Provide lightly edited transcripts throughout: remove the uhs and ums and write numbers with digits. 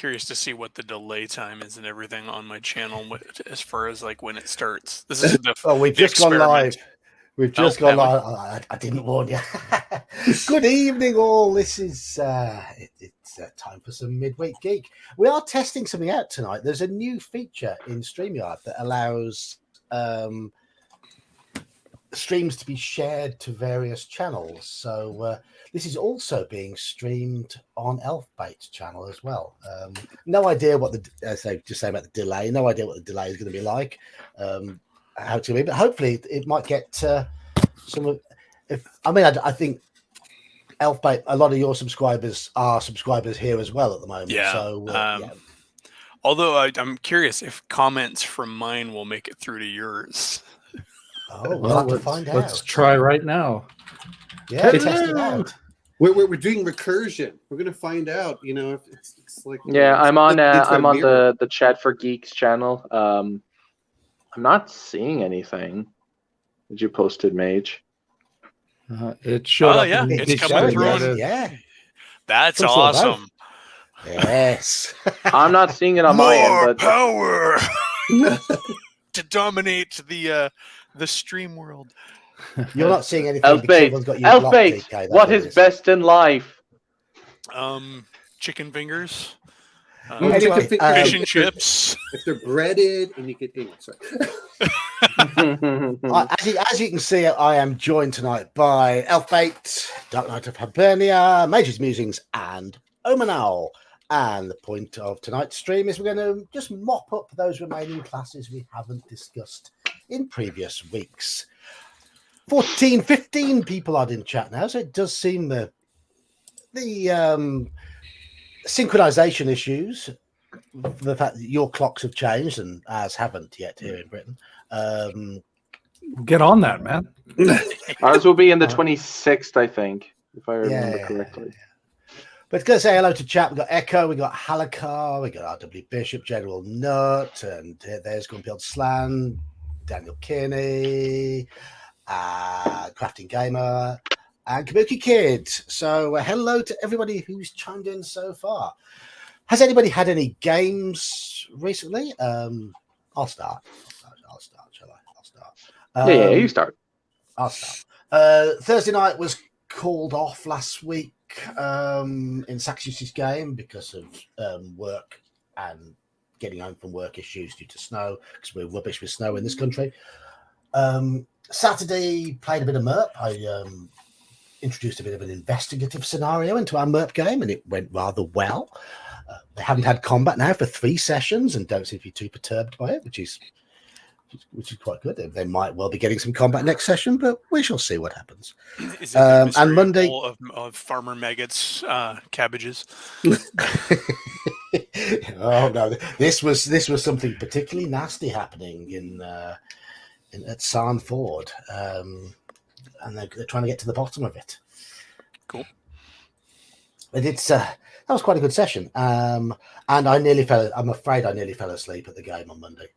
curious to see what the delay time is and everything on my channel as far as like when it starts. This is the we've just gone live. We've just gone live. I didn't warn you. Good evening, all. This is it's time for some midweek geek. We are testing something out tonight. There's a new feature in StreamYard that allows streams to be shared to various channels. So this is also being streamed on Elfbait's channel as well. No idea what just say about the delay. No idea what the delay is going to be like. How to be, but hopefully it might get some of. I think Elfbait, a lot of your subscribers are subscribers here as well at the moment. Yeah. So yeah. Although I'm curious if comments from mine will make it through to yours. Oh, we'll have to find out. Let's try right now. Yeah, test it out. We're doing recursion. We're gonna find out. You know, if it's like I'm on the Chat for Geeks channel. I'm not seeing anything. Did you post it, Mage? It showed up. Yeah, it's coming through. Yeah, that's awesome. Yes, I'm not seeing it on my end. But power to dominate the stream world. You're not seeing anything. Elfbait, what is best in life? Chicken fingers. Fish and chips. If they're breaded and you can eat. Sorry. As you can see, I am joined tonight by Elfbait, Dark Knight of Hibernia, Major's Musings, and Omanal. And the point of tonight's stream is we're going to just mop up those remaining classes we haven't discussed in previous weeks. 15 people are in chat now, so it does seem the synchronization issues, the fact that your clocks have changed and ours haven't yet here in Britain. Get on that, man. Ours will be in the 26th, I think, if I remember correctly. But going to say hello to chat. We've got Echo, we got Halakar, we got RW Bishop, General Nut, and there's Grumpy Old Slan, Daniel Kearney, Crafting Gamer, and Kabuki Kid. So hello to everybody who's chimed in so far. Has anybody had any games recently? I'll start. Shall I? I'll start. Yeah, you start. I'll start. Thursday night was called off last week in Saxius's game because of work and getting home from work issues due to snow, because we're rubbish with snow in this country. Saturday played a bit of MERP. I introduced a bit of an investigative scenario into our MERP game, and it went rather well. They haven't had combat now for 3 sessions and don't seem to be too perturbed by it, which is quite good. They might well be getting some combat next session, but we shall see what happens. Is it and Monday of Farmer Maggot's cabbages? Oh no, this was something particularly nasty happening at Sarn Ford, and they're trying to get to the bottom of it. Cool. But that was quite a good session, and I'm afraid I nearly fell asleep at the game on Monday.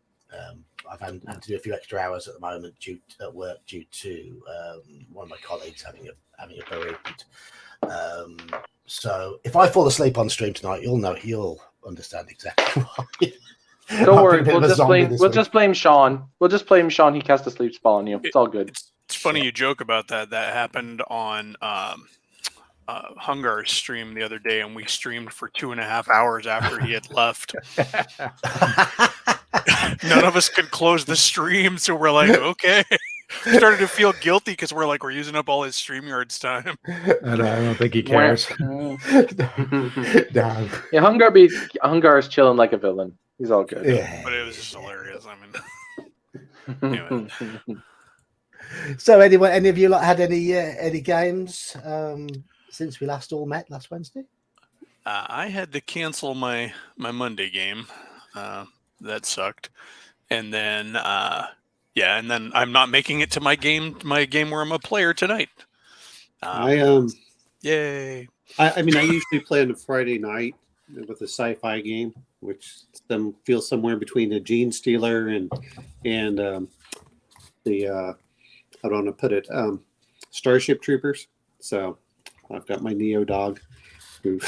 I've had to do a few extra hours at the moment at work due to one of my colleagues having a bereavement. So if I fall asleep on stream tonight, you'll understand exactly why. Don't worry, we'll just blame Sean. We'll just blame Sean. He cast a sleep spell on you. It's all good. It's funny you joke about that. That happened on Hungar's stream the other day, and we streamed for 2.5 hours after he had left. None of us could close the stream, so we're like, okay. We started to feel guilty because we're using up all his StreamYard's time. I don't think he cares. No. Yeah, Hungar is chilling like a villain. He's all good. Yeah. But it was just hilarious. Anyway. So, any of you had any games since we last all met last Wednesday? I had to cancel my Monday game. That sucked. And then and then I'm not making it to my game where I'm a player tonight. Yay. I usually play on a Friday night with a sci-fi game, which feels somewhere between a Gene Stealer and the how do I want to put it, Starship Troopers. So I've got my Neo dog, and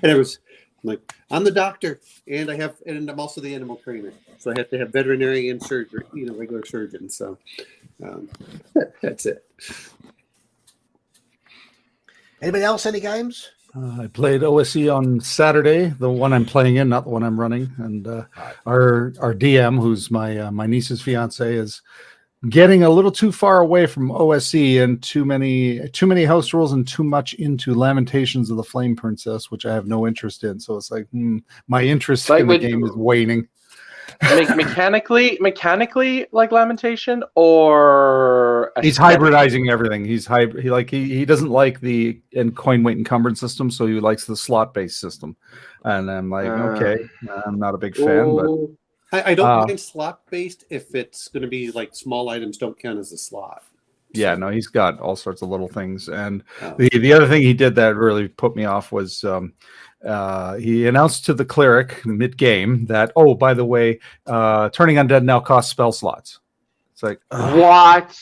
it was Like, I'm the doctor, and I'm also the animal trainer, so I have to have veterinary and surgery, regular surgeon. So that's it. Anybody else? Any games? I played OSE on Saturday, the one I'm playing in, not the one I'm running. And our DM, who's my niece's fiance, is getting a little too far away from OSE and too many house rules and too much into Lamentations of the Flame Princess, which I have no interest in. So it's like my interest in the game is waning. mechanically like Lamentation, or he's hybridizing everything. He doesn't like the coin weight encumbered system, so he likes the slot based system. And I'm like, okay, I'm not a big fan, but I don't mind slot based if it's going to be like small items don't count as a slot. Yeah, no, he's got all sorts of little things. And the other thing he did that really put me off was he announced to the cleric mid-game that, oh, by the way, turning undead now costs spell slots. It's like, what?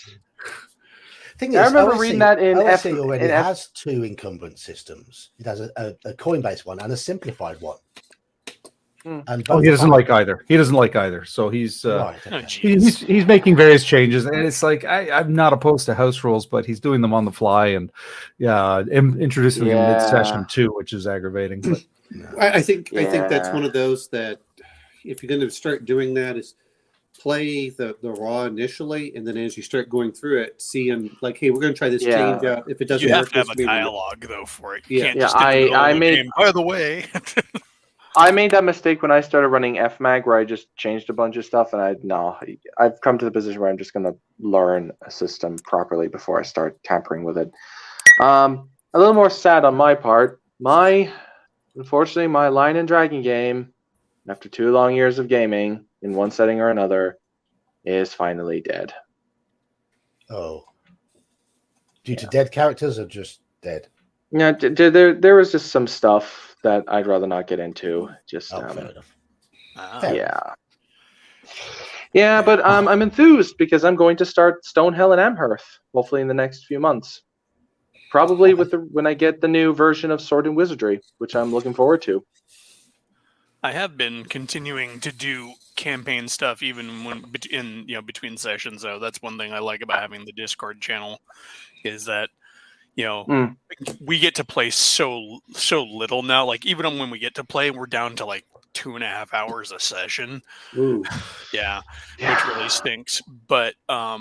Thing I is, remember reading that in OSE already has two encumbrance systems. It has a coin-based one and a simplified one. And he doesn't like either. He doesn't like either. So he's he's making various changes, and it's like I'm not opposed to house rules, but he's doing them on the fly and introducing them mid-session too, which is aggravating. But I think that's one of those that if you're going to start doing that is play the raw initially, and then as you start going through it, seeing like, hey, we're going to try this change out. If it doesn't work, you have to have a dialogue though for it. You Yeah. can't just I made. By the way. I made that mistake when I started running FMAG, where I just changed a bunch of stuff, and I've come to the position where I'm just going to learn a system properly before I start tampering with it. A little more sad on my part. Unfortunately, my Lion and Dragon game, after 2 long years of gaming in one setting or another, is finally dead. Oh, due to dead characters or just dead? Yeah, there was just some stuff that I'd rather not get into. Just fair enough. Yeah, but I'm enthused because I'm going to start Stonehell and Amherst hopefully in the next few months. Probably when I get the new version of Sword and Wizardry, which I'm looking forward to. I have been continuing to do campaign stuff even when between sessions. Though that's one thing I like about having the Discord channel is that we get to play so little now. Like even when we get to play, we're down to like 2.5 hours a session. Ooh. Yeah, which really stinks. But at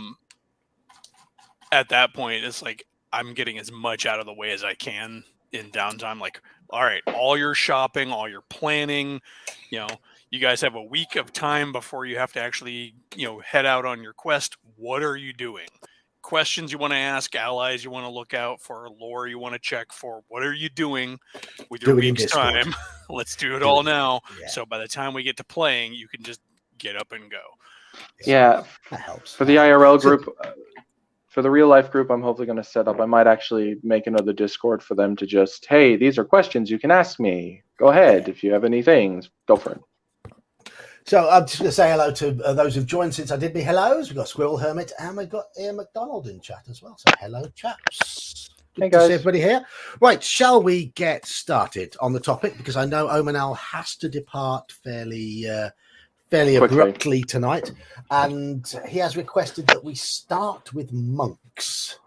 that point, it's like I'm getting as much out of the way as I can in downtime. Like, all right, all your shopping, all your planning, you guys have a week of time before you have to actually, head out on your quest. What are you doing? Questions you want to ask, allies you want to look out for, lore you want to check for. What are you doing with your week's time? Let's do it all now. Yeah. So by the time we get to playing, you can just get up and go. Yeah, that helps. For the IRL group, for the real life group, I'm hopefully going to set up. I might actually make another Discord for them to just, hey, these are questions you can ask me. Go ahead if you have any things. Go for it. So I'm just going to say hello to those who've joined since I did me hellos. We've got Squirrel Hermit and we've got Ian McDonald in chat as well. So hello, chaps. Good to see everybody here. Right, shall we get started on the topic? Because I know Omanal has to depart fairly abruptly tonight. And he has requested that we start with monks.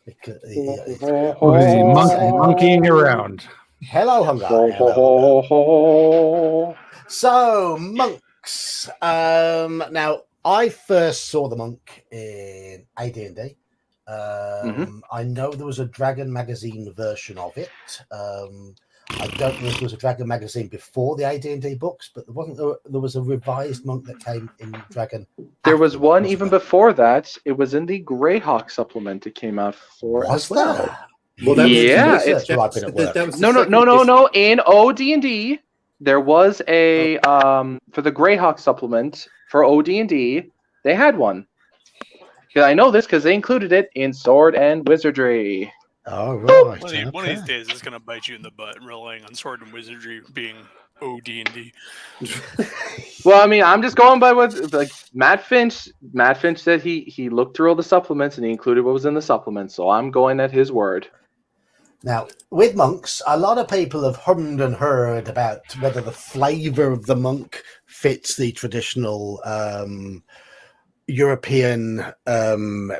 Because he's monkeying around. Hello, Hungar. Hello. So, monks. Now, I first saw the monk in AD&D. I know there was a Dragon magazine version of it. I don't know if there was a Dragon magazine before the AD&D books, but there was a revised monk that came in Dragon. There was one even before that. It was in the Greyhawk supplement it came out for as well. Well, no. In OD&D, there was a for the Greyhawk supplement for OD&D. They had one. I know this because they included it in Sword and Wizardry. Oh, right. One of these days, it's going to bite you in the butt, relying on Sword and Wizardry being OD&D. Well, I mean, I'm just going by what Matt Finch. Matt Finch said he looked through all the supplements and he included what was in the supplements. So I'm going at his word. Now, with monks, a lot of people have hummed and heard about whether the flavor of the monk fits the traditional European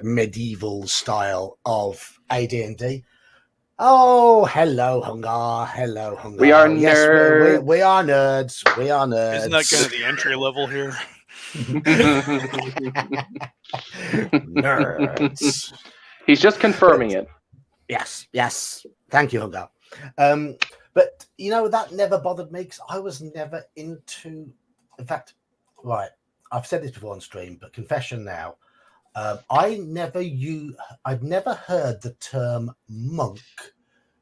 medieval style of AD&D. Oh, hello, Hungar. Hello, Hungar. We are Yes, nerds. we are nerds. We are nerds. Isn't that kind of the entry level here? Nerds. He's just confirming it. Yes. Thank you, Hungar. But, that never bothered me because I was never into... In fact, right, I've said this before on stream, but confession now. I'd never heard the term monk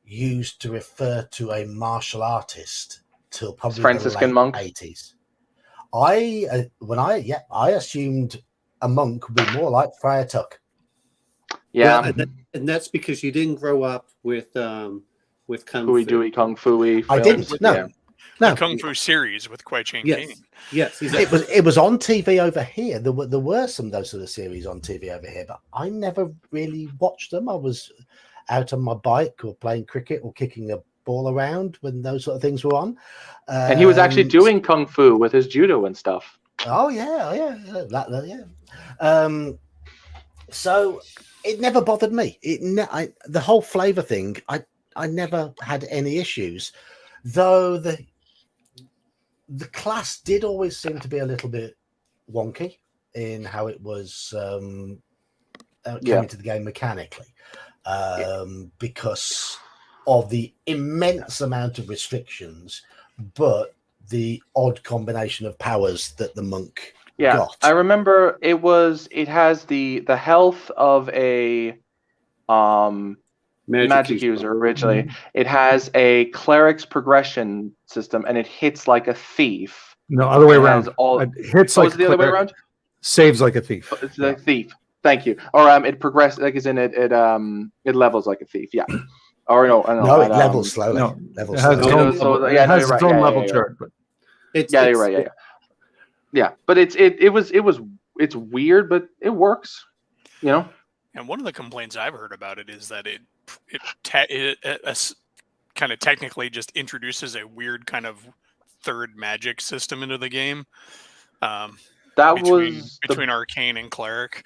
used to refer to a martial artist till probably Franciscan the late monk? 80s. I assumed a monk would be more like Friar Tuck. Yeah. Well, and that's because you didn't grow up with kung Fooey fu. Dooey Kung Fooey. I didn't. No. Yeah. No, The Kung Fu series with Kwai Chang Yes. Caine. Yes, exactly. it was on TV over here. There were some of those sort of series on TV over here, but I never really watched them. I was out on my bike or playing cricket or kicking a ball around when those sort of things were on. And he was actually doing Kung Fu with his judo and stuff. Oh yeah. So it never bothered me. The whole flavor thing, I never had any issues, though the class did always seem to be a little bit wonky in how it was coming to the game mechanically, because of the immense amount of restrictions, but the odd combination of powers that the monk got. I remember it has the health of a magic user originally. Mm-hmm. It has a cleric's progression system, and it hits like a thief. No, other way around. It hits like is it the other way around? Saves like a thief. It's like a thief. Thank you. Or it progresses, like, as in it levels like a thief. Yeah. Or no, it levels slowly. No, Levels it has its slowly. own, So, it yeah, no, has you're its right. own Yeah, level yeah. chart. But You're right. Yeah. But it's weird, but it works. And one of the complaints I've heard about it is that it kind of technically just introduces a weird kind of third magic system into the game. Between Arcane and Cleric.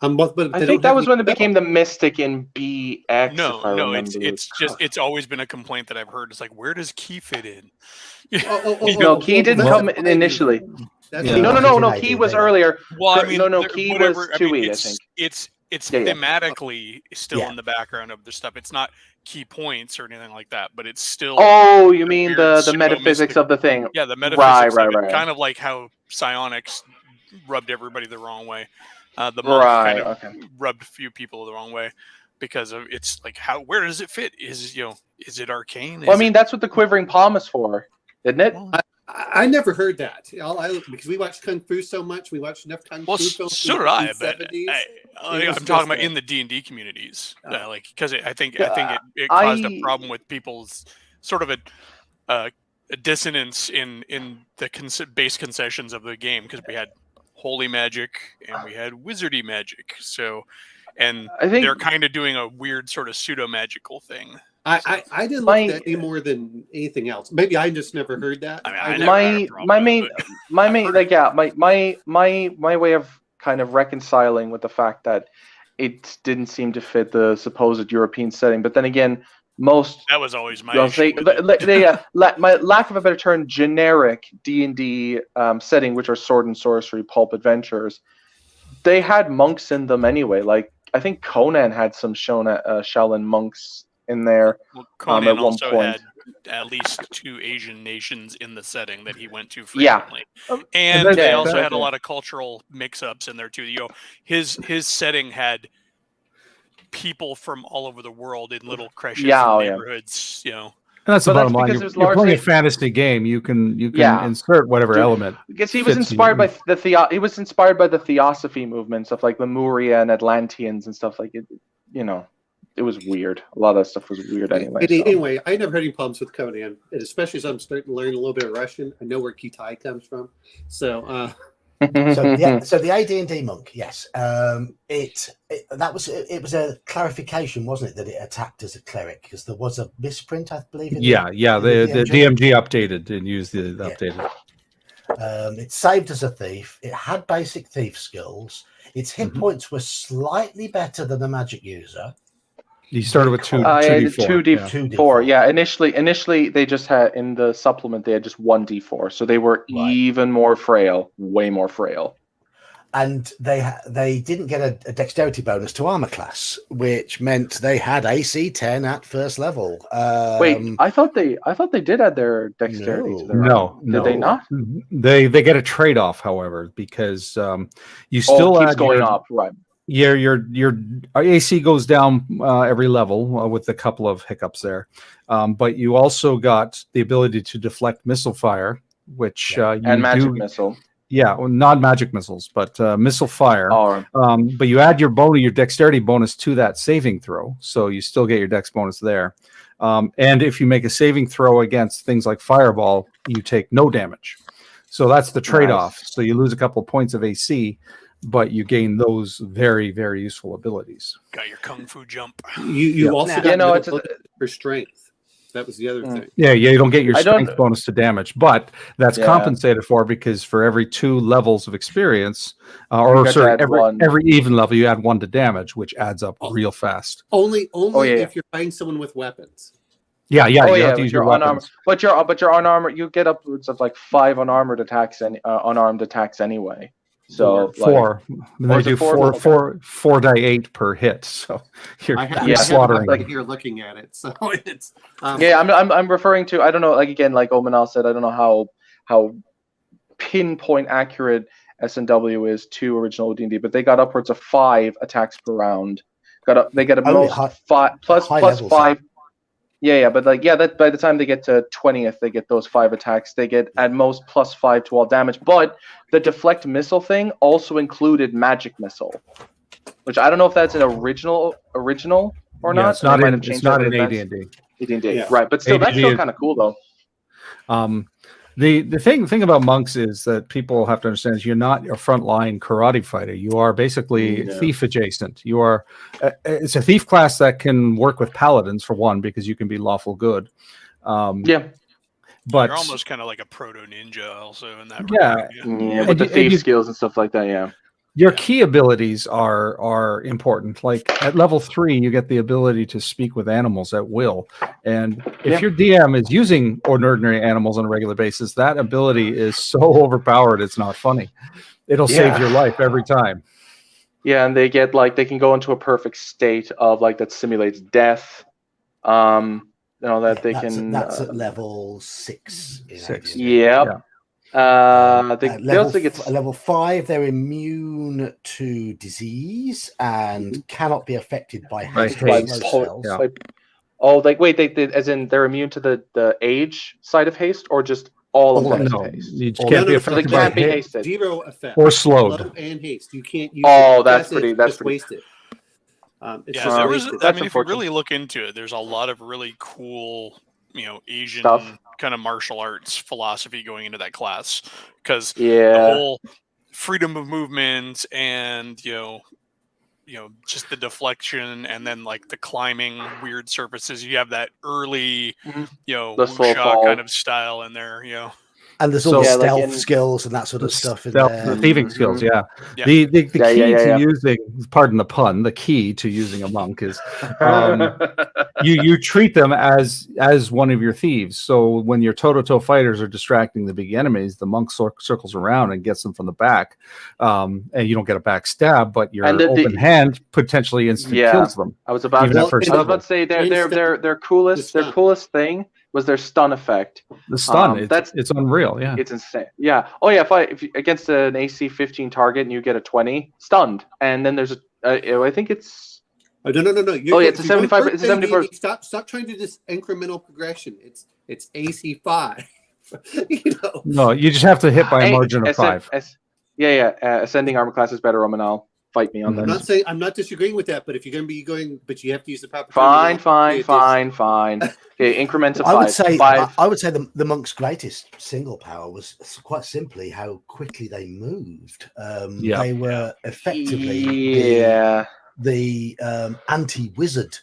But I think that was when it became the Mystic in BX. No, it's always been a complaint that I've heard. It's like, where does Key fit in? Key didn't come initially. No. Key was earlier. Well, I mean, Key was 2E, I think. It's thematically still in the background of the stuff. It's not key points or anything like that, but it's still. Oh, you mean the metaphysics of the thing? Yeah, the metaphysics. Right. Kind of like how psionics rubbed everybody the wrong way. The monk rubbed a few people the wrong way because of it's like where does it fit? Is it arcane? Well, I mean, that's what the quivering palm is for, isn't it? I never heard that. Because we watched Kung Fu so much. We watched enough Kung Fu films. So did I, but I'm talking about in the D&D communities, because I think it caused a problem with people's sort of a dissonance in the base concessions of the game, because we had holy magic and we had wizardy magic. So, and I think they're kind of doing a weird sort of pseudo magical thing. I didn't like that any more than anything else. Maybe I just never heard that. My way of kind of reconciling with the fact that it didn't seem to fit the supposed European setting, but then again, that was always my issue. My lack of a better term, generic D&D setting, which are sword and sorcery pulp adventures, they had monks in them anyway. Like, I think Conan had some Shaolin monks in there. Well, Conan at one also point had at least 2 Asian nations in the setting that he went to frequently. And then they also had a lot of cultural mix-ups in there too. His setting had people from all over the world in little creches and neighborhoods. And that's the bottom line. You're playing a fantasy game. You can insert whatever element. Because he was inspired by the Theosophy movement, stuff like Lemuria and Atlanteans and stuff like it. It was weird. A lot of that stuff was weird anyway. Anyway, I never had any problems with Conan, and especially as I'm starting to learn a little bit of Russian. I know where Kitai comes from, so So the AD&D monk, yes, it was a clarification, wasn't it, that it attacked as a cleric because there was a misprint, I believe. The DMG updated and used the updated. It saved as a thief. It had basic thief skills. Its hit points were slightly better than a magic user. You started with 2d4. 2d4. Yeah, initially they just had, in the supplement, they had just 1d4. So they were even more frail, way more frail. And they didn't get a dexterity bonus to armor class, which meant they had AC 10 at first level. Wait, I thought they did add their dexterity to their armor. Did they not? They get a trade-off, however, because you still keeps going up, right? Your AC goes down every level with a couple of hiccups there, but you also got the ability to deflect missile fire, which and magic missile. Yeah, well, not magic missiles, but missile fire. Oh. But you add your dexterity bonus to that saving throw, so you still get your dex bonus there. And if you make a saving throw against things like fireball, you take no damage. So that's the trade-off. Nice. So you lose a couple of points of AC, but you gain those very, very useful abilities. Got your kung fu jump. You also got for strength. That was the other thing. Yeah, you don't get your strength bonus to damage, but that's compensated for because for every 2 levels of experience, every even level, you add 1 to damage, which adds up real fast. Only if you're fighting someone with weapons. You have to use your weapons. But you're unarmored. You get upwards of like 5 unarmed attacks anyway. So 4. They do 4 die 8 per hit. So you're slaughtering. Right here, looking at it. So it's I'm referring to, I don't know, like again, like Omanal said, I don't know how pinpoint accurate S&W is to original D&D, but they got upwards of 5 attacks per round. They get a most 5 plus 5. But that by the time they get to 20th, they get those 5 attacks. They get at most plus 5 to all damage. But the deflect missile thing also included magic missile, which I don't know if that's an original or not. It's not in AD&D. Right? But still, that's still kind of cool though. The thing about monks is that people have to understand is you're not a frontline karate fighter. You are basically thief adjacent. You are it's a thief class that can work with paladins for one because you can be lawful good. But you're almost kind of like a proto ninja also in that regard. With the thief skills and stuff like that. Yeah. Your key abilities are important. Like at level 3, you get the ability to speak with animals at will. And if your DM is using ordinary animals on a regular basis, that ability is so overpowered, it's not funny. It'll save your life every time. Yeah, and they can go into a perfect state of that simulates death. That's at level 6. 6. They also get level 5. They're immune to disease and cannot be affected by haste spells. As in they're immune to the age side of haste, or just all of them? No, you can't be affected by hasted. 0 effect or slowed. Slow and haste. You can't use. That's pretty wasted. If you really look into it, there's a lot of really cool, Asian stuff. Kind of martial arts philosophy going into that class, because the whole freedom of movement and just the deflection and then the climbing weird surfaces. You have that early wuxia kind of style in there. And there's all stealth skills and that sort of stuff in there. The thieving skills, The key to using, pardon the pun, the key to using a monk is you treat them as one of your thieves. So when your toe-to-toe fighters are distracting the big enemies, the monk circles around and gets them from the back. And you don't get a back stab, but your open hand potentially instantly kills them. I was about to say their coolest thing was their stun effect. The stun, it's unreal. Yeah, it's insane. Yeah. Oh yeah. If you against an AC 15 target and you get a 20, stunned, and then there's I think it's. Oh no! It's a 75. It's a 74. Stop trying to do this incremental progression. It's AC 5. No, you just have to hit by a margin of 5. Ascending armor class is better, Romanal. fight me on And this. I'm not disagreeing with that, but if you're going to be going, but you have to use the proper. Fine. Okay, increments of I five. would say Five. I would say the monk's greatest single power was quite simply how quickly they moved. They were effectively the anti-wizard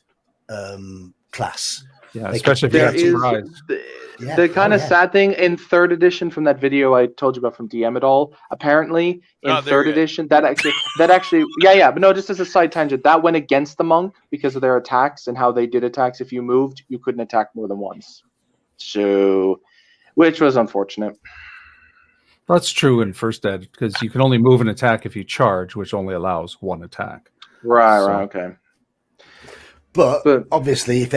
class. Yeah, especially if you got surprise. The kind of sad thing in 3rd edition from that video I told you about from DM at all, apparently in 3rd edition that actually but no, just as a side tangent, that went against the monk because of their attacks and how they did attacks. If you moved, you couldn't attack more than once. So, which was unfortunate. That's true in 1st ed because you can only move an attack if you charge, which only allows 1 attack. Right, okay. But obviously, if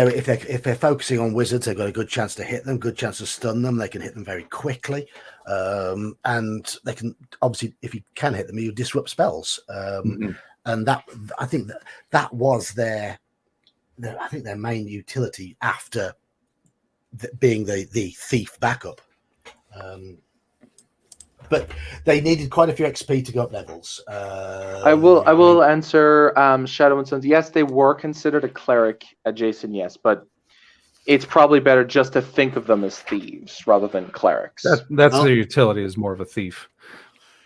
they're focusing on wizards, they've got a good chance to hit them, good chance to stun them. They can hit them very quickly, and they can obviously, if you can hit them, you disrupt spells. And that I think that was their main utility after being the thief backup. But they needed quite a few XP to go up levels. I will answer Shadow and Sons. Yes, they were considered a cleric adjacent, yes, but it's probably better just to think of them as thieves rather than clerics. That's their utility, is more of a thief.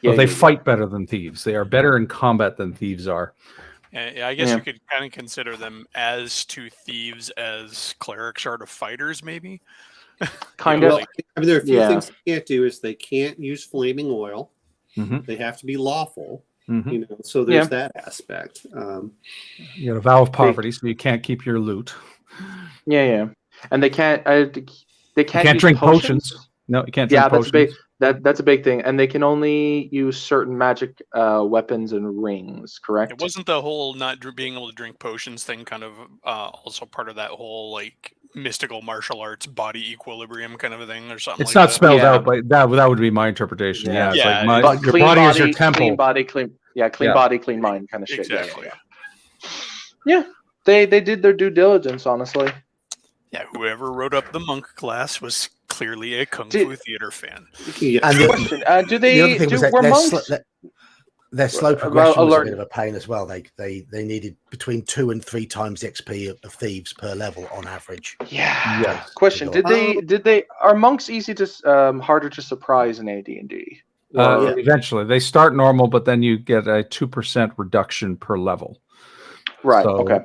But they fight better than thieves. They are better in combat than thieves are. Yeah, I guess you could kind of consider them as to thieves as clerics are to fighters, maybe. Kind of. Well, I mean, there are a few things they can't do. Is they can't use flaming oil. They have to be lawful. So there's that aspect. You got a vow of poverty, so you can't keep your loot. And they can't. They can't drink potions. No, you can't drink potions. That's a big thing, and they can only use certain magic weapons and rings. Correct. It wasn't the whole not being able to drink potions thing kind of also part of that whole like mystical martial arts body equilibrium kind of a thing or something. It's not spelled out, but that would be my interpretation. It's like your body is your temple. Clean body, clean body, clean mind kind of shit. Exactly. Yeah. They did their due diligence, honestly. Yeah, whoever wrote up the monk class was clearly a Kung Fu Theater fan. And were monks? Their slow progression was a bit of a pain as well. They needed between 2 and 3 times the XP of thieves per level on average. Question: Did they are monks easy to harder to surprise in AD&D? Eventually, they start normal, but then you get a 2% reduction per level. Right. So, okay.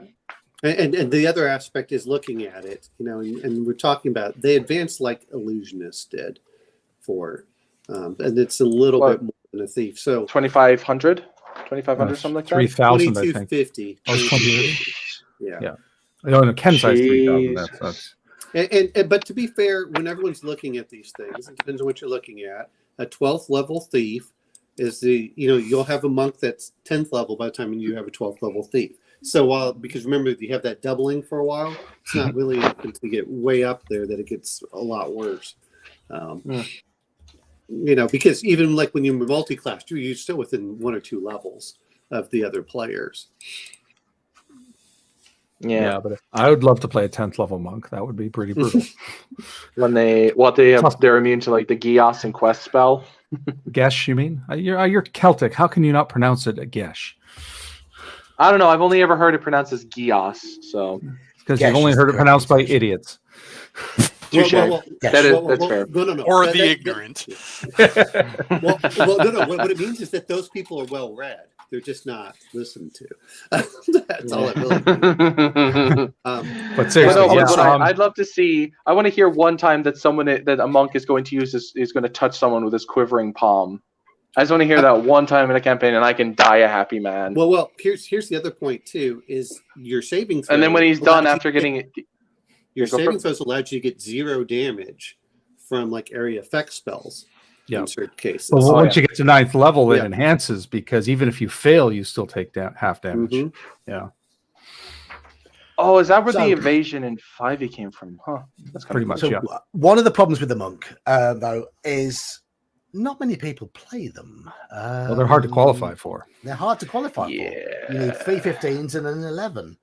And the other aspect is looking at it, and we're talking about they advanced like illusionists did and it's a little bit more than a thief. So 2,500, something like that. 3,000, I think. 2,250. Yeah. No, Ken says 3,000. That's. And but to be fair, when everyone's looking at these things, it depends on what you're looking at. A 12th level thief is you'll have a monk that's 10th level by the time you have a 12th level thief. So because remember, you have that doubling for a while, it's not really until you get way up there that it gets a lot worse. Because even like when you're multi-class, you're still within 1 or 2 levels of the other players. Yeah, but I would love to play a 10th level monk. That would be pretty brutal. They're immune to like the Geas and Quest spell. Gesh, you mean? You're Celtic. How can you not pronounce it a Gesh? I don't know. I've only ever heard it pronounced as Geas, so because you've only heard it pronounced by idiots. Touche. That's fair. No. Or the ignorant. No. What it means is that those people are well read. They're just not listened to. That's all it really means. But seriously, I'd love to see. I want to hear one time that a monk is going to is going to touch someone with his quivering palm. I just want to hear that one time in a campaign, and I can die a happy man. Well, here's the other point too: is your saving throw. And then when he's done after getting it, your saving throws allowed you to get 0 damage from like area effect spells. In certain cases. But once you get to 9th level, it enhances because even if you fail, you still take down half damage. Mm-hmm. Yeah. Oh, is that where the evasion in 5e came from? Huh. That's pretty much. One of the problems with the monk, though, is not many people play them. Well, they're hard to qualify for. They're hard to qualify for. You need 3 15s and an 11.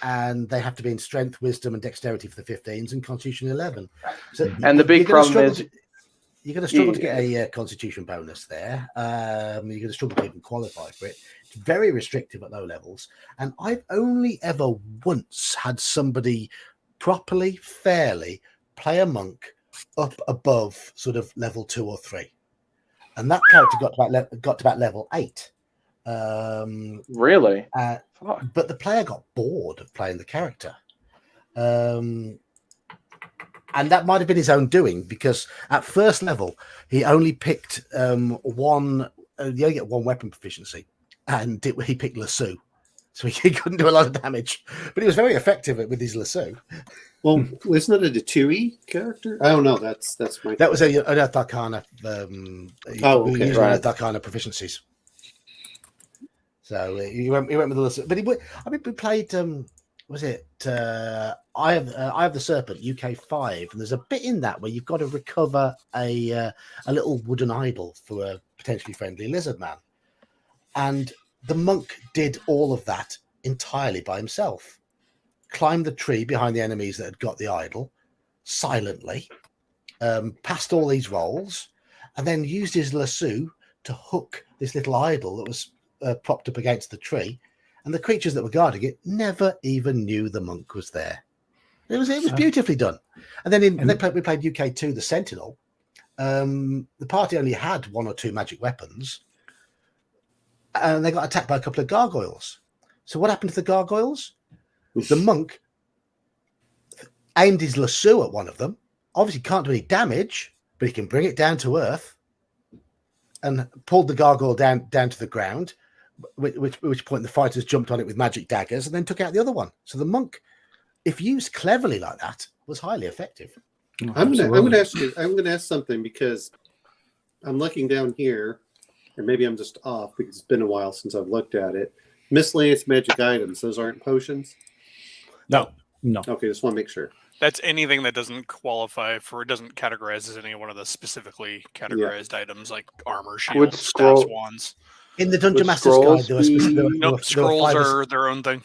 And they have to be in strength, wisdom, and dexterity for the 15s, and constitution 11. So and the big problem is You're going to struggle to get a constitution bonus there. You're going to struggle to even qualify for it. It's very restrictive at low levels. And I've only ever once had somebody properly, fairly play a monk up above sort of level 2 or 3. And that character got to about level 8. Really? But the player got bored of playing the character. And that might have been his own doing, because at first level, he only picked one. You only get one weapon proficiency, and he picked lasso, so he couldn't do a lot of damage. But he was very effective with his lasso. Well, isn't it a Tui character? I don't know. That's my. That was an Earth Arcana. Okay, Right. Earth Arcana proficiencies. So he went with the lasso, but we played. Was it I have the Serpent UK5, and there's a bit in that where you've got to recover a little wooden idol for a potentially friendly lizard man, and the monk did all of that entirely by himself. Climbed the tree behind the enemies that had got the idol silently, passed all these rolls, and then used his lasso to hook this little idol that was propped up against the tree. And the creatures that were guarding it never even knew the monk was there. It was beautifully done. And then we played UK2, the Sentinel. The party only had 1 or 2 magic weapons, and they got attacked by a couple of gargoyles. So what happened to the gargoyles? The monk aimed his lasso at one of them. Obviously can't do any damage, but he can bring it down to earth, and pulled the gargoyle down to the ground. Which point the fighters jumped on it with magic daggers and then took out the other one. So the monk, if used cleverly like that, was highly effective. I'm going to ask something, because I'm looking down here, or maybe I'm just off because it's been a while since I've looked at it. Miscellaneous magic items; those aren't potions. No. Okay, just want to make sure. That's anything that doesn't qualify for, it doesn't categorize as any one of the specifically categorized items, like armor, shields, staffs, wands. In the Dungeon Master's Guide, Scrolls are their own thing.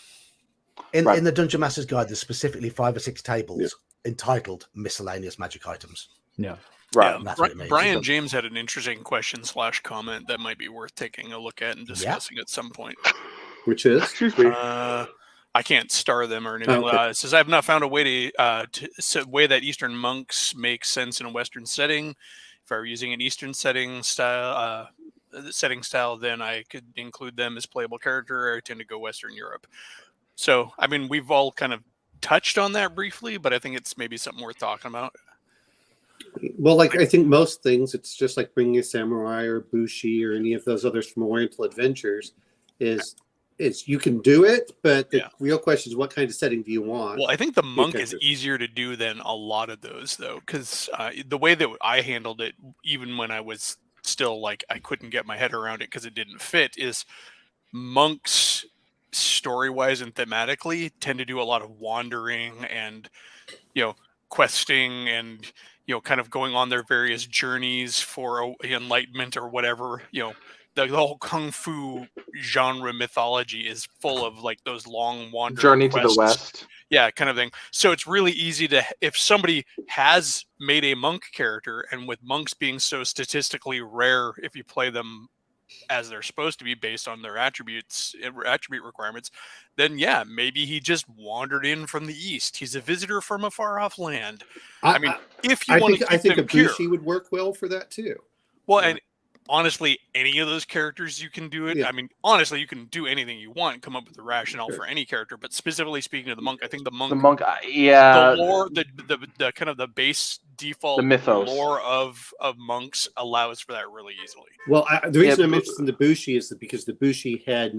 In the Dungeon Master's Guide, there's specifically 5 or 6 tables entitled miscellaneous magic items. Yeah. Right. Yeah. Brian James had an interesting question/comment that might be worth taking a look at and discussing at some point. Which is? Excuse me. I can't star them or anything. Okay. It says, I have not found a way way that Eastern monks make sense in a Western setting. If I were using an Eastern setting style, then I could include them as playable character. I tend to go Western Europe. So, I mean, we've all kind of touched on that briefly, but I think it's maybe something worth talking about. Well, I think most things, it's just like bringing a samurai or bushi or any of those others from Oriental Adventures. Is you can do it, but the real question is, what kind of setting do you want? Well, I think the monk is easier to do than a lot of those, though, because the way that I handled it, even when I was still like I couldn't get my head around it because it didn't fit, is monks story-wise and thematically tend to do a lot of wandering and questing and kind of going on their various journeys for enlightenment or whatever. The whole kung fu genre mythology is full of like those long wandering journey quests. To the west. Yeah, kind of thing. So it's really easy to, if somebody has made a monk character, and with monks being so statistically rare, if you play them as they're supposed to be based on their attribute requirements, then maybe he just wandered in from the east. He's a visitor from a far off land. I mean, if you want to keep I think them a pure, bushi would work well for that too. Well, and honestly, any of those characters you can do it. Yeah. I mean, honestly, you can do anything you want, come up with a rationale for any character. But specifically speaking of the monk, I think the monk, the lore, the kind of the base default, the mythos lore of monks allows for that really easily. Well, the reason I'm interested in the bushi is because the bushi had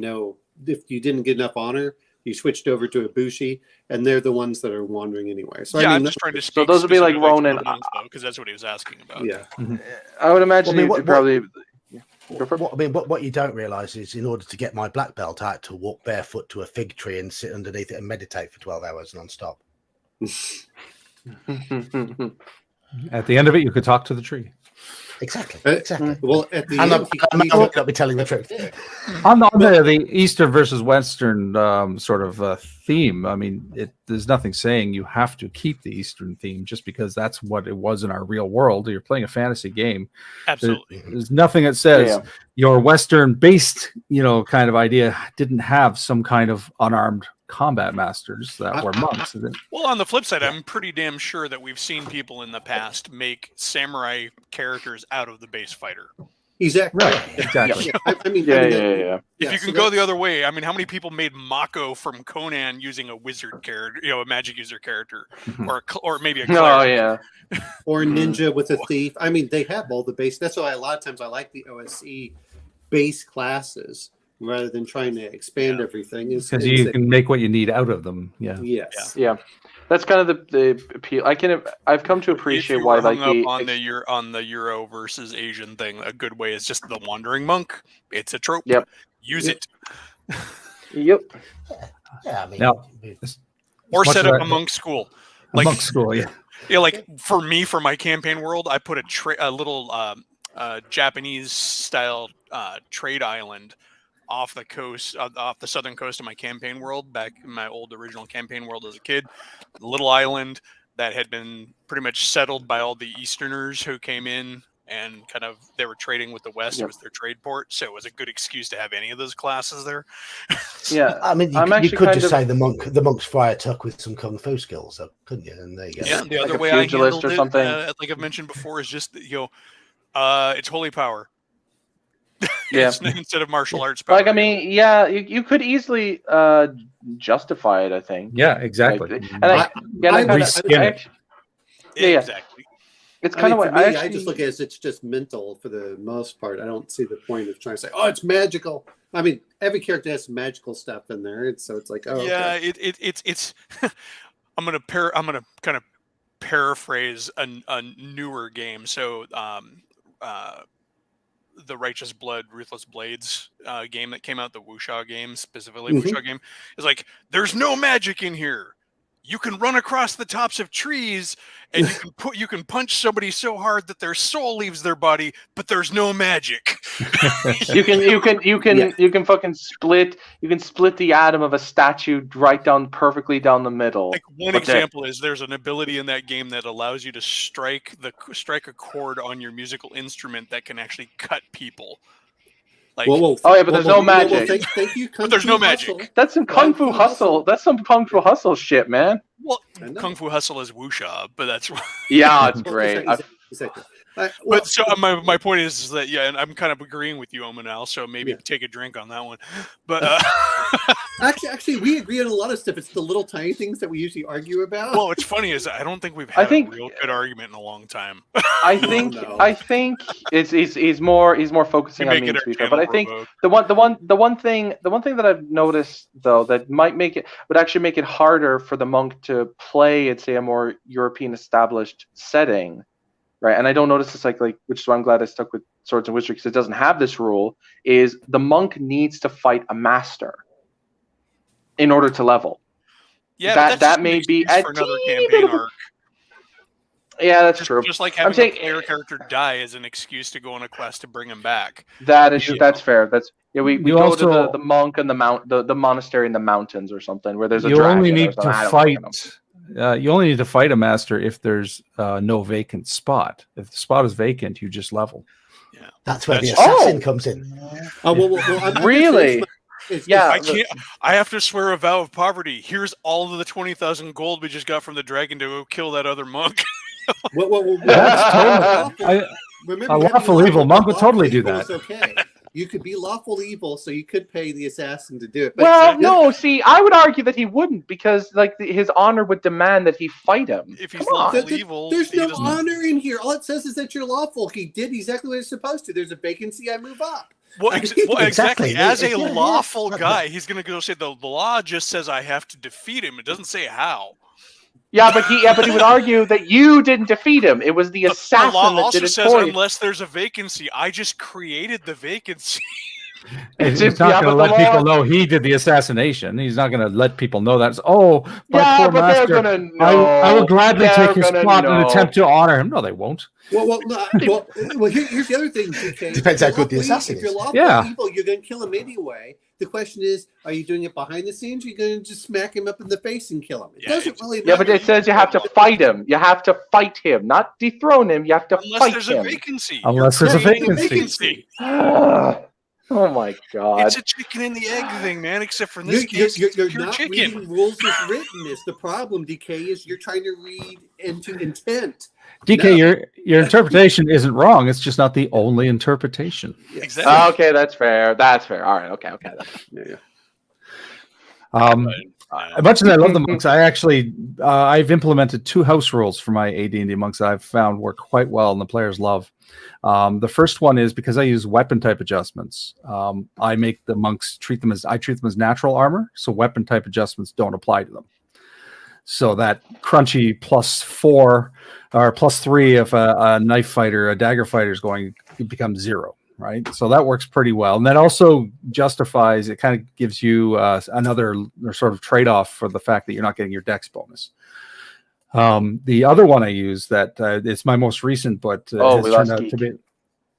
if you didn't get enough honor, you switched over to a bushi, and they're the ones that are wandering anyway. So I'm just trying to speak. So those would be like Ronin, because that's what he was asking about. Yeah, I would imagine probably. What you don't realize is, in order to get my black belt, I had to walk barefoot to a fig tree and sit underneath it and meditate for 12 hours non-stop. At the end of it, you could talk to the tree. Exactly. Well, at the And end, I might not be telling the truth. On the Eastern versus Western sort of theme, I mean, there's nothing saying you have to keep the Eastern theme just because that's what it was in our real world. You're playing a fantasy game. Absolutely. There's nothing that says your Western-based, kind of idea didn't have some kind of unarmed combat masters that were monks. Well, on the flip side, I'm pretty damn sure that we've seen people in the past make samurai characters out of the base fighter. Exactly. Right. Exactly. Yeah. If you can go the other way, I mean, how many people made Mako from Conan using a wizard character, a magic user character, or maybe a cleric? Or a ninja with a thief. I mean, they have all the base. That's why a lot of times I like the OSE base classes rather than trying to expand everything. Because you can make what you need out of them. Yeah. Yes. Yeah. That's kind of the appeal. I've come to appreciate why like on the Euro versus Asian thing. A good way is just the wandering monk. It's a trope. Yep. Use it. Yep. Yeah, I mean, or set up a monk school. Like monk school, yeah. Yeah, like for me, for my campaign world, I put a little Japanese style trade island off the coast, off the southern coast of my campaign world, back in my old original campaign world as a kid. A little island that had been pretty much settled by all the Easterners who came in and kind of they were trading with the West. It was their trade port, so it was a good excuse to have any of those classes there. Yeah, I mean, you could just say the monk's Friar Tuck with some kung fu skills, couldn't you? And there you go. Yeah, the like other way I handled it, like I've mentioned before, is just it's holy power. Instead of martial arts power. Like, I mean, you could easily justify it, I think. Yeah, exactly. Exactly. It's kind of what I just look at it as it's just mental for the most part. I don't see the point of trying to say, oh, it's magical. I mean, every character has magical stuff in there, and so it's like, oh, yeah, okay. It's. I'm gonna kind of paraphrase a newer game. So, the Righteous Blood, Ruthless Blades game that came out, the Wuxia game specifically, Wuxia game is like, there's no magic in here. You can run across the tops of trees, and you can punch somebody so hard that their soul leaves their body, but there's no magic. you can fucking split. You can split the atom of a statue right down perfectly down the middle. Like one example is there's an ability in that game that allows you to strike a chord on your musical instrument that can actually cut people. Like, but there's no magic. Thank you, but there's no magic. That's some Kung Fu Hustle. That's some Kung Fu Hustle shit, man. Well, Kung Fu Hustle is wuxia, but that's yeah, it's great. Exactly. But so my point is that and I'm kind of agreeing with you, Omanal. So maybe take a drink on that one. But actually, we agree on a lot of stuff. It's the little tiny things that we usually argue about. Well, what's funny is I don't think we've had a real good argument in a long time. I think he's more focusing on me, to be fair. But I think the one thing that I've noticed though that would actually make it harder for the monk to play in, say, a more European established setting. Right, and I don't notice this like which is why I'm glad I stuck with Swords and Wizardry, because it doesn't have this rule. Is the monk needs to fight a master in order to level? Yeah, that may be for another campaign arc. Yeah, that's true. Just like having a player character die is an excuse to go on a quest to bring him back. That's fair. That's we go to the monk and the monastery in the mountains or something where there's a dragon. Only need to fight. You only need to fight a master if there's no vacant spot. If the spot is vacant, you just level. Yeah, that's where the assassin comes in. Oh well, really? I have to swear a vow of poverty. Here's all of the 20,000 gold we just got from the dragon to go kill that other monk. That's totally. A lawful evil monk would totally do that. Okay. You could be lawful evil, so you could pay the assassin to do it. But no, see, I would argue that he wouldn't, because his honor would demand that he fight him. If he's lawful evil, there's no honor in here. All it says is that you're lawful. He did exactly what he's supposed to. There's a vacancy. I move up. Well, exactly. As a lawful guy, he's going to go say the law just says I have to defeat him. It doesn't say how. Yeah, but he would argue that you didn't defeat him. It was the assassin that did it for you. Unless there's a vacancy, I just created the vacancy. He's not going to let people know he did the assassination. He's not going to let people know that. Poor but master. they're gonna know. I will gladly take his spot and attempt to honor him. No, they won't. Well, here's the other thing, DK. Depends how good the assassin is. If you're lawful evil, you're going to kill him anyway. The question is, are you doing it behind the scenes, or are you going to just smack him up in the face and kill him? It doesn't really matter. Yeah, but it says you have to fight him. You have to fight him, not dethrone him. You have to fight him. Unless there's a vacancy. Unless there's a vacancy. Oh my God! It's a chicken and the egg thing, man. Except for in this case, you're pure not chicken. reading rules as written. Is the problem, DK? Is you're trying to read into intent. DK, your interpretation isn't wrong. It's just not the only interpretation. Exactly. Okay, that's fair. That's fair. All right. Okay. Much as I love the monks, I actually I've implemented 2 house rules for my AD&D monks that I've found work quite well and the players love. The first one is because I use weapon type adjustments. I make the monks treat them as natural armor, so weapon type adjustments don't apply to them. So that crunchy +4 or +3 if a knife fighter, a dagger fighter is going, it becomes 0. Right, so that works pretty well, and that also justifies. It kind of gives you another sort of trade-off for the fact that you're not getting your dex bonus. The other one I use that it's my most recent, but has turned out to be.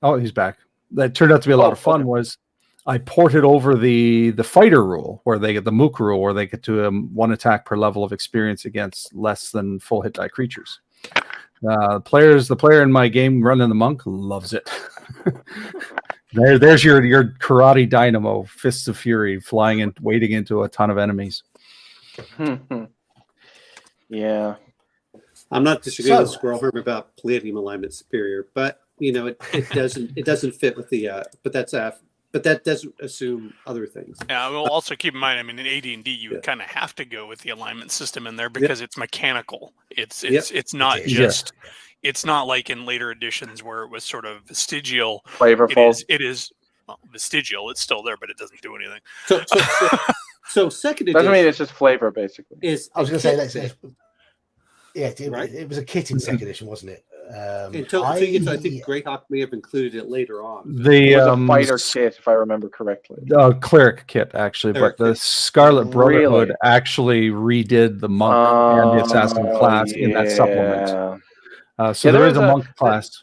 Oh, he's back. That turned out to be a lot of fun. Was I ported over the fighter rule, where they get the mook rule, where they get to 1 attack per level of experience against less than full hit die creatures. The player in my game running the monk loves it. There's your karate dynamo, fists of fury, flying and wading into a ton of enemies. Yeah, I'm not disagreeing with Squirrelhorn about Palladium alignment superior, but it doesn't fit with the but that doesn't assume other things. Yeah, we'll also keep in mind. I mean, in AD&D, you kind of have to go with the alignment system in there because it's mechanical. It's not just. It's not like in later editions where it was sort of vestigial. Flavorful. It is vestigial. It's still there, but it doesn't do anything. So second edition doesn't mean it's just flavor, basically. I was going to say it was a kit in second edition, wasn't it? I think Greyhawk may have included it later on. It was a fighter kit, if I remember correctly. Cleric kit, actually, but the Scarlet Brotherhood actually redid the monk and the assassin class in that supplement. So there is a monk class.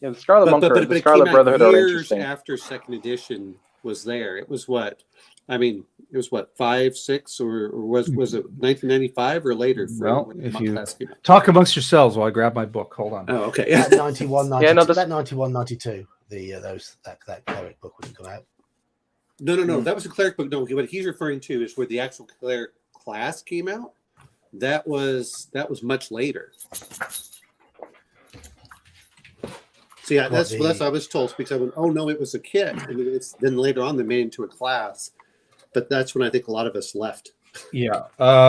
Yeah, the Scarlet Monk and the Scarlet Brotherhood are interesting. After second edition was there, it was what? I mean, it was what, 5, 6, or was it 1995 or later? Well, if you talk amongst yourselves while I grab my book, hold on. Oh, okay. 91, 92. Yeah, that 91, 92. That cleric book wouldn't come out. No. That was a cleric book. No, what he's referring to is where the actual cleric class came out. That was much later. So yeah, that's what I was told, because I went, oh no, it was a kit, and then later on they made it into a class. But that's when I think a lot of us left. Yeah,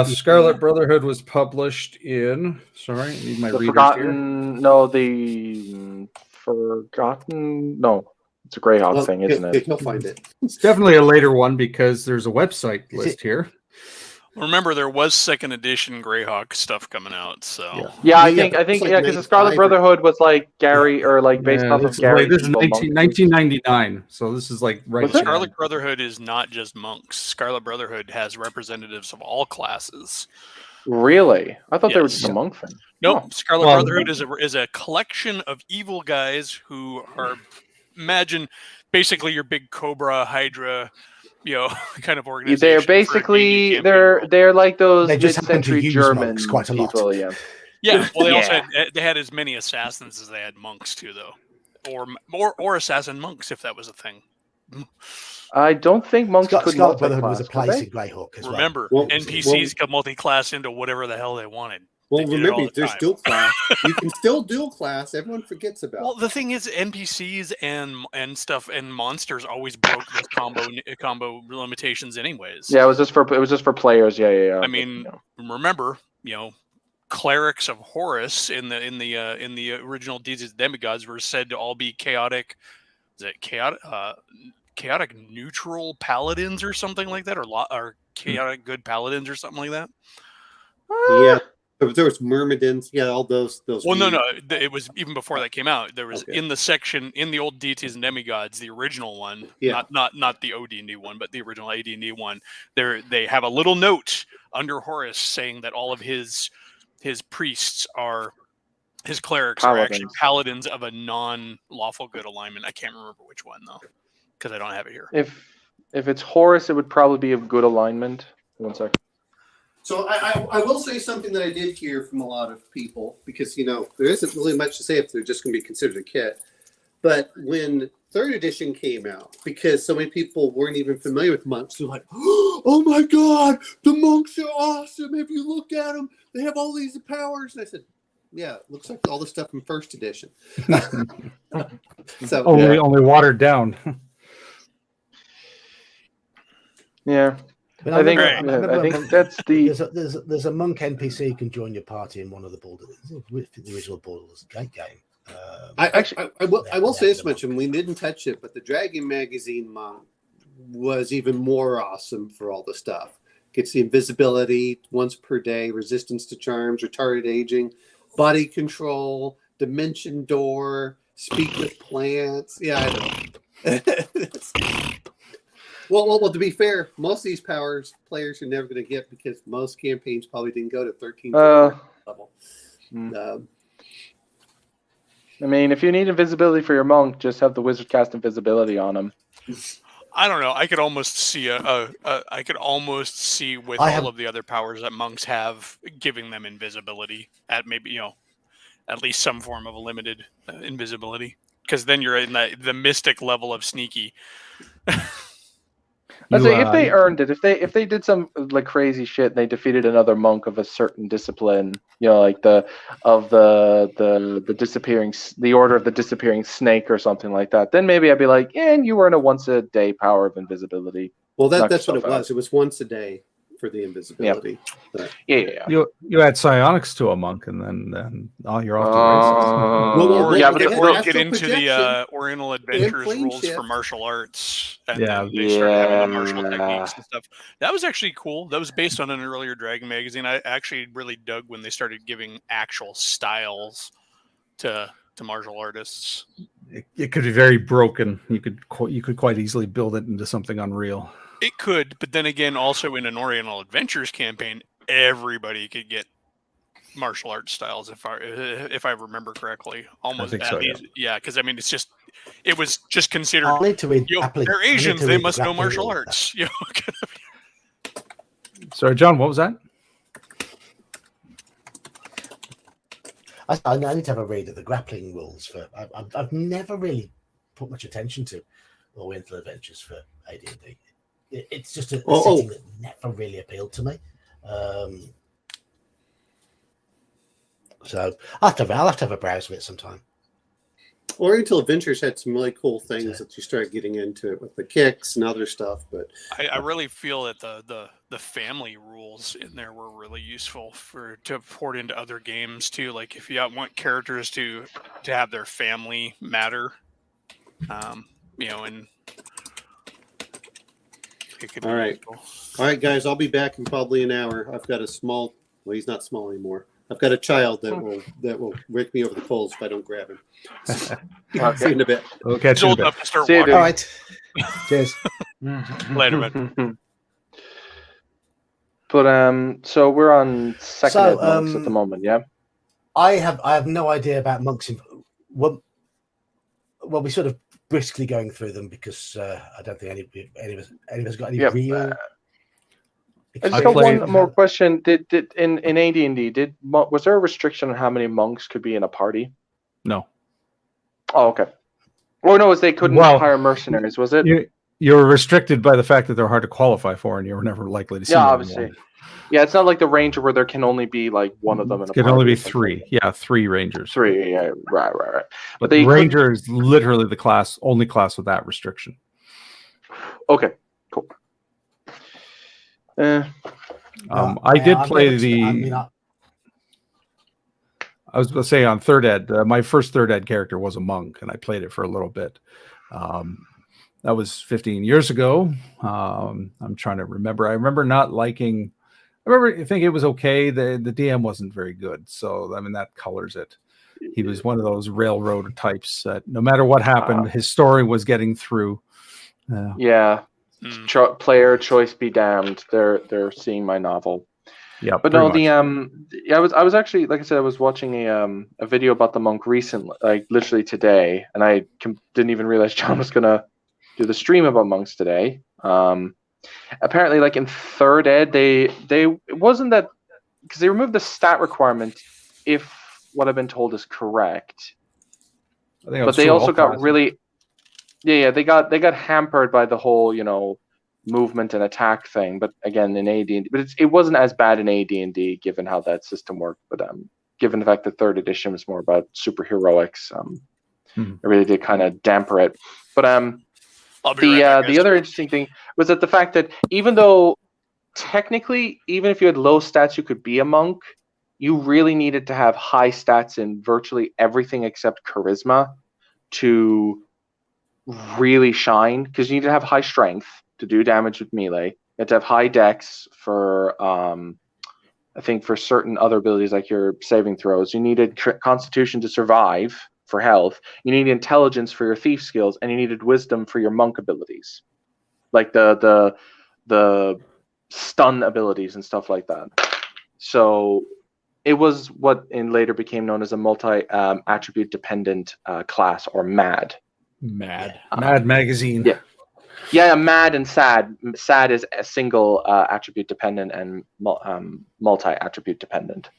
Scarlet Brotherhood was published in. Sorry, I need my readers here. No, it's a Greyhawk thing, isn't it? You'll find it. It's definitely a later one because there's a website list here. Remember, there was second edition Greyhawk stuff coming out, so I think because the Scarlet Brotherhood was like Gary or like based off of Gary. This is 1999, so this is like right. Scarlet Brotherhood is not just monks. Scarlet Brotherhood has representatives of all classes. Really, I thought they were just a monk thing. No, Scarlet Brotherhood is a collection of evil guys who are, imagine, basically your big Cobra, Hydra. Kind of organization. They're basically they're like those mid-century German quite a lot. People, yeah. Well, they also had as many assassins as they had monks too, though, or assassin monks if that was a thing. I don't think monks could Scarlet Brotherhood was a place in Greyhawk as well. Remember, NPCs could multi-class into whatever the hell they wanted. Well, remember, there's dual class. You can still dual class. Everyone forgets about. Well, the thing is, NPCs and stuff and monsters always broke those combo limitations, anyways. Yeah, it was just for players. Yeah. I mean, remember, clerics of Horus in the original Deeds of Demigods were said to all be chaotic. Is it chaotic neutral paladins or something like that, or chaotic good paladins or something like that? Yeah. There was Myrmidons, all those. Well, no, it was even before that came out. There was in the section in the old deities and demigods, the original one, not the OD&D one, but the original AD&D one. They have a little note under Horus saying that all of his priests are his clerics are actually paladins of a non-lawful good alignment. I can't remember which one though, because I don't have it here. If it's Horus, it would probably be of good alignment. 1 second. So I will say something that I did hear from a lot of people, because there isn't really much to say if they're just going to be considered a kit. But when 3rd edition came out, because so many people weren't even familiar with monks, they're like, "Oh my God, the monks are awesome! Have you looked at them? They have all these powers." And I said, "Yeah, it looks like all the stuff from 1st edition." So only watered down. Yeah. But I think that's the. There's a monk NPC who can join your party in one of the Baldur's, the original Baldur's Gate game. I will say this much, and we didn't touch it, but the Dragon Magazine monk was even more awesome for all the stuff. Gets the invisibility once per day, resistance to charms, retarded aging, body control, dimension door, speak with plants. Yeah, I know. Well, to be fair, most of these powers players are never going to get, because most campaigns probably didn't go to 13 level. I mean, if you need invisibility for your monk, just have the wizard cast invisibility on him. I don't know. I could almost see with all of the other powers that monks have, giving them invisibility at maybe at least some form of a limited invisibility, because then you're in the mystic level of sneaky. I'd say if they earned it, if they did some like crazy shit and they defeated another monk of a certain discipline, like the disappearing, the order of the disappearing snake or something like that, then maybe I'd be like, and you earn a once a day power of invisibility. Well, that's what it was. It was once a day for the invisibility. Yeah. You add psionics to a monk, and then you're off the races. We'll get into the Oriental Adventures rules for martial arts, and then they started having the martial techniques and stuff. That was actually cool. That was based on an earlier Dragon magazine. I actually really dug when they started giving actual styles to martial artists. It could be very broken. You could quite easily build it into something unreal. It could, but then again, also in an Oriental Adventures campaign, everybody could get martial arts styles, if I remember correctly. Almost at least, yeah. Because I mean, it was just considered. They're Asians; they must know martial arts. Sorry, John. What was that? I need to have a read of the grappling rules for. I've never really put much attention to Oriental Adventures for AD&D. It's just a setting that never really appealed to me. So I'll have to have a browse of it sometime. Oriental Adventures had some really cool things that you start getting into it with the kicks and other stuff. But I really feel that the family rules in there were really useful to port into other games too. Like if you want characters to have their family matter, and all right, guys, I'll be back in probably an hour. I've got he's not small anymore. I've got a child that will rake me over the coals if I don't grab him. See you in a bit. We'll catch you in a bit. See you, dude. All right. Cheers. Later, man. But so we're on second ed monks at the moment, yeah. I have no idea about monks. Well, we sort of briskly going through them because I don't think any of us got any real. I just got one more question. Did in AD&D was there a restriction on how many monks could be in a party? No. Oh, okay. Oh no, they couldn't hire mercenaries, was it? You're restricted by the fact that they're hard to qualify for, and you were never likely to see. Yeah, obviously. Yeah, it's not like the ranger where there can only be like one of them in a party. It can only be three. Yeah, 3 rangers. 3, yeah, right. But the ranger is literally the only class with that restriction. Okay, cool. I did play I was going to say on third ed, my first third ed character was a monk, and I played it for a little bit. That was 15 years ago. I'm trying to remember. I remember not liking remember thinking it was okay. The DM wasn't very good, so I mean that colors it. He was one of those railroad types that no matter what happened, his story was getting through. Yeah. Player choice be damned. They're seeing my novel. Yeah, but no, I was actually, like I said, I was watching a video about the monk recently, like literally today, and I didn't even realize John was gonna do the stream about monks today. Apparently, like in third ed, they it wasn't that because they removed the stat requirement if what I've been told is correct, but they also got really they got hampered by the whole movement and attack thing. But again, in AD&D, but it wasn't as bad in AD&D given how that system worked. But given the fact that third edition was more about superheroics, it really did kind of damper it. But the other interesting thing was that the fact that even though technically, even if you had low stats, you could be a monk, you really needed to have high stats in virtually everything except charisma to really shine, because you need to have high strength to do damage with melee. You have to have high dex for I think for certain other abilities like your saving throws. You needed constitution to survive for health. You needed intelligence for your thief skills, and you needed wisdom for your monk abilities, like the stun abilities and stuff like that. So it was what in later became known as a multi attribute dependent class, or MAD. MAD magazine. Yeah, MAD and SAD. SAD is a single attribute dependent, and multi attribute dependent.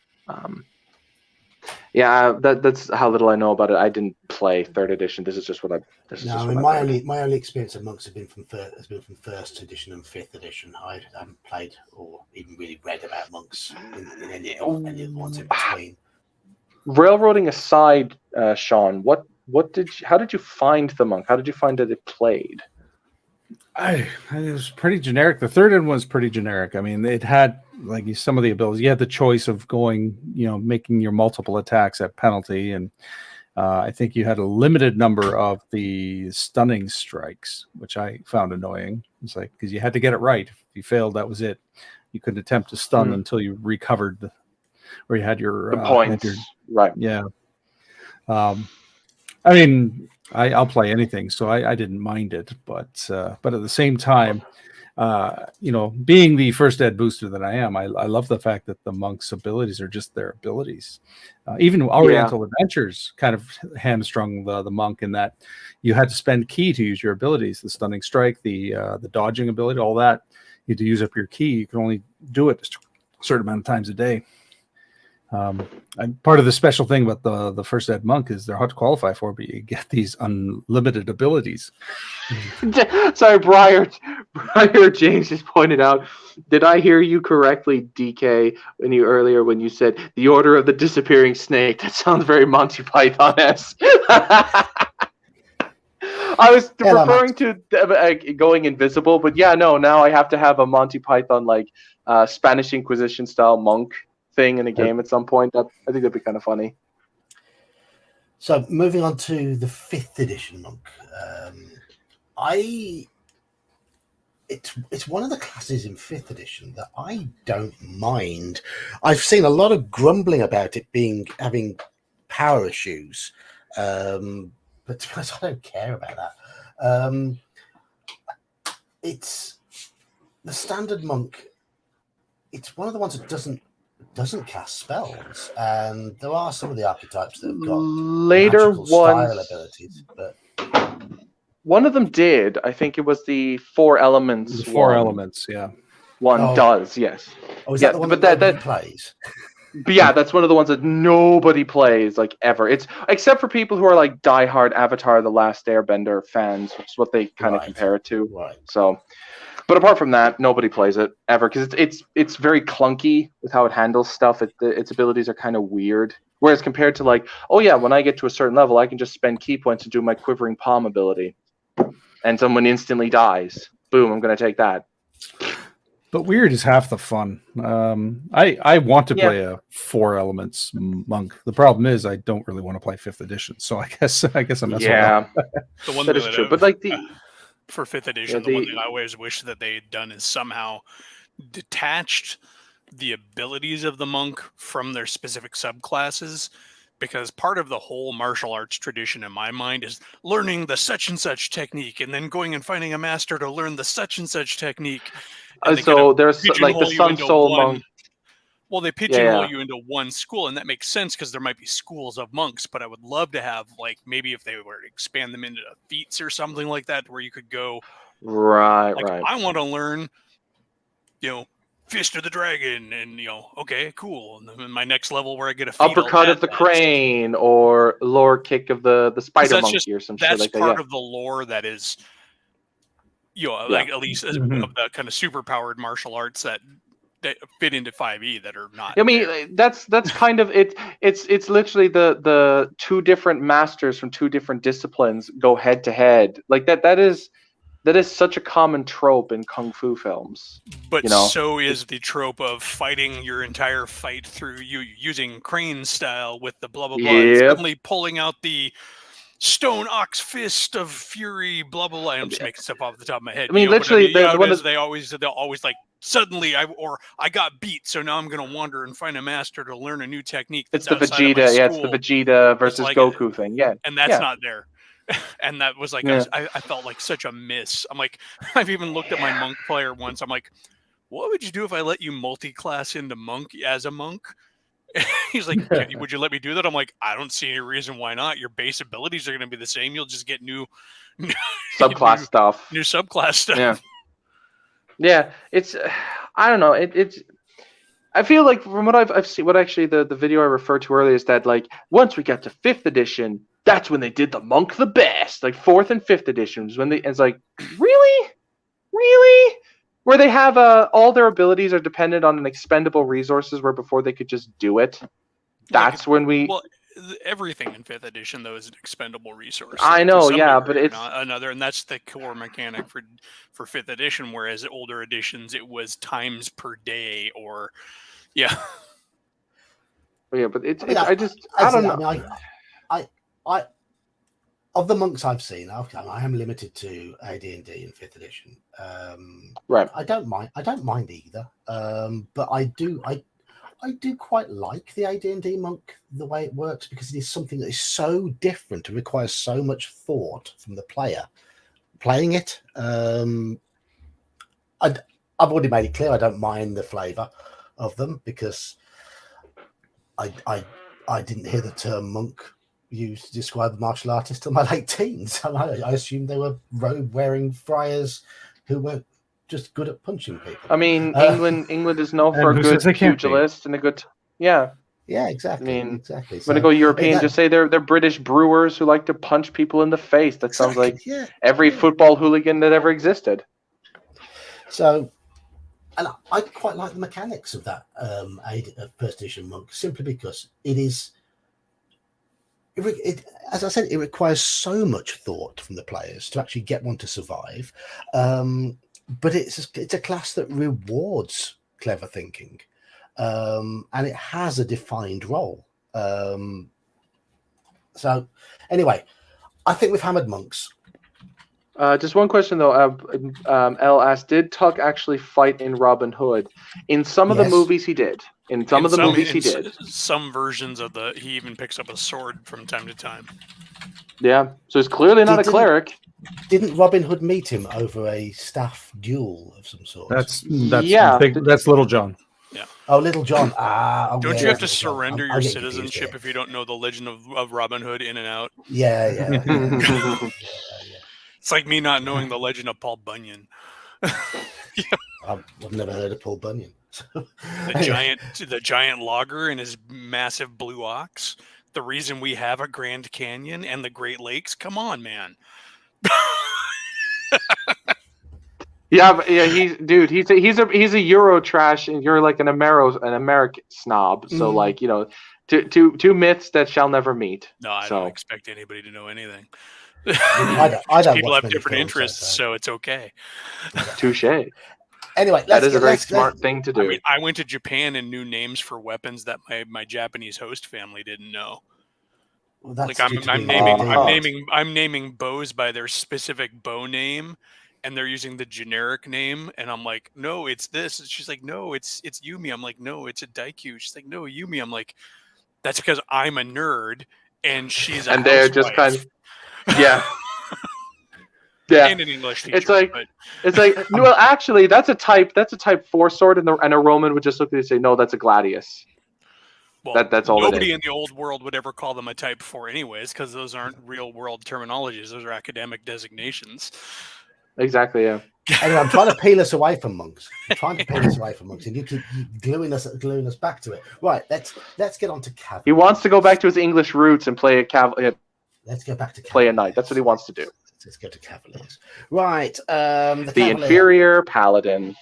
That's how little I know about it. I didn't play third edition. This is just what my only experience of monks has been from first edition and fifth edition. I haven't played or even really read about monks in any of the ones in between. Railroading aside, Sean, how did you find the monk? How did you find that it played? It was pretty generic. The third one was pretty generic. I mean, it had like some of the abilities. You had the choice of going, making your multiple attacks at penalty, and I think you had a limited number of the stunning strikes, which I found annoying. It's like because you had to get it right. If you failed, that was it. You couldn't attempt to stun until you recovered, or you had your points. Right. Yeah. I mean, I'll play anything, so I didn't mind it, but at the same time, being the first ed booster that I am, I love the fact that the monk's abilities are just their abilities. Even Oriental Adventures kind of hamstrung the monk in that you had to spend key to use your abilities, the stunning strike, the dodging ability, all that. You had to use up your key. You can only do it a certain amount of times a day. And part of the special thing about the first ed monk is they're hard to qualify for, but you get these unlimited abilities. Sorry, Briar James just pointed out, did I hear you correctly, DK, when you said the Order of the Disappearing Snake? That sounds very Monty Python-esque. I was referring to going invisible, but now I have to have a Monty Python Spanish Inquisition style monk thing in a game at some point. I think that'd be kind of funny. So moving on to the 5th edition monk, it's one of the classes in 5th edition that I don't mind. I've seen a lot of grumbling about it having power issues, but to be honest, I don't care about that. It's the standard monk. It's one of the ones that doesn't cast spells, and there are some of the archetypes that have got later style abilities, but one of them did. I think it was the 4 elements. The 4 elements, yeah. One does, yes. Oh, is that the one that plays? But yeah, that's one of the ones that nobody plays ever. It's except for people who are diehard Avatar: The Last Airbender fans, which is what they kind of compare it to. Right. So. But apart from that, nobody plays it ever because it's very clunky with how it handles stuff. Its abilities are kind of weird. Whereas compared to when I get to a certain level, I can just spend key points to do my Quivering Palm ability, and someone instantly dies. Boom! I'm going to take that. But weird is half the fun. I want to play a 4 elements monk. The problem is I don't really want to play 5th edition. So I guess I'm messing up. The one that is true. But for 5th edition, the one that I always wish that they had done is somehow detached the abilities of the monk from their specific subclasses, because part of the whole martial arts tradition in my mind is learning the such and such technique and then going and finding a master to learn the such and such technique. And they kind So of there's like the pigeonhole you Sun into Soul one. monk. Well, they pigeonhole Yeah. you into one school, and that makes sense because there might be schools of monks. But I would love to have, like, maybe if they were to expand them into feats or something like that, where you could go, Right, like, right. I want to learn, Fist of the Dragon, and okay, cool. And then my next level where I get a feat, Uppercut of the crane, or lower kick of the spider monkey, or some shit like that. That's part of the lore that is, like at least of the kind of superpowered martial arts that fit into 5e that are not. I mean, that's kind of it. It's literally the two different masters from two different disciplines go head to head. Like that is such a common trope in kung fu films. But so is the trope of fighting your entire fight through you using crane style with the blah blah blah, and suddenly pulling out the stone ox fist of fury, blah blah blah. I'm just making stuff off the top of my head. I mean, literally, the one they'll always like, suddenly I got beat, so now I'm gonna wander and find a master to learn a new technique. It's the Vegeta, it's the Vegeta versus Goku thing, and that's not there. And that was like, I felt like such a miss. I'm like, I've even looked at my monk player once. I'm like, what would you do if I let you multi-class into monk as a monk? He's like, would you let me do that? I'm like, I don't see any reason why not. Your base abilities are going to be the same. You'll just get new subclass stuff. New subclass stuff. Yeah. It's, I don't know. It's. I feel like from what I've seen, what actually the video I referred to earlier is that, like, once we got to 5th edition, that's when they did the monk the best. Like 4th and 5th editions, when it's like, really, where they have all their abilities are dependent on an expendable resources, where before they could just do it. That's when we. Well, everything in 5th edition though is an expendable resource. I know, yeah, but it's another, and that's the core mechanic for 5th edition. Whereas older editions, it was times per day or, yeah. Yeah, but it's I don't know. I of the monks I've seen, I am limited to AD&D in 5th edition. Right. I don't mind either. But I do quite like the AD&D monk, the way it works, because it is something that is so different and requires so much thought from the player playing it. I've already made it clear I don't mind the flavour of them, because I didn't hear the term monk used to describe a martial artist till my late teens. I assumed they were robe-wearing friars who were just good at punching people. I mean, England is known for a good pugilist and a good, yeah, exactly. I mean, exactly. When I go European, just say they're British brewers who like to punch people in the face. That sounds like every football hooligan that ever existed. So, and I quite like the mechanics of that first edition monk, simply because it is. As I said, it requires so much thought from the players to actually get one to survive. But it's a class that rewards clever thinking, and it has a defined role. So, anyway, I think we've hammered monks. Just one question though. L asked, did Tuck actually fight in Robin Hood? In some of the movies, he did. In some movies, he did. Some versions of he even picks up a sword from time to time. Yeah, so he's clearly not a cleric. Didn't Robin Hood meet him over a staff duel of some sort? That's Little John. Yeah. Oh, Little John. Don't you have to surrender your citizenship if you don't know the legend of Robin Hood in and out? Yeah. It's like me not knowing the legend of Paul Bunyan. I've never heard of Paul Bunyan. The giant logger and his massive blue ox. The reason we have a Grand Canyon and the Great Lakes. Come on, man. He's a Euro trash, and you're like an American snob. So like, two myths that shall never meet. No, I don't expect anybody to know anything. I don't People have different interests, so it's okay. Touche. Anyway, that is a very smart thing to do. I mean, I went to Japan and knew names for weapons that my Japanese host family didn't know. Well, like I'm naming bows by their specific bow name, and they're using the generic name, and I'm like, no, it's this. And she's like, no, it's Yumi. I'm like, no, it's a Daikyu. She's like, no, Yumi. I'm like, that's because I'm a nerd and she's a And they're just housewife. yeah. Yeah. And an English teacher. It's like no, well, actually, that's a type 4 sword, and a Roman would just look at it and say, no, that's a gladius. Well, That's all. Nobody in the old world would ever call them a type 4 anyways, because those aren't real world terminologies. Those are academic designations. Exactly, yeah. Anyway, I'm trying to peel us away from monks. And you keep gluing us back to it. Right, let's get on to Cavalier. He wants to go back to his English roots and play a Let's go back to play a knight. That's what he wants to do. Let's go to Cavaliers. Right, the inferior paladin.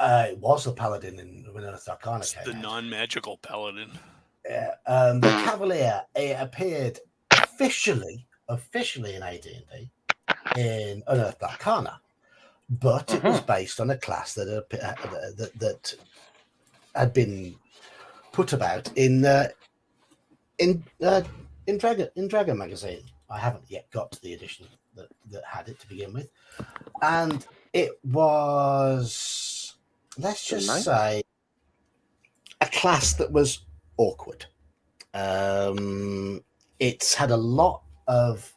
It was the paladin in Unearthed Arcana. It's the non-magical paladin. Yeah, the Cavalier, it appeared officially in AD&D in Unearthed Arcana, but it was based on a class that had been put about in Dragon magazine. I haven't yet got to the edition that had it to begin with, and it was, let's just say, a class that was awkward. It's had a lot of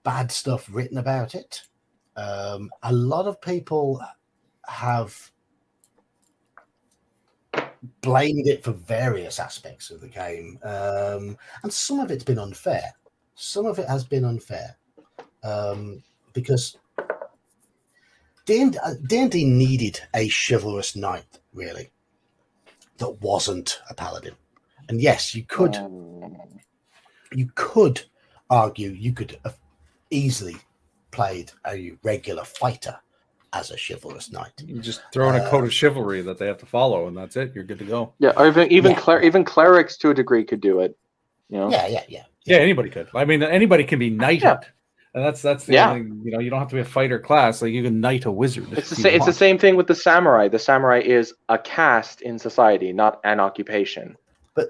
bad stuff written about it. A lot of people have blamed it for various aspects of the game, and some of it's been unfair. Some of it has been unfair because D&D needed a chivalrous knight, really, that wasn't a paladin. And yes, you could argue you could have easily played a regular fighter as a chivalrous knight. You just throw in a code of chivalry that they have to follow, and that's it. You're good to go. Yeah, or even clerics to a degree could do it. You know? Yeah, anybody could. I mean, anybody can be knighted. Yeah. And that's the thing. You don't have to be a fighter class. Like, you can knight a wizard. It's the same thing with the samurai. The samurai is a caste in society, not an occupation. But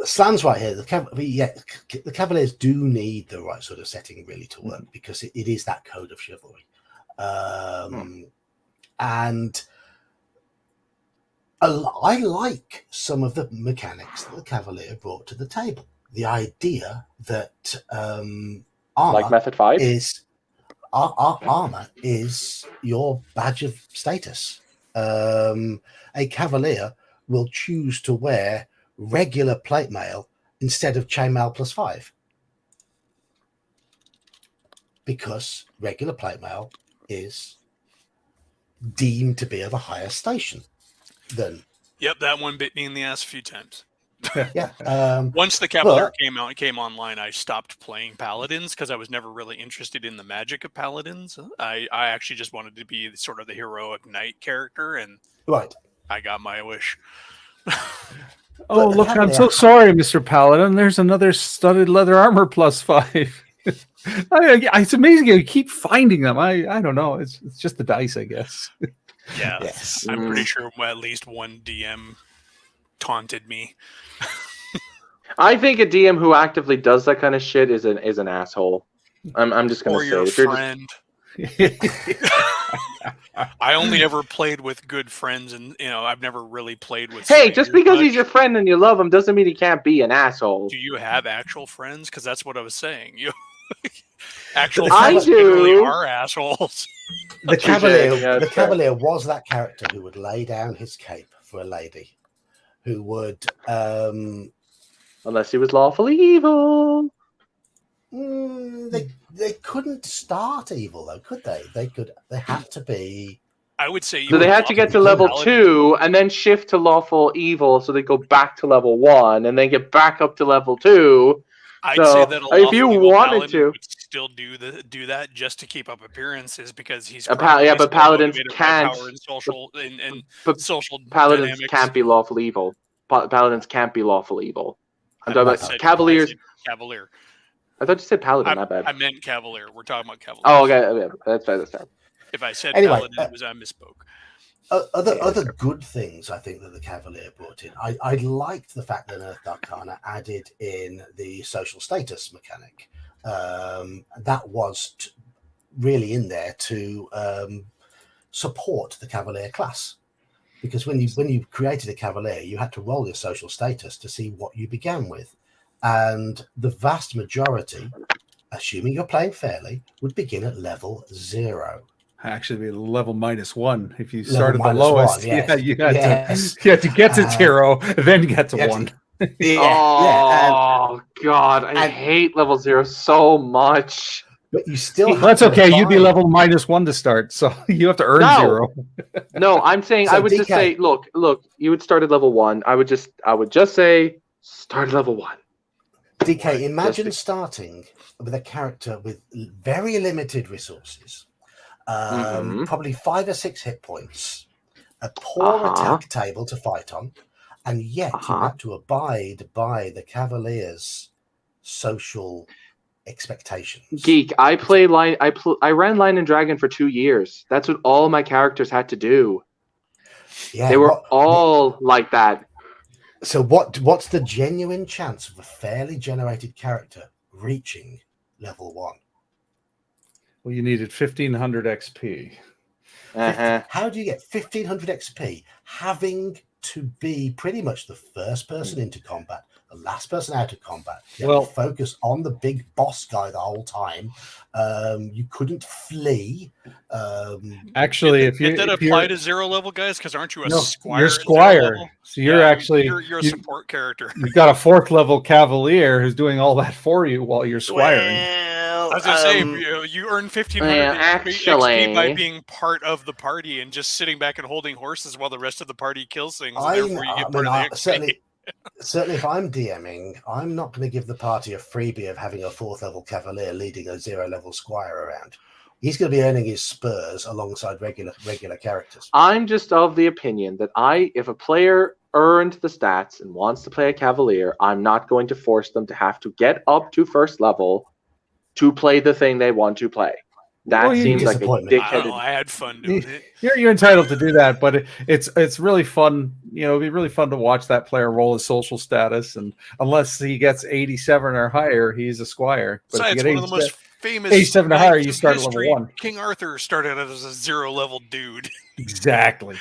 Slan's right here. The Cavaliers do need the right sort of setting really to work, because it is that code of chivalry, and I like some of the mechanics that the Cavalier brought to the table. The idea that armor, like Method 5, armor is your badge of status. A Cavalier will choose to wear regular plate mail instead of chainmail +5, because regular plate mail is deemed to be of a higher station than. Yep, that one bit me in the ass a few times. Yeah. Once the Cavalier came online, I stopped playing paladins because I was never really interested in the magic of paladins. I actually just wanted to be sort of the heroic knight character, and I got my wish. Oh, look, I'm so sorry, Mr. Paladin. There's another studded leather armor +5. It's amazing you keep finding them. I don't know. It's just the dice, I guess. Yeah. Yes. I'm pretty sure at least one DM taunted me. I think a DM who actively does that kind of shit is an asshole. I'm just gonna say, your friend. I only ever played with good friends, and I've never really played with. Hey, just because he's your friend and you love him doesn't mean he can't be an asshole. Do you have actual friends? Because that's what I was saying. You actual friends really are assholes. The Cavalier was that character who would lay down his cape for a lady, who would, unless he was lawfully evil. They couldn't start evil though, could they? They had to be. I would say. So they had to get to level 2 and then shift to lawful evil, so they go back to level 1 and then get back up to level 2. I'd say that if you wanted to, would still do that just to keep up appearances, because he's but paladins can't. Social Paladins dynamics. can't be lawful evil. Paladins can't be lawful evil. I'm talking about Cavaliers. Cavalier. I thought you said paladin. My bad. I meant Cavalier. We're talking about Cavalier. Oh, okay. That's fair. If I said paladin, I misspoke. Other good things I think that the Cavalier brought in. I liked the fact that Unearthed Arcana added in the social status mechanic. that was really in there to support the Cavalier class. Because when you created a Cavalier, you had to roll your social status to see what you began with. And the vast majority, assuming you're playing fairly, would begin at level 0. Actually, be level -1 if you started the -1, lowest. yes. Yeah, you had to get to 0, then you get to 1. Oh God, I hate level 0 so much. But you still that's okay. You'd be level -1 to start, so you have to earn 0. No, I'm saying So I would DK, just say, look, you would start at level 1. I would just say start at level 1. DK, imagine starting with a character with very limited resources, probably 5 or 6 hit points, a poor attack table to fight on, and yet you have to abide by the Cavaliers' social expectations. Geek, I ran Line and Dragon for 2 years. That's what all my characters had to do. Yeah, they were all like that. So what's the genuine chance of a fairly generated character reaching level 1? Well, you needed 1500 XP. How do you get 1500 XP having to be pretty much the first person into combat, the last person out of combat? You have to focus on the big boss guy the whole time. You couldn't flee. Actually, did that apply to 0 level guys? Because aren't you a squire? You're squire, so you're actually you're a support character. You've got a 4th level Cavalier who's doing all that for you while you're squiring. I was gonna say you earn 1500 XP by being part of the party and just sitting back and holding horses while the rest of the party kills things. Therefore, you get part of the XP. Certainly, if I'm DMing, I'm not going to give the party a freebie of having a 4th level Cavalier leading a 0 level squire around. He's going to be earning his spurs alongside regular characters. I'm just of the opinion that if a player earned the stats and wants to play a Cavalier, I'm not going to force them to have to get up to 1st level to play the thing they want to play. That seems like a dickheaded. I had fun doing it. You're entitled to do that, but it's really fun. It'd be really fun to watch that player roll his social status, and unless he gets 87 or higher, he's a squire. But it's one of the most famous 87 or higher, you start at level 1. King Arthur started as a 0 level dude. Exactly.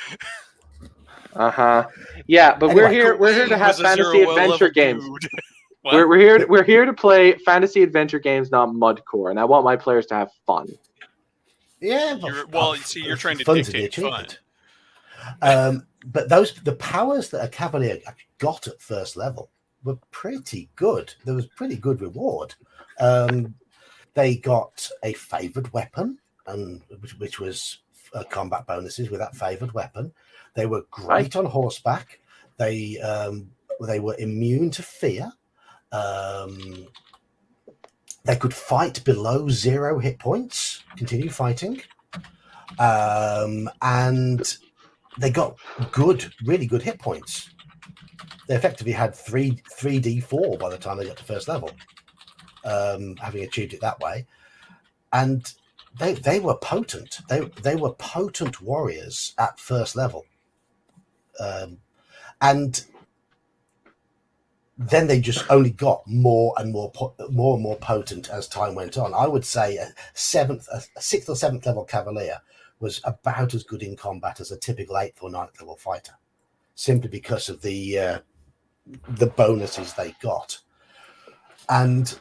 Yeah, but we're here to have fantasy adventure games. We're here to play fantasy adventure games, not mudcore, and I want my players to have fun. Yeah, you're trying to dictate fun. But the powers that a Cavalier got at 1st level were pretty good. There was pretty good reward. They got a favored weapon, which was combat bonuses with that favored weapon. They were great on horseback. They were immune to fear. They could fight below 0 hit points, continue fighting. And they got really good hit points. They effectively had 3d4 by the time they got to 1st level, having achieved it that way. And they were potent. They were potent warriors at 1st level. And then they just only got more and more potent as time went on. I would say a 6th or 7th level Cavalier was about as good in combat as a typical 8th or 9th level fighter, simply because of the bonuses they got. And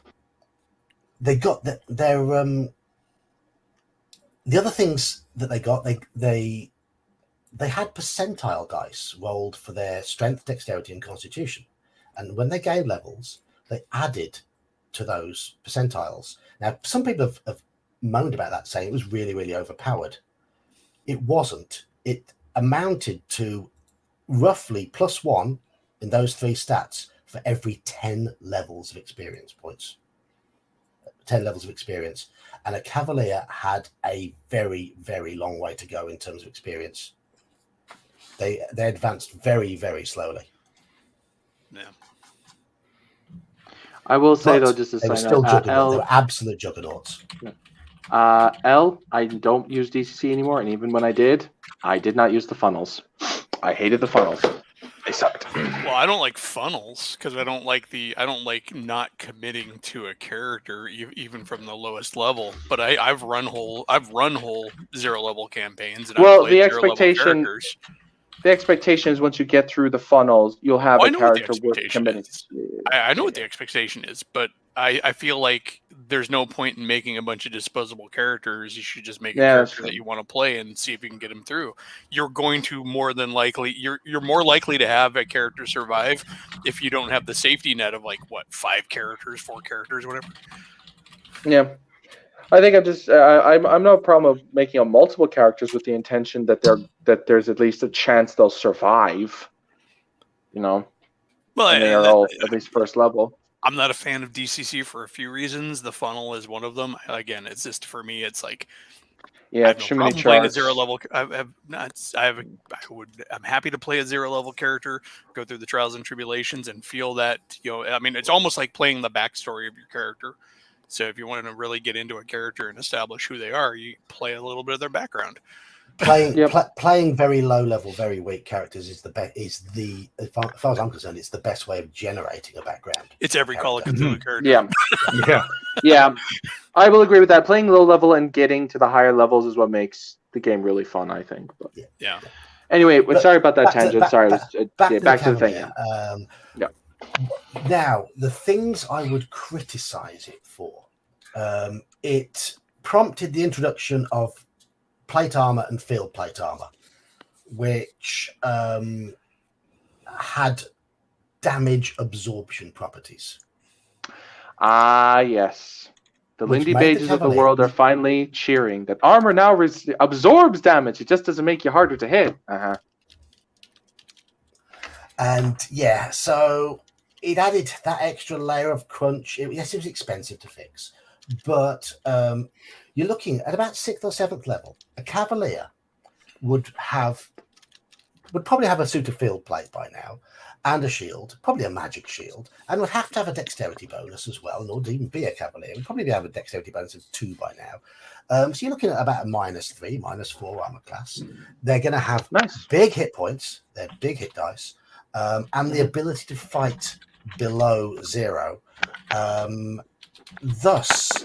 they got their the other things that they got. They had percentile dice rolled for their strength, dexterity, and constitution. And when they gained levels, they added to those percentiles. Now, some people have moaned about that, saying it was really, really overpowered. It wasn't. It amounted to roughly +1 in those 3 stats for every 10 levels of experience points. 10 levels of experience. And a Cavalier had a very, very long way to go in terms of experience. They advanced very, very slowly. Yeah. I will say though, just to they were sign still up, they were absolute juggernauts. I don't use DCC anymore, and even when I did not use the funnels. I hated the funnels. They sucked. Well, I don't like funnels because I don't like not committing to a character even from the lowest level. But I've run whole 0 level campaigns and I've played 0 level characters. The expectation is once you get through the funnels, you'll have a character worth committing. I know what the expectation is, but I feel like there's no point in making a bunch of disposable characters. You should just make a character that you want to play and see if you can get them through. You're going to more likely to have a character survive if you don't have the safety net of 5 characters, 4 characters, whatever. Yeah. I think I'm no problem of making multiple characters with the intention that there's at least a chance they'll survive. Well, and they are all at least first level. I'm not a fan of DCC for a few reasons. The funnel is one of them. Again, it's just for me. It's like I have no problem playing a 0 level. I'm happy to play a 0 level character, go through the trials and tribulations, and feel that it's almost like playing the backstory of your character. So if you want to really get into a character and establish who they are, you play a little bit of their background. Playing very low level, very weak characters is as far as I'm concerned, it's the best way of generating a background. It's every Call of Cthulhu character. Yeah. I will agree with that. Playing low level and getting to the higher levels is what makes the game really fun, I think. But, yeah. Anyway, sorry about that tangent. Back to the thing. Now, the things I would criticize it for, it prompted the introduction of plate armor and field plate armor, which had damage absorption properties. Yes. The Lindy Bages of the world are finally cheering that armor now absorbs damage. It just doesn't make you harder to hit. And so it added that extra layer of crunch. Yes, it was expensive to fix, but you're looking at about 6th or 7th level. A Cavalier would probably have a suit of field plate by now, and a shield, probably a magic shield, and would have to have a dexterity bonus as well, in order to even be a Cavalier. Would probably have a dexterity bonus of 2 by now. So you're looking at about a -3, -4 armor class. They're going to have big hit points. They're big hit dice, and the ability to fight below 0. Thus,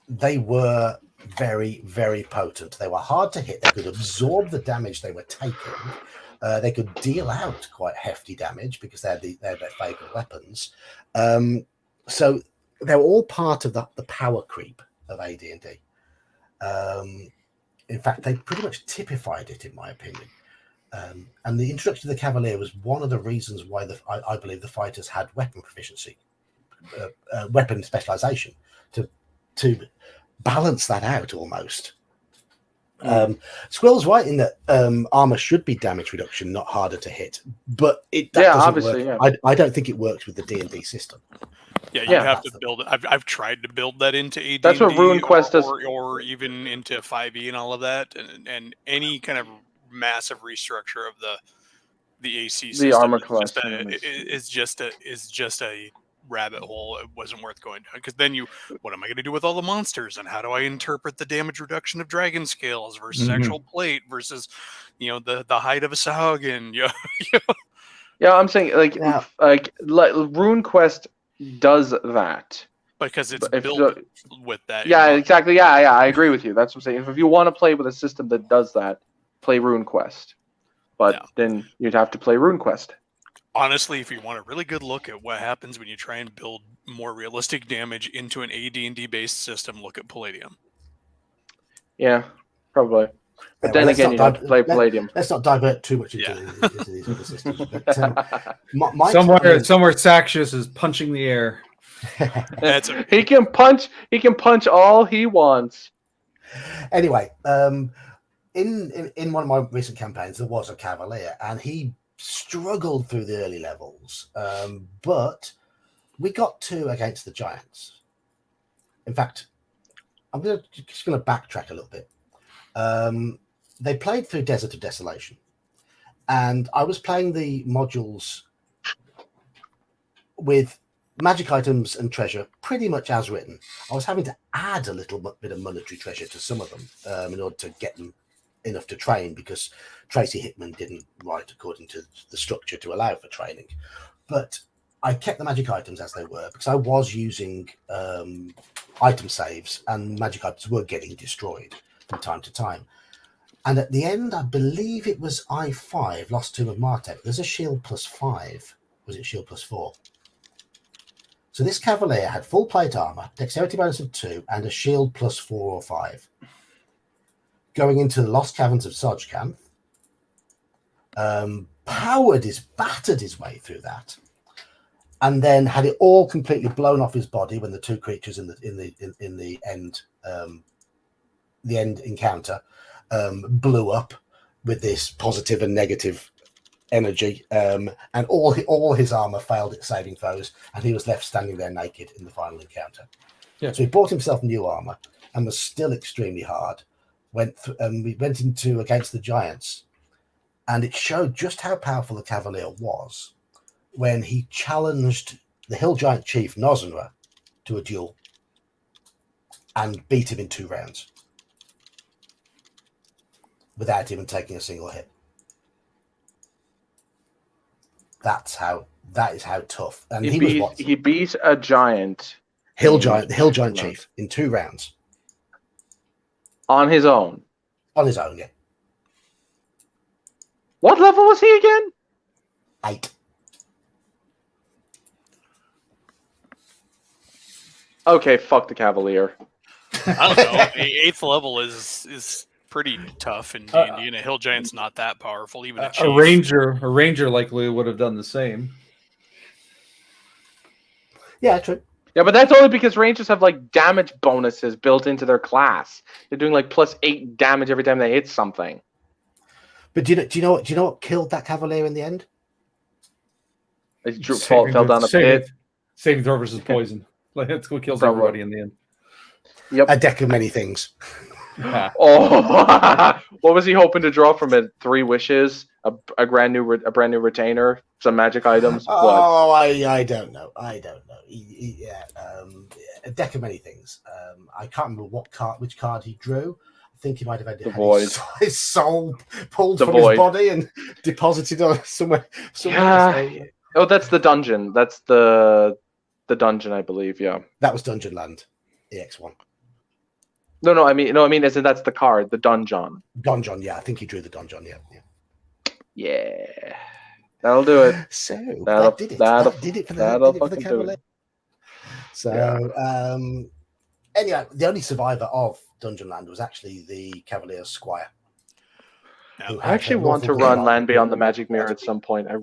they were very, very potent. They were hard to hit. They could absorb the damage they were taking. They could deal out quite hefty damage because they had their favorite weapons. So they were all part of the power creep of AD&D. In fact, they pretty much typified it, in my opinion. And the introduction of the Cavalier was one of the reasons why I believe the fighters had weapon proficiency, weapon specialization to balance that out almost. Squirrel's right in that armor should be damage reduction, not harder to hit, but doesn't work. I don't think it works with the D&D system. Yeah, you have to build it. I've tried to build that into AD&D. That's what RuneQuest does, or even into 5e and all of that, and any kind of massive restructure of the AC system. The armor class is just a rabbit hole. It wasn't worth going down, because then what am I going to do with all the monsters, and how do I interpret the damage reduction of dragon scales versus actual plate versus the height of a Sahagin? Yeah, I'm saying like RuneQuest does that because it's built with that. Yeah, exactly. Yeah, I agree with you. That's what I'm saying. If you want to play with a system that does that, play RuneQuest. But then you'd have to play RuneQuest. Honestly, if you want a really good look at what happens when you try and build more realistic damage into an AD&D based system, look at Palladium. Yeah, probably. But then again, you have to play Palladium. Let's not divert too much into these other systems. But, somewhere Saxius is punching the air. He can punch all he wants. Anyway, in one of my recent campaigns, there was a Cavalier, and he struggled through the early levels, but we got 2 against the Giants. In fact, I'm just going to backtrack a little bit. They played through Desert of Desolation, and I was playing the modules with magic items and treasure pretty much as written. I was having to add a little bit of monetary treasure to some of them in order to get them enough to train because Tracy Hickman didn't write according to the structure to allow for training. But I kept the magic items as they were because I was using item saves, and magic items were getting destroyed from time to time. And at the end, I believe it was I5, lost 2 of Martek. There's a shield +5. Was it shield +4? So this Cavalier had full plate armor, dexterity bonus of 2, and a shield +4 or 5. Going into the Lost Caverns of Sojkamp, battered his way through that, and then had it all completely blown off his body when the 2 creatures in the end encounter blew up with this positive and negative energy, and all his armor failed at saving throws, and he was left standing there naked in the final encounter. Yeah. So he bought himself new armor and was still extremely hard. We went into against the Giants, and it showed just how powerful the Cavalier was when he challenged the Hill Giant Chief Nozenra to a duel and beat him in 2 rounds without even taking a single hit. That is how tough. And he beat a giant. The Hill Giant Chief in 2 rounds. On his own. On his own, yeah. What level was he again? 8. Okay, fuck the Cavalier. I don't know. The 8th level is pretty tough in D&D, and a Hill Giant's not that powerful. Even a ranger likely would have done the same. Yeah, true. Yeah, but that's only because rangers have like damage bonuses built into their class. They're doing like +8 damage every time they hit something. But do you know what killed that Cavalier in the end? He fell down a pit. Saving throw versus poison. Like that's what kills everybody in the end. Yep. A deck of many things. Oh, what was he hoping to draw from it? 3 wishes, a brand new retainer, some magic items. Oh, I don't know. A deck of many things. I can't remember which card he drew. I think he might have had his soul pulled from his body and deposited on somewhere. Yeah. Oh, that's the dungeon. That's the dungeon, I believe. Yeah. That was Dungeon Land, EX1. No. I mean, as in that's the card, the donjon. Donjon, yeah. I think he drew the donjon. Yeah. That'll do it. So that did it. That did it for the Cavalier. So anyway, the only survivor of Dungeon Land was actually the Cavalier Squire. I actually want to run Land Beyond the Magic Mirror at some point. I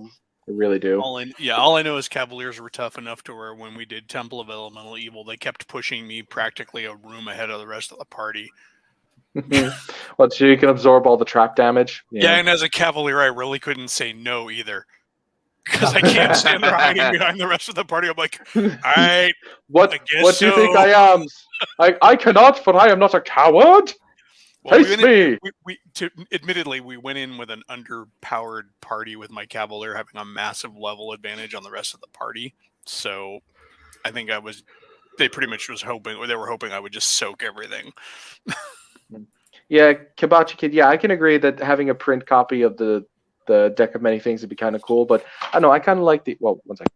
really do. All I know is Cavaliers were tough enough to where when we did Temple of Elemental Evil, they kept pushing me practically a room ahead of the rest of the party. Well, so you can absorb all the trap damage. Yeah, and as a Cavalier, I really couldn't say no either. Because I can't stand there hiding behind the rest of the party. I'm like, all right, what do you think I am? I cannot, for I am not a coward. Well, me. Admittedly, we went in with an underpowered party with my Cavalier having a massive level advantage on the rest of the party. So I think they pretty much were hoping I would just soak everything. Yeah, Kibachi Kid. Yeah, I can agree that having a print copy of the deck of many things would be kind of cool. But I don't know, I kind of like the. Well, one second.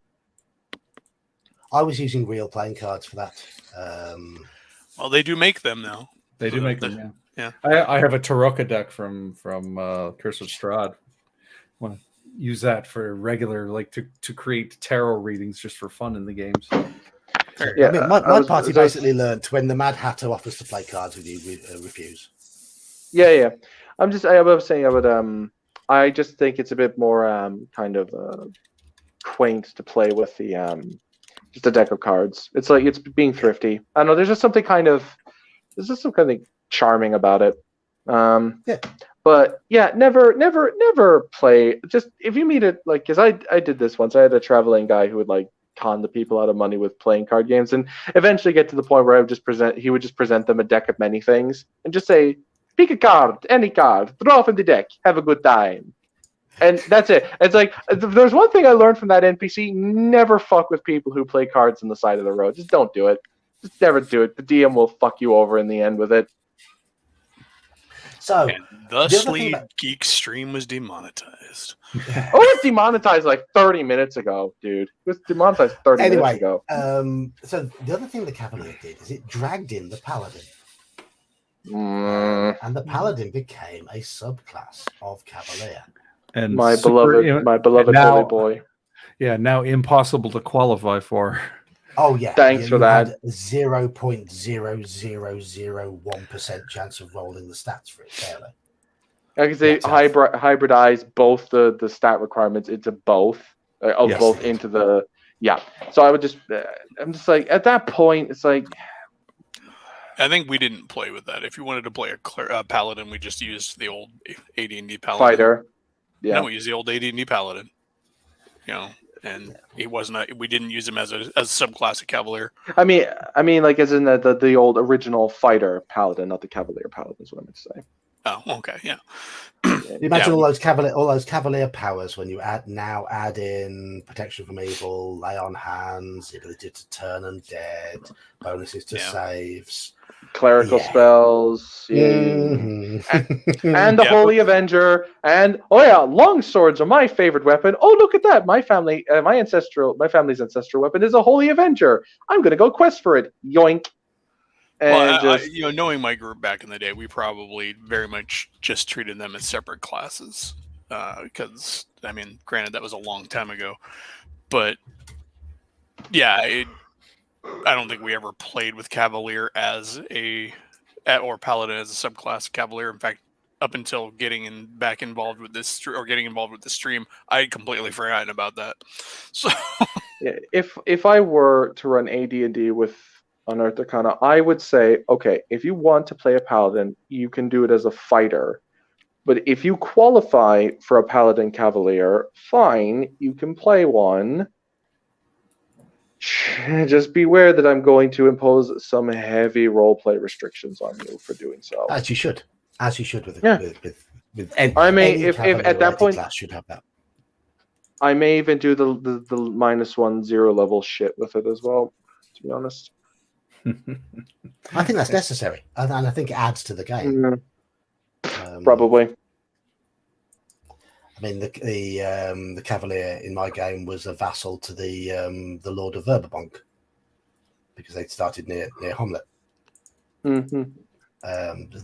I was using real playing cards for that. Well, they do make them now. They do make them. Yeah. Yeah. I have a Taroka deck from Curse of Strahd. Want to use that for regular, like to create tarot readings just for fun in the games. Yeah, I mean, my party basically learned when the Mad Hatter offers to play cards with you, we refuse. Yeah. I just think it's a bit more kind of quaint to play with the just a deck of cards. It's like it's being thrifty. I don't know. There's just some kind of charming about it. Yeah. But yeah, never play. Just if you meet it, like, because I did this once. I had a traveling guy who would like con the people out of money with playing card games, and eventually get to the point where he would just present them a deck of many things and just say, pick a card, any card, draw from the deck, have a good time. And that's it. It's like, there's one thing I learned from that NPC: never fuck with people who play cards on the side of the road. Just don't do it. Just never do it. The DM will fuck you over in the end with it. So, And thusly, about- Geek stream was demonetized. Oh, it was demonetized like 30 minutes ago, dude. It was demonetized 30 minutes anyway, ago. so the other thing the Cavalier did is it dragged in the Paladin. Mm, And the Paladin became a subclass of Cavalier. And my super- beloved now- holy boy. Yeah, now impossible to qualify for. Oh yeah, Thanks for that. Had 0.0001% chance of rolling the stats for it fairly. Because they hybridize both the stat requirements into both Yes. both into the So I would just I'm just like at that point it's like I think we didn't play with that. If you wanted to play a paladin, we just used the old AD&D paladin. fighter. Yeah. No, we used the old AD&D paladin. You know, and he wasn't. We didn't use him as a subclass of Cavalier. I mean, like as in the old original fighter paladin, not the Cavalier paladin. Is what I meant to say. Oh, okay, yeah. You imagine all those Cavalier powers when you add in protection from evil, lay on hands, the ability to turn undead, bonuses to saves, clerical spells, Mhm. and the Holy Avenger, and long swords are my favorite weapon. Oh, look at that! My family's ancestral weapon is a Holy Avenger. I'm gonna go quest for it. Yoink! And well, knowing my group back in the day, we probably very much just treated them as separate classes. Because I mean, granted, that was a long time ago, but yeah, I don't think we ever played with Cavalier or Paladin as a subclass of Cavalier. In fact, up until getting involved with this stream, I had completely forgotten about that. So, yeah, if I were to run AD&D with Unearthed Arcana, I would say, okay, if you want to play a Paladin, you can do it as a fighter. But if you qualify for a Paladin Cavalier, fine, you can play one. Just beware that I'm going to impose some heavy roleplay restrictions on you for doing so. As you should with I mean, if at that point class should have that. I may even do the -1 level shit with it as well, to be honest. I think that's necessary, and I think it adds to the game. Probably. I mean, the Cavalier in my game was a vassal to the Lord of Verberbonk because they'd started near Homlet. Mm-hmm.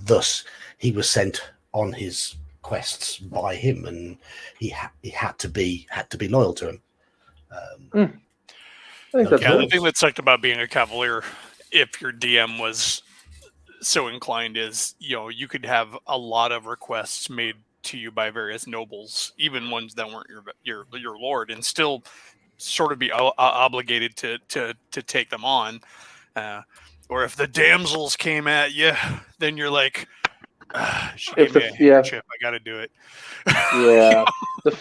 Thus, he was sent on his quests by him, and he had to be loyal to him. I think that's the thing that sucked about being a Cavalier, if your DM was so inclined, is you could have a lot of requests made to you by various nobles, even ones that weren't your lord, and still sort of be obligated to take them on. Or if the damsels came at you, then you're like, she gave me a handkerchief, I got to do it. Yeah. The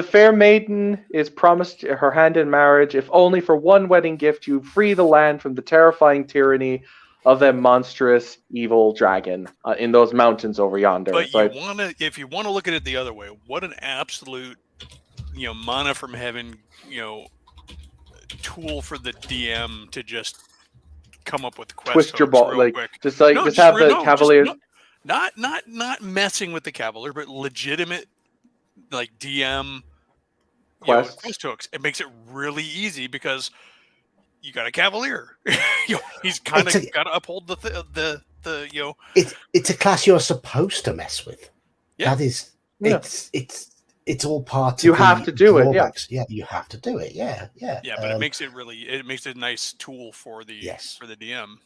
fair maiden is promised her hand in marriage, if only for one wedding gift you free the land from the terrifying tyranny of that monstrous evil dragon in those mountains over yonder. But if you want to look at it the other way, what an absolute mana from heaven tool for the DM to just come up with quests. Twist your ball, real quick. Just have the Cavaliers. Not messing with the Cavalier, but legitimate DM quest hooks. It makes it really easy because you got a Cavalier. He's kind of got to uphold the. It's a class you're supposed to mess with. Yeah. That is. It's all part. You have to do it. Yeah, you have to do it. Yeah. Yeah, but it makes it a nice tool for the DM.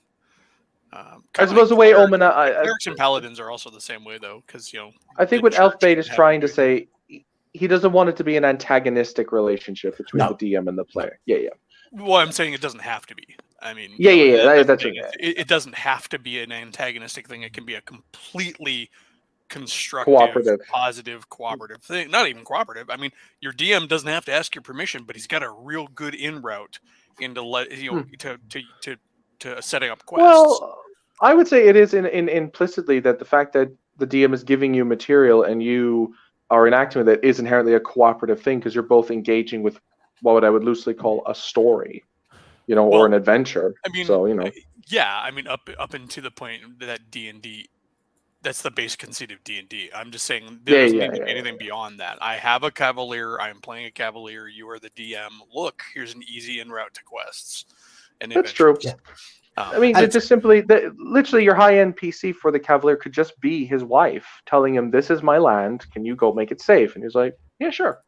I suppose the way Omina, clerics and paladins are also the same way though, because I think what Elfbait is trying to say, he doesn't want it to be an antagonistic relationship between the DM and the player. Yeah. Well, I'm saying it doesn't have to be. I mean, that's it doesn't have to be an antagonistic thing. It can be a completely constructive, cooperative thing. Not even cooperative. I mean, your DM doesn't have to ask your permission, but he's got a real good in route into to setting up quests. Well, I would say it is in implicitly that the fact that the DM is giving you material and you are enacting with it is inherently a cooperative thing because you're both engaging with what I would loosely call a story, or an adventure. I mean, so yeah. I mean, up into the point that D&D that's the base conceit of D&D. I'm just saying there doesn't need to be anything yeah. beyond that. I have a Cavalier. I'm playing a Cavalier. You are the DM. Look, here's an easy in route to quests. And That's true. Yeah. I mean, they're just simply, literally, your high-end PC for the Cavalier could just be his wife telling him, "This is my land. Can you go make it safe?" And he's like, "Yeah, sure.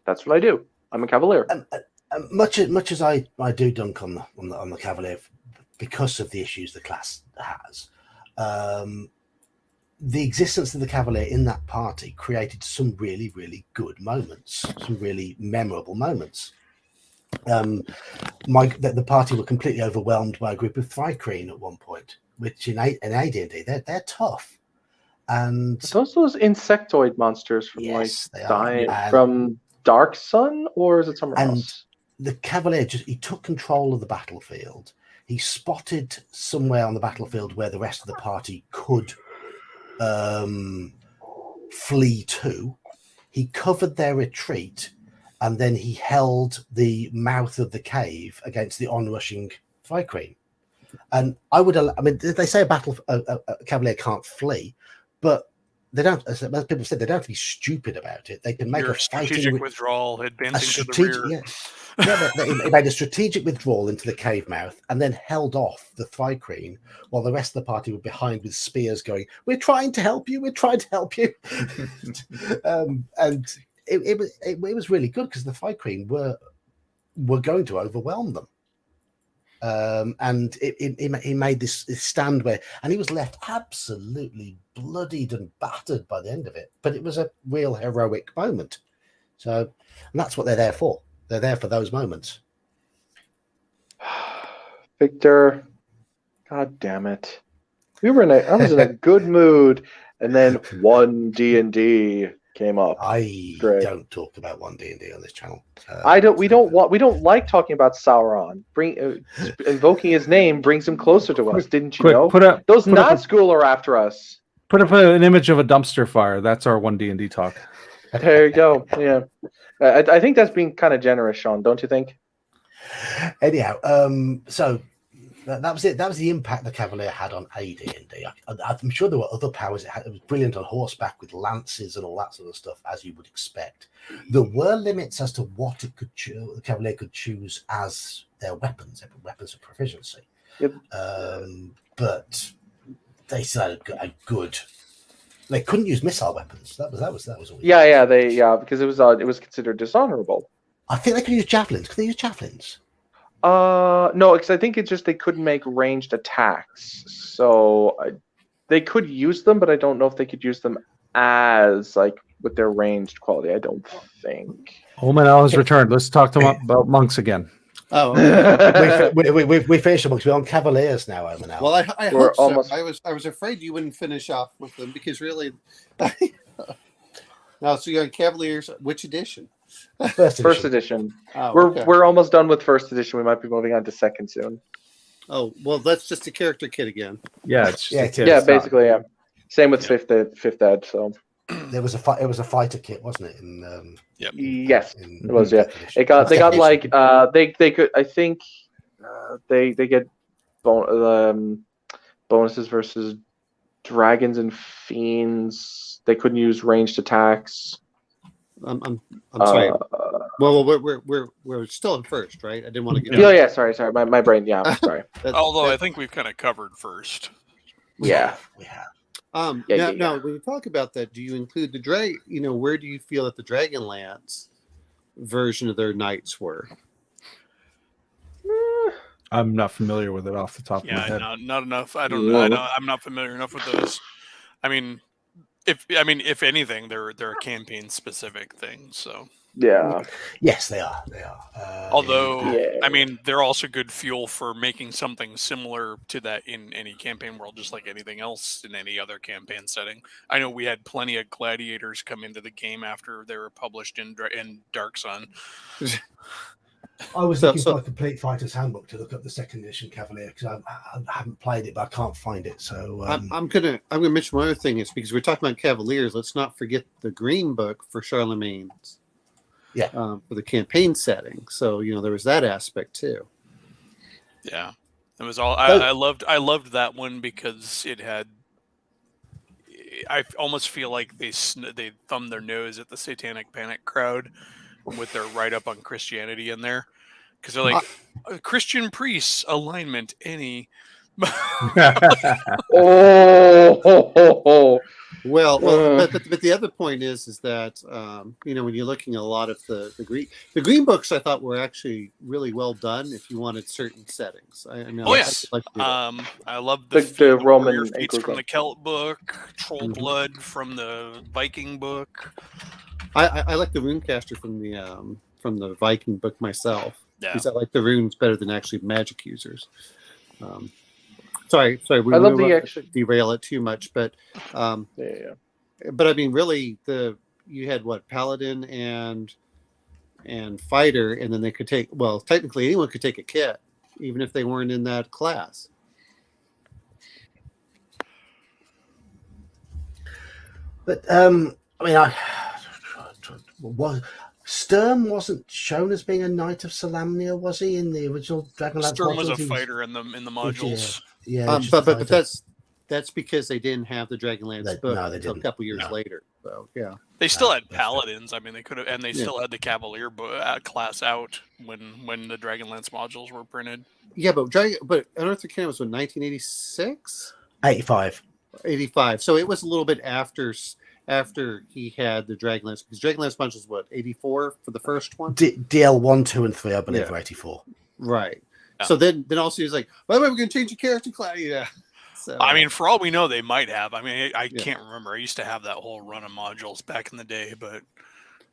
That's what I do. I'm a Cavalier." Much as I do dunk on the Cavalier because of the issues the class has, the existence of the Cavalier in that party created some really, really good moments, some really memorable moments. The party were completely overwhelmed by a group of Thrycreen at one point, which in AD&D they're tough, and those insectoid monsters from from Dark Sun, or is it somewhere else? The Cavalier he took control of the battlefield. He spotted somewhere on the battlefield where the rest of the party could flee to. He covered their retreat, and then he held the mouth of the cave against the onrushing Thrycreen. And they say a Cavalier can't flee, but they don't. As people said, they don't have to be stupid about it. They can make a strategic withdrawal, advancing to the rear. He made a strategic withdrawal into the cave mouth and then held off the Thrycreen while the rest of the party were behind with spears going, "We're trying to help you. We're trying to help you." And it was really good because the Thrycreen were going to overwhelm them. And he made this stand and he was left absolutely bloodied and battered by the end of it. But it was a real heroic moment. So, and that's what they're there for. They're there for those moments. Victor, God damn it! I was in a good mood, and then one D&D came up. I don't talk about one D&D on this channel. We don't like talking about Sauron. Invoking his name brings him closer to us. Didn't you know? Those Nazgul are after us. Put up an image of a dumpster fire. That's our one D&D talk. There you go. Yeah, I think that's being kind of generous, Sean. Don't you think? Anyhow, so that was it. That was the impact the Cavalier had on AD&D. I'm sure there were other powers. It was brilliant on horseback with lances and all that sort of stuff, as you would expect. There were limits as to what the Cavalier could choose as their weapons of proficiency. Yep. But they still had a good. They couldn't use missile weapons. That was all. Because it was considered dishonorable. I think they could use javelins. Could they use javelins? No, because I think it's just they couldn't make ranged attacks. So they could use them, but I don't know if they could use them as with their ranged quality. I don't think. Omenel has returned. Let's talk to him about monks again. Oh, we finished the monks. We're on Cavaliers now, Omenel. Well, I hope so. I was afraid you wouldn't finish off with them because really. Now, so you're on Cavaliers. Which edition? First edition. Oh, we're almost done with first edition. We might be moving on to second soon. Oh well, that's just a character kit again. Yeah, basically, yeah. Same with fifth ed. So it was a fighter kit, wasn't it? Yes, it was. Yeah, they got they could. I think they get bonuses versus dragons and fiends. They couldn't use ranged attacks. I'm sorry. Well, we're still in first, right? I didn't want to get. Yeah. Sorry. My brain. Yeah, I'm sorry. I think we've kind of covered first. Yeah, we have. Now, when you talk about that, do you include the drag? Where do you feel that the Dragonlance version of their knights were? I'm not familiar with it off the top of my head. Not enough. I don't know. I'm not familiar enough with those. I mean, if anything, they're a campaign specific thing. So yeah, yes, they are. Although, I mean, they're also good fuel for making something similar to that in any campaign world, just like anything else in any other campaign setting. I know we had plenty of gladiators come into the game after they were published in Dark Sun. I was looking for a complete fighter's handbook to look up the second edition Cavalier because I haven't played it, but I can't find it. So I'm gonna mention one other thing is because we're talking about Cavaliers. Let's not forget the Green Book for Charlemagne's. Yeah, for the campaign setting. So there was that aspect too. Yeah, it was all. I loved that one because it I almost feel like they thumb their nose at the Satanic Panic crowd with their write up on Christianity in there, because they're like Christian priests alignment any. Well, but the other point is that when you're looking at a lot of the green books, I thought were actually really well done if you wanted certain settings. I love the Roman feats from the Celt book, Troll Blood from the Viking book. I like the Runecaster from the Viking book myself, because I like the runes better than actually magic users. Sorry, we derail it too much, but but I mean, really, you had Paladin and Fighter, and then they could take. Well, technically, anyone could take a kit, even if they weren't in that class. But Sturm wasn't shown as being a Knight of Solamnia, was he, in the original Dragonlance? Sturm was a fighter in the modules. But that's because they didn't have the Dragonlance book until a couple years later. So they still had Paladins. I mean, they could have, and they still had the Cavalier class out when the Dragonlance modules were printed. Yeah, but Unearthed Arcana was in 1986, 85. So it was a little bit after he had the Dragonlance, because Dragonlance modules 84 for the first one. DL 1, 2, and 3, I believe, were 84. Right. Yeah. So then also he's like, by the way, we're going to change your character class. Yeah. So, I mean, for all we know, they might have. I mean, I can't remember. I used to have that whole run of modules back in the day, but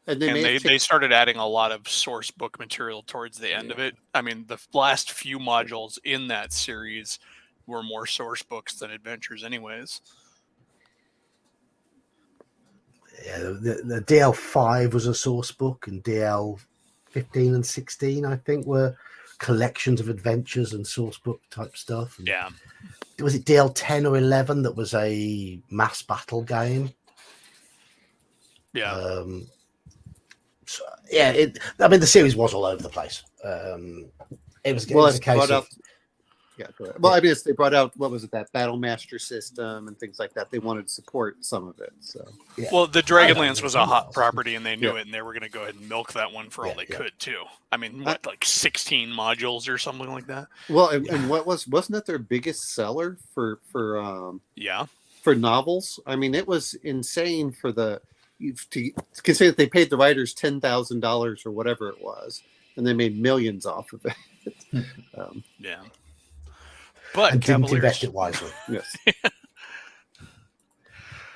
they started adding a lot of source book material towards the end of it. I mean, the last few modules in that series were more source books than adventures, anyways. Yeah, the DL 5 was a source book, and DL 15 and 16, I think, were collections of adventures and source book type stuff. And was it DL 10 or 11 that was a mass battle game? Yeah. The series was all over the place. It was a case of... Yeah, go ahead. Well, I mean, they brought out, that Battle Master system and things like that. They wanted to support some of it. So, well, the Dragonlance was a hot property, and they knew it, and they were going to go ahead and milk that one for all they could too. I mean, 16 modules or something like that. Well, and wasn't that their biggest seller for novels? I mean, it was insane to consider that they paid the writers $10,000 or whatever it was, and they made millions off of it. But and didn't invest it wisely. Yes.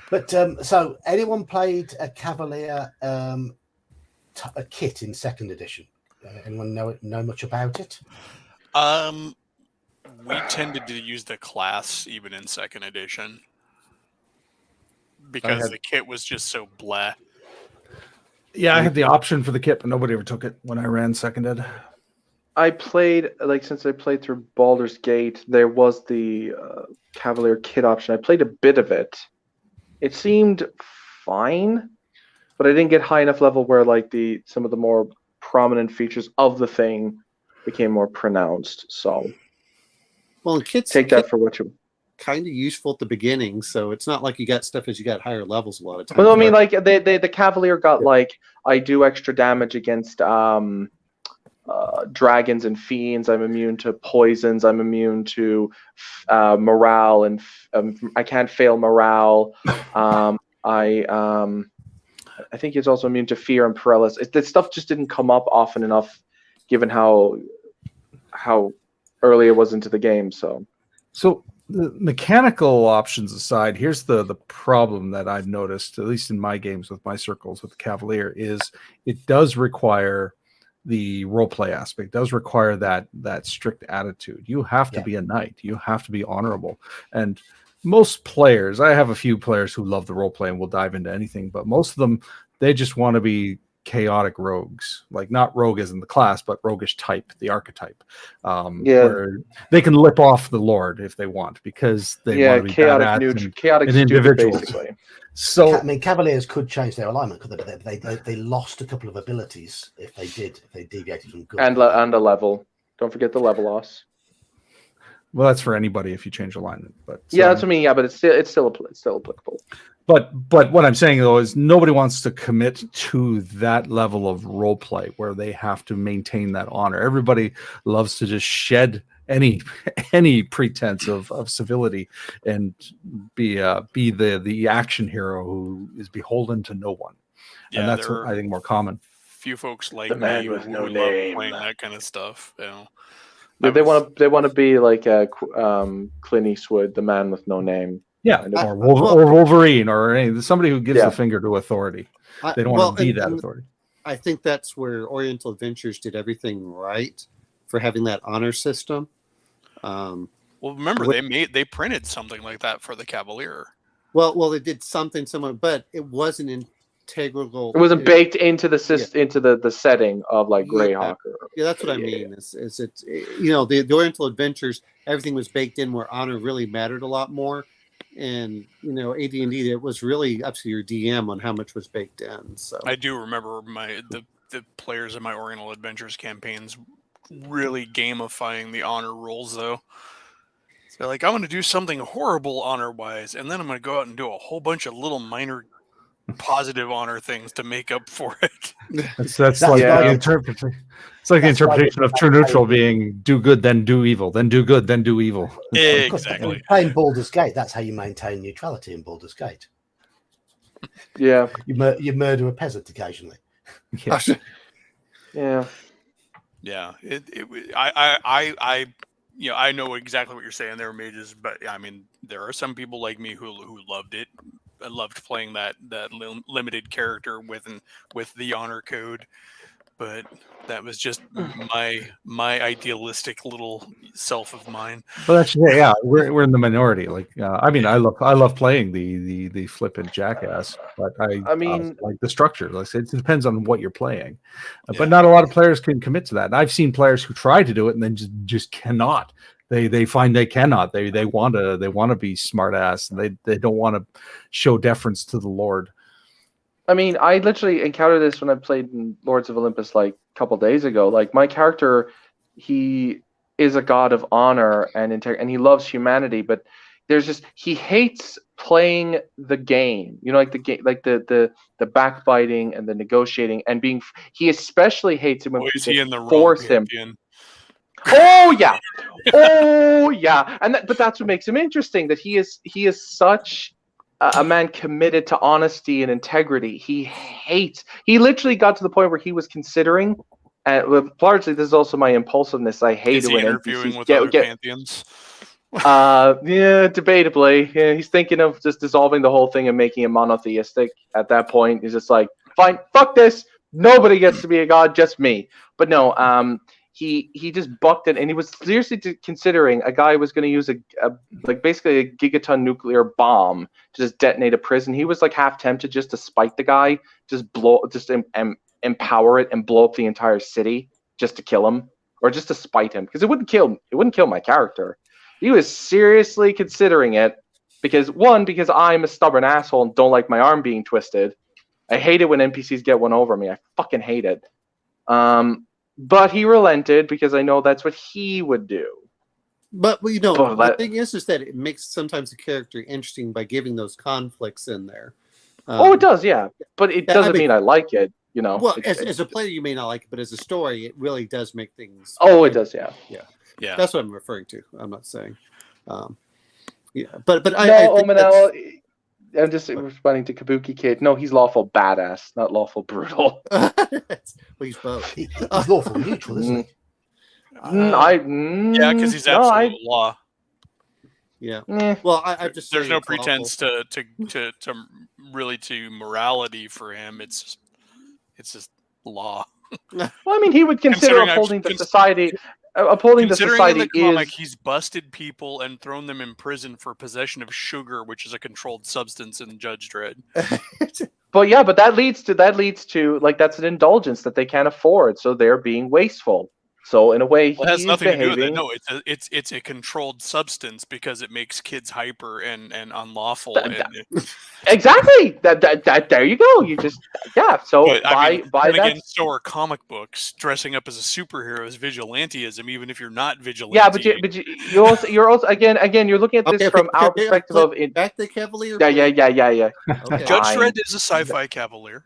But so anyone played a Cavalier a kit in second edition? Anyone know much about it? We tended to use the class even in second edition because the kit was just so blah. Yeah, I had the option for the kit, but nobody ever took it when I ran second ed. I played, since I played through Baldur's Gate, there was the Cavalier kit option. I played a bit of it. It seemed fine, but I didn't get high enough level where some of the more prominent features of the thing became more pronounced. So, kits take that for what you. Kind of useful at the beginning, so it's not like you got stuff as you got higher levels a lot of times. Well, I mean, the Cavalier got I do extra damage against dragons and fiends. I'm immune to poisons. I'm immune to morale, and I can't fail morale. I think it's also immune to fear and paralysis. That stuff just didn't come up often enough, given how early it was into the game. So the mechanical options aside, here's the problem that I've noticed, at least in my games with my circles with the Cavalier, is it does require the role play aspect, does require that strict attitude. You have to be a knight. You have to be honorable. And most players, I have a few players who love the role play and will dive into anything, but most of them, they just want to be chaotic rogues, not rogue as in the class, but roguish type, the archetype. Where they can lip off the Lord if they want, because they want to be chaotic individuals. Basically. So I mean, Cavaliers could change their alignment, could they? They lost a couple of abilities if they deviated from good. And a level. Don't forget the level loss. Well, that's for anybody if you change alignment. But Yeah, that's what I mean. Yeah, but it's still applicable. But what I'm saying though is nobody wants to commit to that level of role play where they have to maintain that honor. Everybody loves to just shed any pretense of civility and be the action hero who is beholden to no one. Yeah, and that's what I think more common. Few folks like The man me with who no love name. playing that kind of stuff. You know, They want to be like Clint Eastwood, the man with no name. Yeah, or Wolverine, or somebody who gives the finger to authority. They don't want to be that authority. I think that's where Oriental Adventures did everything right for having that honor system. Well, remember they printed something like that for the Cavalier. Well, they did something similar, but it wasn't integral. It wasn't baked into the into the setting of like Greyhawk. Yeah, that's what I mean. Is it the Oriental Adventures, everything was baked in where honor really mattered a lot more. And AD&D, it was really up to your DM on how much was baked in. So I do remember the players in my Oriental Adventures campaigns really gamifying the honor rules, though. So like, I'm going to do something horrible honor wise, and then I'm going to go out and do a whole bunch of little minor positive honor things to make up for it. That's like the interpretation. It's like the interpretation of true neutral being do good, then do evil, then do good, then do evil. Exactly. Playing Baldur's Gate, that's how you maintain neutrality in Baldur's Gate. Yeah. You murder a peasant occasionally. Yeah. Yeah. I know exactly what you're saying there, mages, but I mean, there are some people like me who loved it. I loved playing that limited character with the honor code, but that was just my idealistic little self of mine. But actually, yeah, we're in the minority. Like, I mean, I love playing the flippant jackass, but I mean, like the structure. Like, it depends on what you're playing, but not a lot of players can commit to that. And I've seen players who try to do it and then just cannot. They find they cannot. They want to be smart ass, and they don't want to show deference to the Lord. I mean, I literally encountered this when I played in Lords of Olympus like a couple days ago. Like, my character, he is a god of honor and integrity, and he loves humanity, but he hates playing the game. Like the game, like the backbiting and the negotiating and being. He especially hates it when people force him. Oh yeah, but that's what makes him interesting. That he is such a man committed to honesty and integrity. He literally got to the point where he was considering, largely this is also my impulsiveness. I hate it when interviewing with other Pantheons. Yeah, debatably. Yeah, he's thinking of just dissolving the whole thing and making it monotheistic. At that point, he's just like, fine, fuck this. Nobody gets to be a god, just me. But no, he just bucked it, and he was seriously considering a guy was going to use basically a gigaton nuclear bomb to just detonate a prison. He was like half tempted just to spite the guy, empower it and blow up the entire city just to kill him or just to spite him, because it wouldn't kill my character. He was seriously considering it because I'm a stubborn asshole and don't like my arm being twisted. I hate it when NPCs get one over me. I fucking hate it. But he relented because I know that's what he would do. But the thing is that it makes sometimes a character interesting by giving those conflicts in there. It does, yeah. But it doesn't mean I like it, Well, as a player, you may not like it, but as a story, it really does make things. Oh, it does, yeah. Yeah. That's what I'm referring to. I'm not saying. But I'm just responding to Kabuki Kid. No, he's lawful badass, not lawful brutal. Well, he's both. He's lawful neutral, isn't he? Yeah, because he's absolute law. Yeah. Well, I've just there's no pretense to really to morality for him. It's just law. Well, I mean, he would consider upholding the society. Upholding the society in the comic, he's busted people and thrown them in prison for possession of sugar, which is a controlled substance in Judge Dredd. But that leads to like, that's an indulgence that they can't afford, so they're being wasteful. So in a way, Well, it has he's nothing to do with it. behaving. No, it's a controlled substance because it makes kids hyper and unlawful. Exactly. That. There you go. You just So But, by then that. again, so are comic books. Dressing up as a superhero is vigilantism, even if you're not vigilante. Yeah, but you're also again you're looking at this from our perspective of back to Cavalier. Yeah. Okay. Judge Fine. Dredd is a sci-fi Cavalier.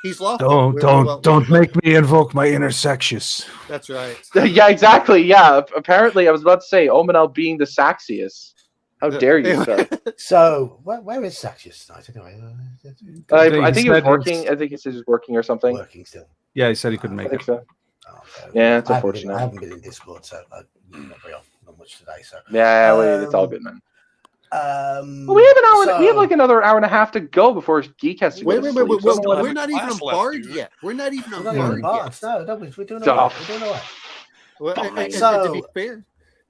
He's lawful. Don't make me invoke my inner Sextus. That's right. Yeah, exactly. Yeah, apparently I was about to say Omenel being the Saxius. How dare you, sir? So where is Sextus tonight anyway? I think he was working. I think he said he was working or something. Working still. Yeah, he said he couldn't I make think it. so. Oh, okay. Yeah, it's I unfortunate. haven't been in Discord, so not very often, not much today. So Yeah, well, it's all good, man. Well, we have an hour. We have like another hour and a half to go before Geek has to go. Wait. We're We're not even on Bards yet. We're not even on Bards yet. No, we're doing all right. We're doing all right. Well,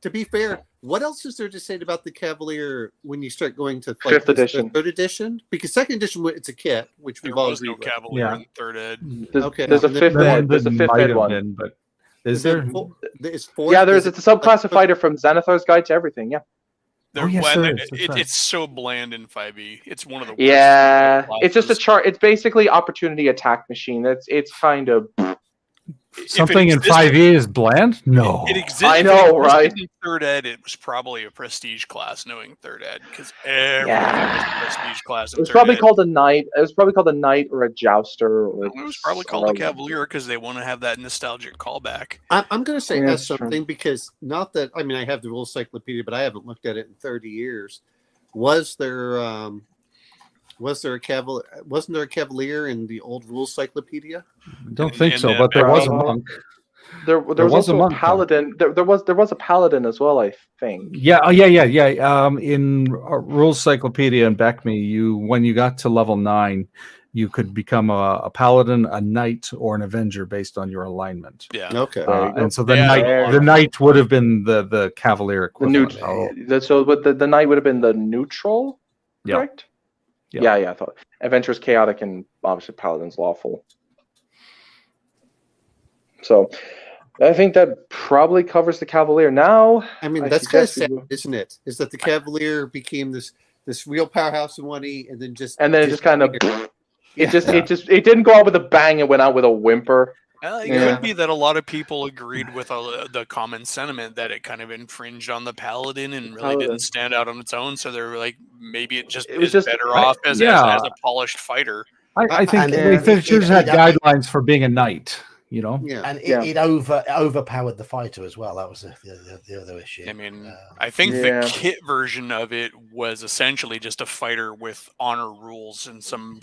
to be fair, what else is there to say about the Cavalier when you start going to like, 5th edition, 3rd edition? Because 2nd edition, it's a kit, which we've There all was no agreed with. Cavalier in 3rd ed. There's a 5th ed. There's a 5th ed one. But is there? It's 4th. Yeah, it's a subclass of fighter from Xanathar's Guide to Everything. Yeah. It's so bland in 5e. It's one of the worst. Yeah, it's just a chart. It's basically opportunity attack machine. It's kind of something in 5e is bland. No, it exists. I know, right? In 3rd ed, it was probably a prestige class. Knowing 3rd ed, because everything was a prestige class. It was probably called a knight. It was probably called a knight or a jouster. Or it was probably called a Cavalier because they want to have that nostalgic callback. I'm going to say that's something because not that I have the rules encyclopedia, but I haven't looked at it in 30 years. Was there a Cavalier? Wasn't there a Cavalier in the old rules encyclopedia? I don't think so, but there was a monk. There was also a paladin. There was a paladin as well, I think. Yeah. In Rules Cyclopedia and Beckme, when you got to level 9, you could become a paladin, a knight, or an avenger based on your alignment. Yeah. Okay. And so the knight would have been the Cavalier equivalent. So the knight would have been the neutral, correct? Yeah. I thought adventurous, chaotic, and obviously paladin's lawful. So I think that probably covers the Cavalier. Now, that's kind of sad, isn't it? Is that the Cavalier became this real powerhouse in 1E, and then it just kind of it didn't go out with a bang. It went out with a whimper. It could be that a lot of people agreed with the common sentiment that it kind of infringed on the paladin and really didn't stand out on its own. So they're like, maybe it was just better off as a polished fighter. I think they just had guidelines for being a knight. And it overpowered the fighter as well. That was the other issue. I think the kit version of it was essentially just a fighter with honor rules and some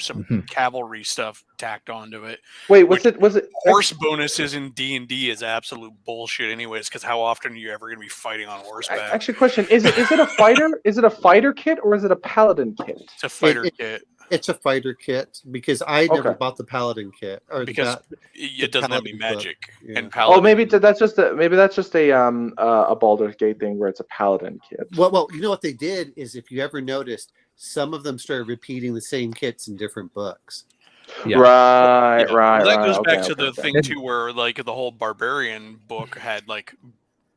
cavalry stuff tacked onto it. Wait, was it horse bonuses in D&D is absolute bullshit anyways, because how often are you ever going to be fighting on horseback? Actually, question, is it a fighter? Is it a fighter kit or is it a paladin kit? It's a fighter kit. It's a fighter kit because I never bought the paladin kit because it doesn't have any magic and paladin. Oh, maybe that's just a Baldur's Gate thing where it's a paladin kit. Well, you know what they did is if you ever noticed, some of them started repeating the same kits in different books. Yeah. Right. That goes back to the thing too, where like the whole barbarian book had like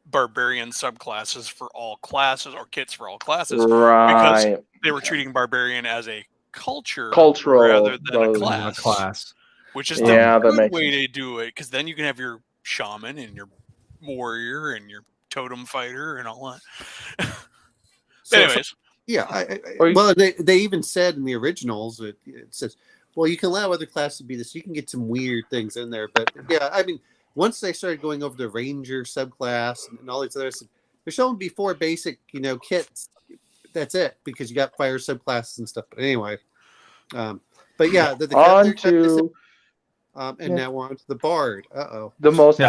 barbarian subclasses for all classes or kits for all classes, because they were treating barbarian as a cultural rather than a class, which is the good way to do it, because then you can have your shaman and your warrior and your totem fighter and all that. Anyways, well, they even said in the originals it says, well, you can allow other classes to be this. You can get some weird things in there, but once they started going over the ranger subclass and all these others, there's only be 4 basic kits. That's it, because you got fire subclasses and stuff. But anyway, the now we're on to the Bard. The most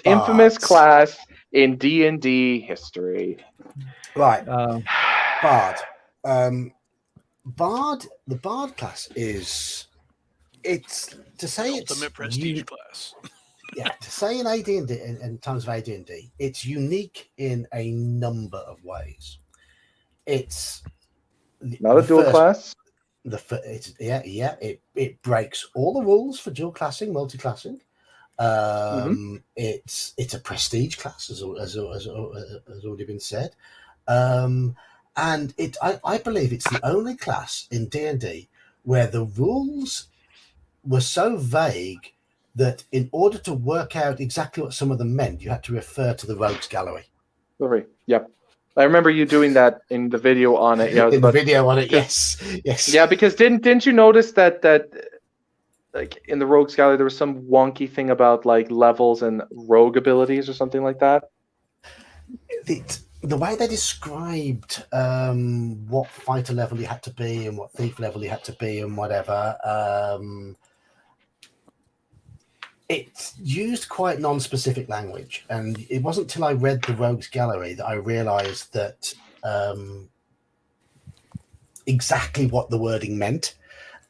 infamous class in D&D history. Right, Bard. The Bard class is ultimate prestige class. Yeah, to say in AD&D, in terms of AD&D, it's unique in a number of ways. It's not a dual class. It breaks all the rules for dual classing, multi-classing. It's a prestige class, as already been said, and I believe it's the only class in D&D where the rules were so vague that in order to work out exactly what some of them meant, you had to refer to the Rogues Gallery. Yep. I remember you doing that in the video on it. Yeah, the video on it, yes. Yeah, because didn't you notice that like in the Rogues Gallery there was some wonky thing about like levels and rogue abilities or something like that? The way they described what fighter level you had to be and what thief level you had to be and whatever, it used quite non-specific language, and it wasn't till I read the Rogues Gallery that I realized that exactly what the wording meant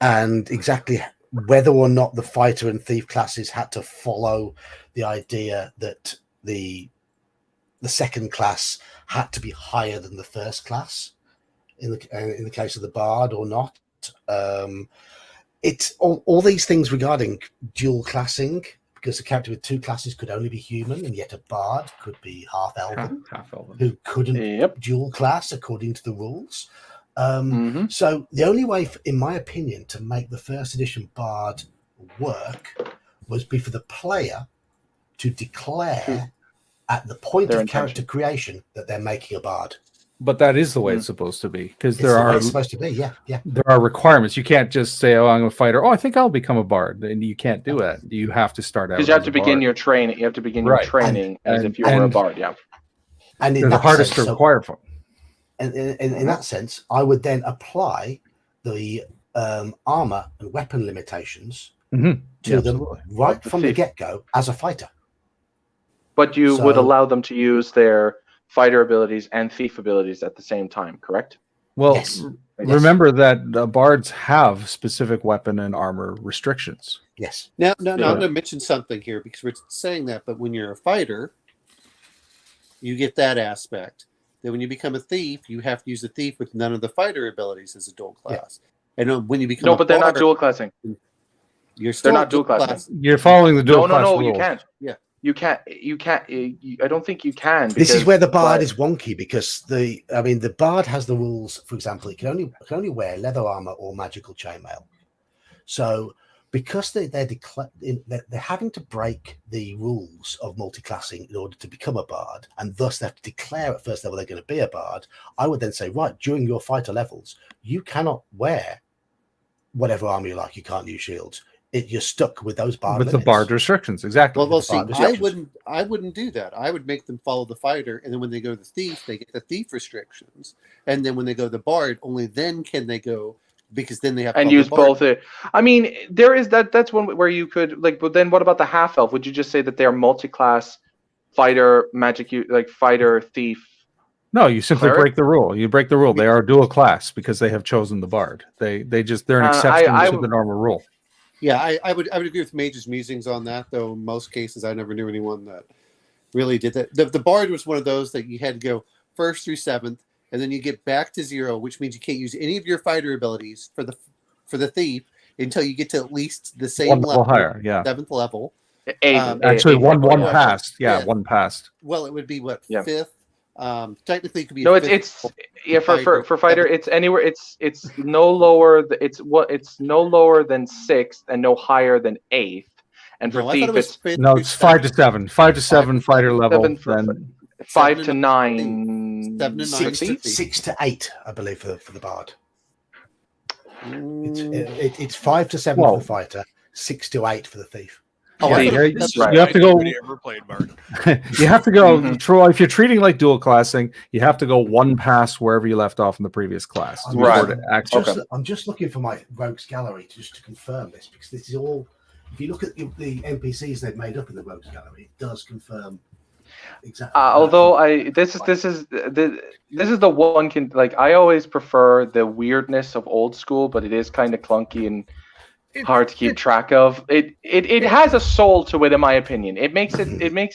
and exactly whether or not the fighter and thief classes had to follow the idea that the second class had to be higher than the first class in the case of the Bard or not. It's all these things regarding dual classing, because a character with two classes could only be human, and yet a Bard could be half elven, who couldn't dual class according to the rules. So the only way, in my opinion, to make the first edition Bard work was for the player to declare at the point of character creation that they're making a Bard. But that is the way it's supposed to be, because it's supposed to be, yeah. There are requirements. You can't just say, "Oh, I'm a fighter. Oh, I think I'll become a Bard." And you can't do that. You have to start out because you have to begin your training. You have to begin your training as if you were a Bard. Yeah, and they're the hardest to require from. And in that sense, I would then apply the armor and weapon limitations to them right from the get-go as a fighter. But you would allow them to use their fighter abilities and thief abilities at the same time, correct? Well, remember that Bards have specific weapon and armor restrictions. Yes. Now I'm going to mention something here, because we're saying that, but when you're a fighter, you get that aspect. Then when you become a thief, you have to use a thief with none of the fighter abilities as a dual class. Yeah. And when you become but they're not dual classing. They're not dual classing. You're following the dual class rules. You can't. Yeah. You can't. I don't think you can. This is where the Bard is wonky, because the Bard has the rules. For example, it can only wear leather armor or magical chainmail. So because they're having to break the rules of multi-classing in order to become a Bard, and thus they have to declare at first level they're going to be a Bard, I would then say, right, during your fighter levels, you cannot wear whatever armor you like. You can't use shields. You're stuck with those Bard with limits. the Bard restrictions, exactly. Well, see, I wouldn't do that. I would make them follow the fighter, and then when they go to the thief, they get the thief restrictions, and then when they go to the Bard, only then can they go, because then they have to use both. I mean, there is that's one where you could but then what about the half elf? Would you just say that they are multi-class fighter, fighter, thief? No, you simply break the rule. You break the rule. They are dual class because they have chosen the Bard. They're an exception to the normal rule. Yeah, I would agree with Mage's musings on that, though in most cases I never knew anyone that really did that. The Bard was one of those that you had to go 1st through 7th, and then you get back to 0, which means you can't use any of your fighter abilities for the thief until you get to at least the same level higher, 7th level. Actually, one passed. Yeah, one passed. Well, it would be 5th. Technically, it could be. No, for fighter, it's anywhere. It's no lower. It's no lower than 6th and no higher than 8th. And for thief, it's 5 to 7. 5 to 7 fighter level. Then 5 to 9. 7 to 9. 6 to 8, I believe, for the Bard. It's 5 to 7 for the fighter, 6 to 8 for the thief. Oh, that's right. You have to go. Ever played Bard. You have to go. If you're treating like dual classing, you have to go one pass wherever you left off in the previous class. I'm just looking for my Rogues Gallery just to confirm this, because this is all. If you look at the NPCs they've made up in the Rogues Gallery, it does confirm exactly. Although this is the one I always prefer the weirdness of old school, but it is kind of clunky and hard to keep track of. It has a soul to it, in my opinion. It makes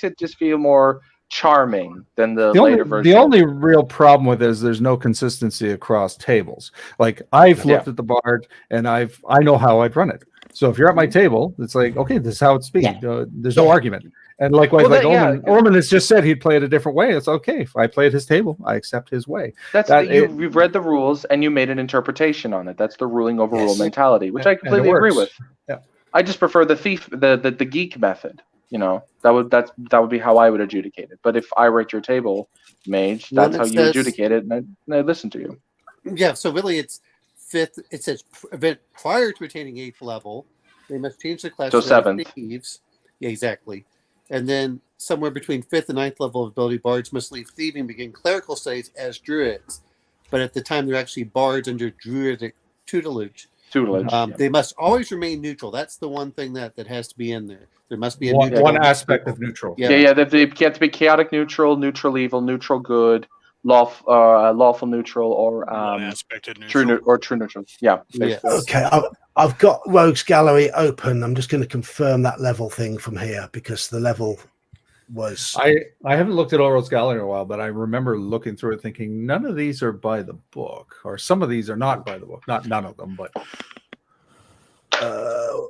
it just feel more charming than the later version. The only real problem with it is there's no consistency across tables. Like I've looked at the Bard and I know how I'd run it. So if you're at my table, it's like, okay, this is how it's being. There's no argument. And likewise, Well, Orman has just said he'd play it a different way. It's okay. If I play at his table, I accept his way. You've read the rules and you made an interpretation on it. That's the ruling overrule mentality, which I completely agree with. Yeah. I just prefer the geek method. That would be how I would adjudicate it. But if I were at your table, Mage, that's how you adjudicate it, and I listen to you. Yeah, so really it's 5th. It says event prior to attaining 8th level, they must change the class to 7th. Thieves. Yeah, exactly. And then somewhere between 5th and 9th level of ability, bards must leave thieving, begin clerical studies as druids. But at the time, they're actually bards under druidic tutelage. They must always remain neutral. That's the one thing that has to be in there. There must be a one aspect of neutral. Yeah. They have to be chaotic neutral, neutral evil, neutral good, lawful neutral, or aspected neutral. True neutral. Yeah. Okay, I've got Rogues Gallery open. I'm just going to confirm that level thing from here because the level was. I haven't looked at Rogues Gallery in a while, but I remember looking through it, thinking none of these are by the book, or some of these are not by the book. Not none of them, but.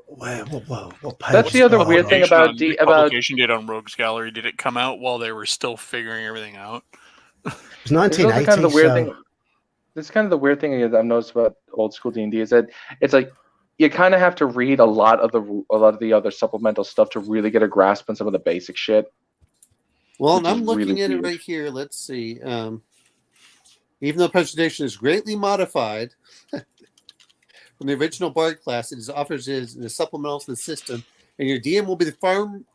What page? That's the other weird thing about the publication date on Rogues Gallery. Did it come out while they were still figuring everything out? It was 1980. Kind of the weird thing. This is kind of the weird thing I've noticed about old school D&D is that it's like you kind of have to read a lot of the other supplemental stuff to really get a grasp on some of the basic shit. Well, and I'm looking at it right here. Let's see. Even though presentation is greatly modified from the original Bard class, it is offered as a supplemental to the system, and your DM will be the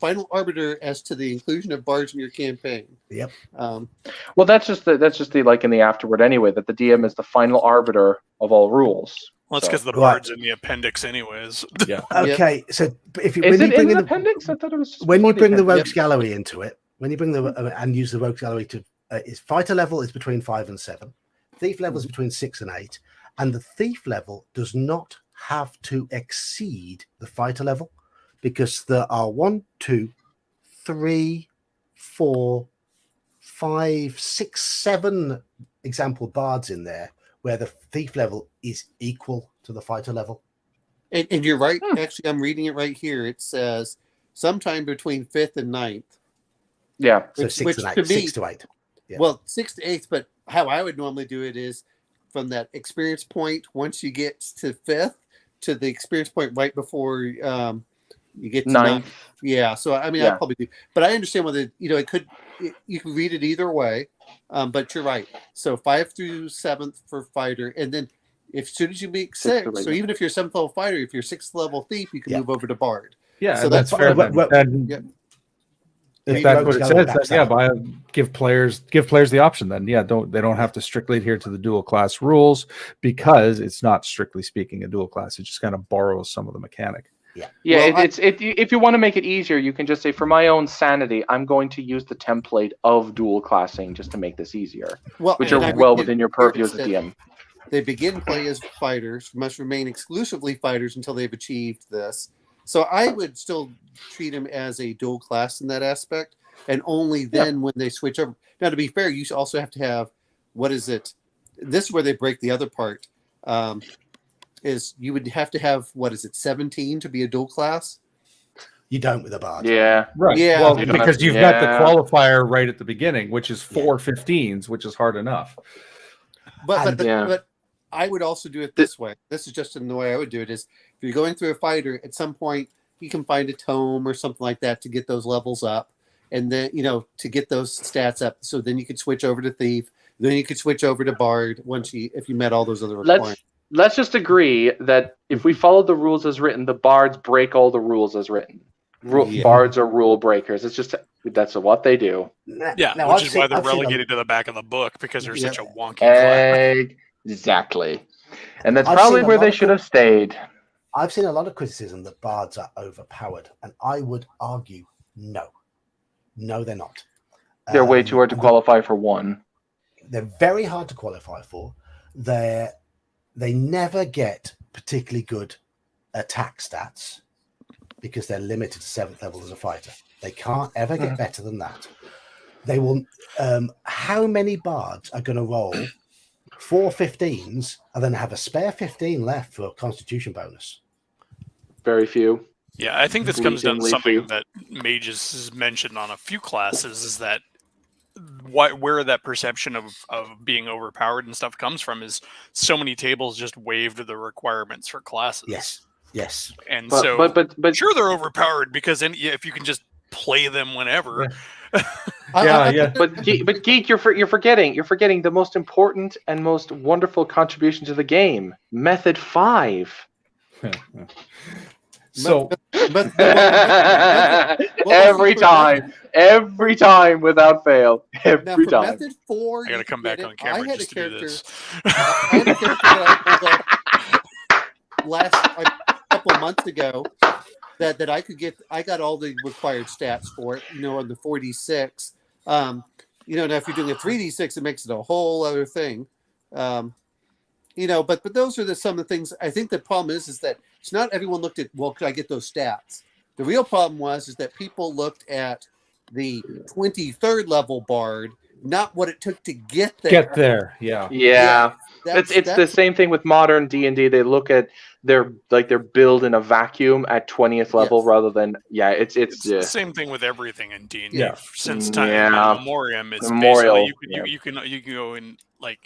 final arbiter as to the inclusion of bards in your campaign. Yep. Well, that's just the like in the afterward anyway, that the DM is the final arbiter of all rules. Well, that's because the bard's in the appendix, anyways. Yeah. Okay, so if you is it in the appendix? I thought it was when you bring the Rogues Gallery into it, when you bring and use the Rogues Gallery to is fighter level is between 5 and 7, thief level is between 6 and 8, and the thief level does not have to exceed the fighter level because there are 1, 2, 3, 4, 5, 6, 7 example bards in there where the thief level is equal to the fighter level. And you're right. Actually, I'm reading it right here. It says sometime between 5th and 9th. Yeah. So 6 to 8. 6 to 8. Yeah. Well, 6 to 8, but how I would normally do it is from that experience point, once you get to 5th, to the experience point right before you get to 9th. Yeah. So, I mean, I probably do. But I understand whether, you can read it either way. But you're right. So 5 through 7th for fighter. And then as soon as you make 6, so even if you're 7th level fighter, if you're 6th level thief, you can move over to bard. Yeah. So that's fair. If that's what it says, then give players the option. Then they don't have to strictly adhere to the dual class rules because it's not strictly speaking a dual class. It just kind of borrows some of the mechanic. Yeah. Well, if you want to make it easier, you can just say, for my own sanity, I'm going to use the template of dual classing just to make this easier, which are within your purview as a DM. They begin play as fighters, must remain exclusively fighters until they've achieved this. So I would still treat him as a dual class in that aspect, and only then when they switch over. Now, to be fair, you also have to have, this is where they break the other part, is you would have to have, 17 to be a dual class? You don't with a bard. Yeah. Right. Yeah. Well, because you've got the qualifier right at the beginning, which is 4 15s, which is hard enough. But I would also do it this way. This is just in the way I would do it is if you're going through a fighter, at some point you can find a tome or something like that to get those levels up, and then to get those stats up. So then you could switch over to thief. Then you could switch over to bard if you met all those other requirements. Let's just agree that if we follow the rules as written, the bards break all the rules as written. Bards are rule breakers. It's just that's what they do. Yeah, which is why they're relegated to the back of the book because they're such a wonky class. Exactly. And that's probably where they should have stayed. I've seen a lot of criticism that bards are overpowered, and I would argue no. No, they're not. They're way too hard to qualify for one. They're very hard to qualify for. They never get particularly good attack stats because they're limited to 7th level as a fighter. They can't ever get better than that. They will. How many bards are going to roll 4 15s and then have a spare 15 left for a constitution bonus? Very few. Yeah, I think this comes down to Bleedingly something few. that Mages has mentioned on a few classes, is that where that perception of being overpowered and stuff comes from is so many tables just waived the requirements for classes. Yes. And But sure they're overpowered because if you can just play them whenever. Yeah. But Geek, you're forgetting the most important and most wonderful contribution to the game, Method 5. So every time without fail, every time. Method 4, I gotta come back on camera just to do this. I had a character that I pulled up last couple of months ago that I could get. I got all the required stats for it. On the 4d6. Now if you're doing a 3d6, it makes it a whole other thing. But those are some of the things. I think the problem is that it's not everyone looked at, well, could I get those stats? The real problem is that people looked at the 23rd level Bard, not what it took to get there. Yeah. That's the same thing with modern D&D. They look at their build in a vacuum at 20th level rather than it's the same thing with everything in D&D. Yeah. Since time Memoriam, it's Memorial, basically you can go in like.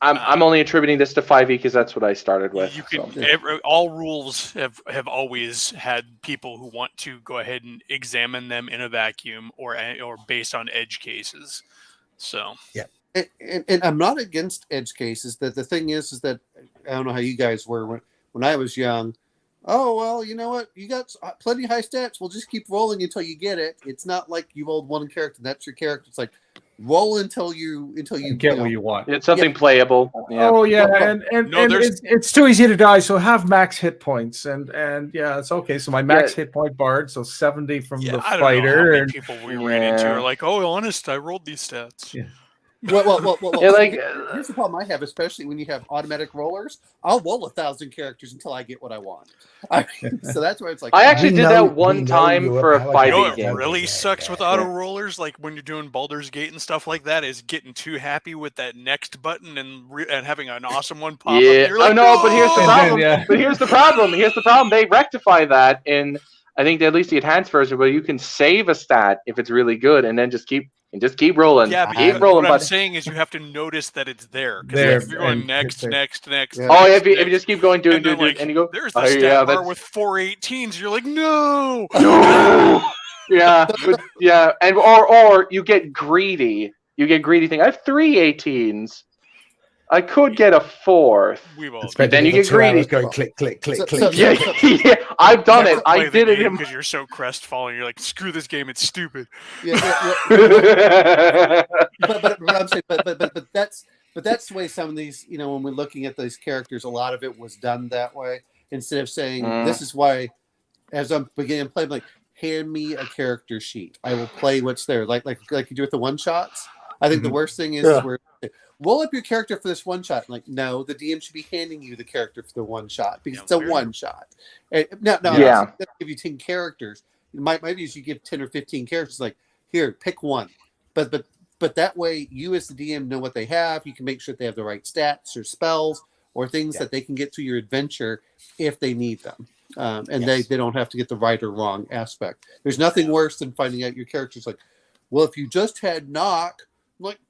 I'm only attributing this to 5e because that's what I started with. All rules have always had people who want to go ahead and examine them in a vacuum or based on edge cases. So yeah, and I'm not against edge cases. That the thing is that I don't know how you guys were when I was young. Oh well, you know what? You got plenty high stats. We'll just keep rolling until you get it. It's not like you rolled one character. That's your character. It's like roll until you get what you want. It's something playable. Yeah. Oh yeah, and it's too easy to die. So have max hit points, and it's okay. So my max hit point Bard, so 70 from the I don't fighter. know how many people we ran into are like, oh, honest, I rolled these stats. Yeah. Well, like here's the problem I have, especially when you have automatic rollers. I'll roll 1,000 characters until I get what I want. So that's where it's like. I actually did that one time for a 5e game. It really sucks with auto rollers, like when you're doing Baldur's Gate and stuff like that, is getting too happy with that next button and having an awesome one pop up. You're like, but here's the problem. But here's the problem. They rectify that in, I think, at least the enhanced version, where you can save a stat if it's really good, and then just keep rolling. Yeah, but what I'm saying is you have to notice that it's there. Because if you're going next. Yeah. Oh, if you just keep going, and you go, there's the stat bar with 4 18s. You're like, no. And or you get greedy. You get greedy thing. I have 3 18s. I could get a 4th. But then you get greedy. Going click. Yeah, I've done it. I did it because you're so crestfallen. You're like, screw this game. It's stupid. But I'm saying, but that's the way some of these, when we're looking at these characters, a lot of it was done that way. Instead of saying, this is why, as I'm beginning to play, I'm like, hand me a character sheet. I will play what's there, like you do with the one shots. I think the worst thing is where roll up your character for this one shot. Like, no, the DM should be handing you the character for the one shot because it's a one shot. No, give you 10 characters. Maybe you should give 10 or 15 characters. Like, here, pick one. But that way, you as the DM know what they have. You can make sure they have the right stats or spells or things that they can get through your adventure if they need them. They don't have to get the right or wrong aspect. There's nothing worse than finding out your character's like, well, if you just had knock, like,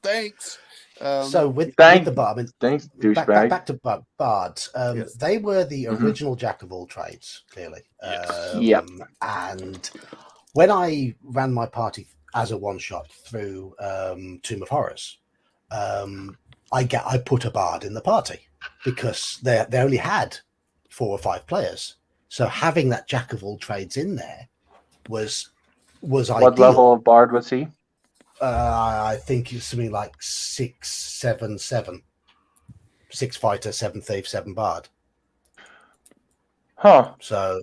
thanks. So with the Bard, thanks, back to Bards. They were the original jack of all trades, clearly. And when I ran my party as a one shot through Tomb of Horrors, I put a Bard in the party because they only had 4 or 5 players. So having that jack of all trades in there was ideal. What level of Bard was he? I think it's something like 6, 7, 7. 6 fighter, 7 thief, 7 bard. Huh. So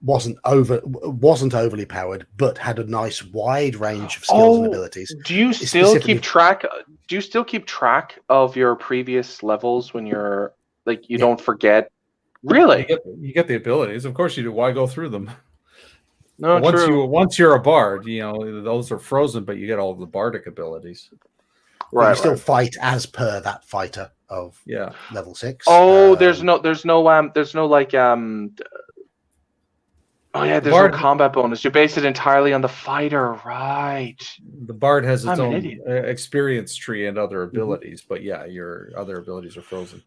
wasn't overly powered, but had a nice wide range of skills and abilities. Do you still keep track? Do you still keep track of your previous levels when you're like you don't forget? Really? You get the abilities, of course you do. Why go through them? No, once you're a bard, those are frozen, but you get all the bardic abilities. But Right. you still fight as per that fighter of Yeah. level 6. Oh, there's no like Oh yeah, there's no combat bonus. You base it entirely on the fighter, right? The Bard has its I'm an own idiot. experience tree and other abilities, but yeah, your other abilities are frozen.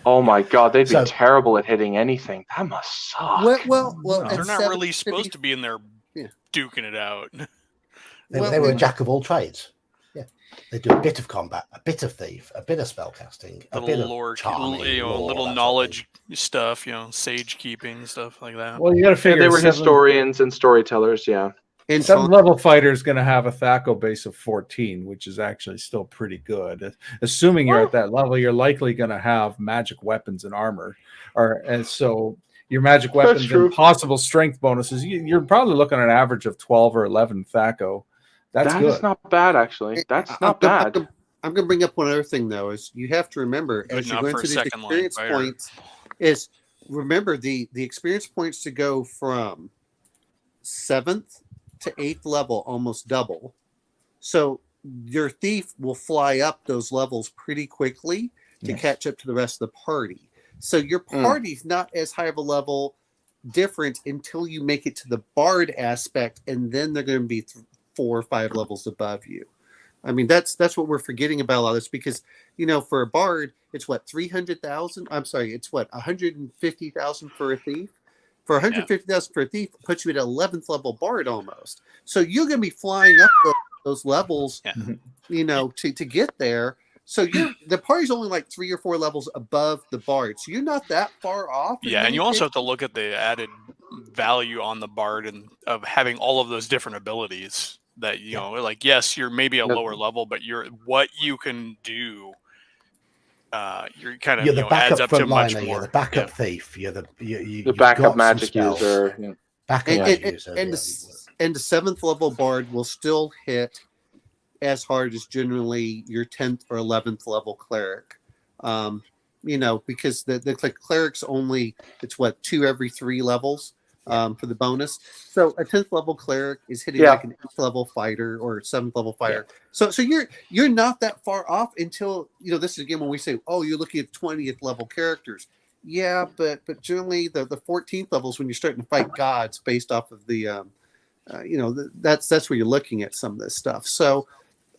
Oh my god, they'd be So- terrible at hitting anything. That must suck. Well, No. They're at not really 750 supposed to be in there Yeah. duking it out. They were a jack of all trades. Yeah, they do a bit of combat, a bit of thief, a bit of spellcasting, a bit Little lore, of charming, lore, little that sort of knowledge stuff, sage keeping stuff like that. Well, you got to Yeah, figure they were 7 historians and storytellers. Yeah. And 7th level fighter is going to have a THACO base of 14, which is actually still pretty good. Assuming you're at that level, you're likely going to have magic weapons and armor, and so your magic weapons true. and possible strength bonuses. You're probably looking at an average of 12 or 11 THACO. That's That good. is not bad, actually. That's not bad. I'm going to bring up one other thing, though, is you have to remember, Good as you're enough going for a through these second line experience fighter. points, is remember the experience points to go from 7th to 8th level almost double. So your thief will fly up those levels pretty quickly to catch up to the rest of the party. So your party's not as high of a level difference until you make it to the bard aspect, and then they're going to be 4 or 5 levels above you. I mean, that's what we're forgetting about a lot of this, because for a bard, it's what 300,000. I'm sorry, it's what 150,000 for a thief. For 150,000 for a thief, puts you at 11th level bard almost. So you're going to be flying up those levels, to get there. So the party's only like 3 or 4 levels above the bard. So you're not that far off. Yeah, and you also have to look at the added value on the bard and of having all of those different abilities. That like yes, you're maybe a lower level, but what you can do. You're kind of you're the adds backup up to much frontliner. more. You're the backup thief. You're the The backup magic user. Yeah. Backup magic user. And the 7th level bard will still hit as hard as generally your 10th or 11th level cleric. Because the cleric's only, it's what, 2 every 3 levels for the bonus. So a 10th level cleric is hitting like an 8th level fighter or 7th level fighter. Yeah. So you're not that far off until, this is again when we say, oh, you're looking at 20th level characters. Yeah, but generally the 14th levels when you're starting to fight gods based off of the, that's where you're looking at some of this stuff. So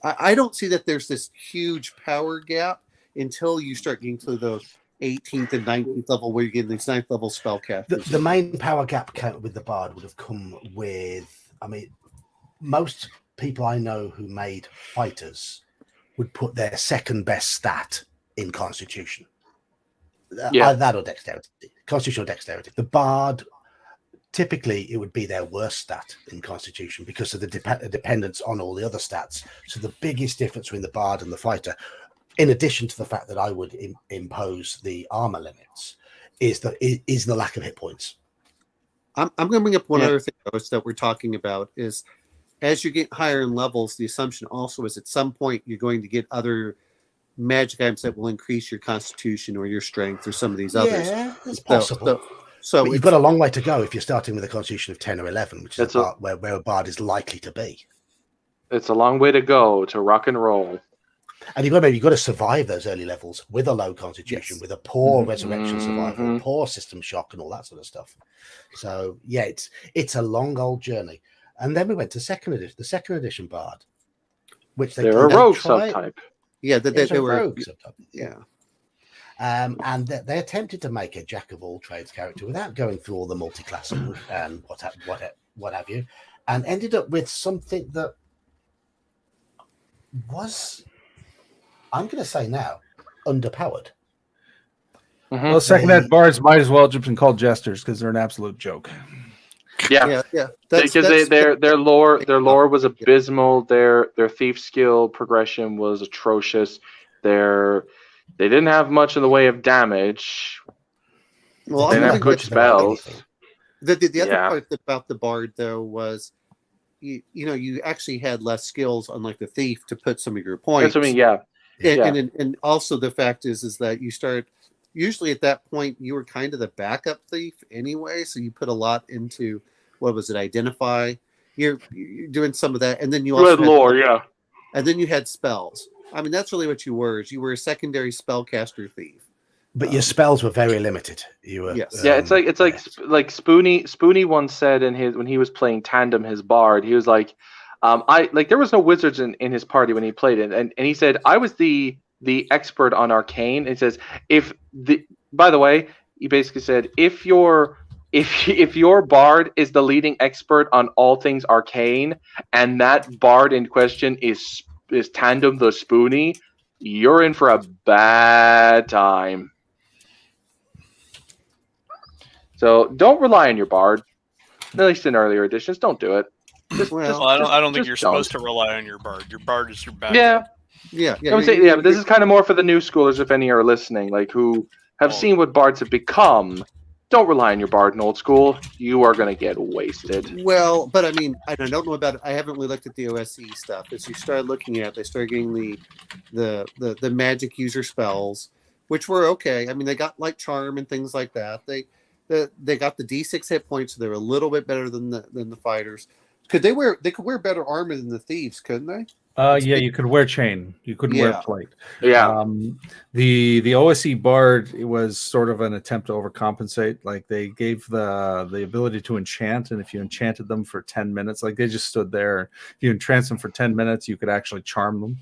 I don't see that there's this huge power gap until you start getting to those 18th and 19th level where you're getting these 9th level spellcasters. The main power gap with the bard would have come with, most people I know who made fighters would put their second best stat in constitution. That or dexterity. Constitution or dexterity. The bard, typically it would be their worst stat in constitution because of the dependence on all the other stats. So the biggest difference between the bard and the fighter, in addition to the fact that I would impose the armor limits, is the lack of hit points. I'm going to bring up one other thing that we're talking about is as you get higher in levels, the assumption also is at some point you're going to get other magic items that will increase your constitution or your strength or some of these others. Yeah, it's possible. So but you've got a long way to go if you're starting with a constitution of 10 or 11, which is where a bard is likely to be. It's a long way to go to rock and roll. And you've got to survive those early levels with a low constitution, with a poor resurrection survival, poor system shock, and all that sort of stuff. So yeah, it's a long old journey. And then we went to the second edition bard, which they're a rogue subtype. Yeah, they were rogue subtype. Yeah. And they attempted to make a jack of all trades character without going through all the multi-classing and what have you, and ended up with something that was, I'm going to say now, underpowered. Well, second-ed bards might as well have been called jesters because they're an absolute joke. Yeah. Because their lore was abysmal. Their thief skill progression was atrocious. They didn't have much in the way of damage. Well, they didn't have good spells. The other part about the bard though was, you actually had less skills, unlike the thief, to put some of your points. That's what I mean. And also the fact is that you start. Usually at that point, you were kind of the backup thief anyway, so you put a lot into, what was it, identify. You're doing some of that, and then you also had lore, and then you had spells. I mean, that's really what you were. Is you were a secondary spellcaster thief. But your spells were very limited. You were, yes. Yeah, it's like Spoonie once said when he was playing Tandem his Bard, he was like, there was no wizards in his party when he played it, and he said I was the expert on arcane. It says by the way, he basically said if your Bard is the leading expert on all things arcane, and that Bard in question is Tandem the Spoonie, you're in for a bad time. So don't rely on your Bard. At least in earlier editions, don't do it. I don't think you're supposed to rely on your Bard. Your Bard is your backup. Yeah. But this is kind of more for the new schoolers, if any are listening, like who have seen what Bards have become. Don't rely on your Bard in old school. You are going to get wasted. Well, but I mean, I don't know about it. I haven't really looked at the OSE stuff. As you start looking at it, they started getting the magic user spells, which were okay. I mean, they got like charm and things like that. They got the D6 hit points, so they were a little bit better than the fighters. They could wear better armor than the thieves, couldn't they? Yeah, you could wear chain. You couldn't wear plate. Yeah. The OSE Bard, it was sort of an attempt to overcompensate. Like they gave the ability to enchant, and if you enchanted them for 10 minutes, like they just stood there. If you entranced them for 10 minutes, you could actually charm them.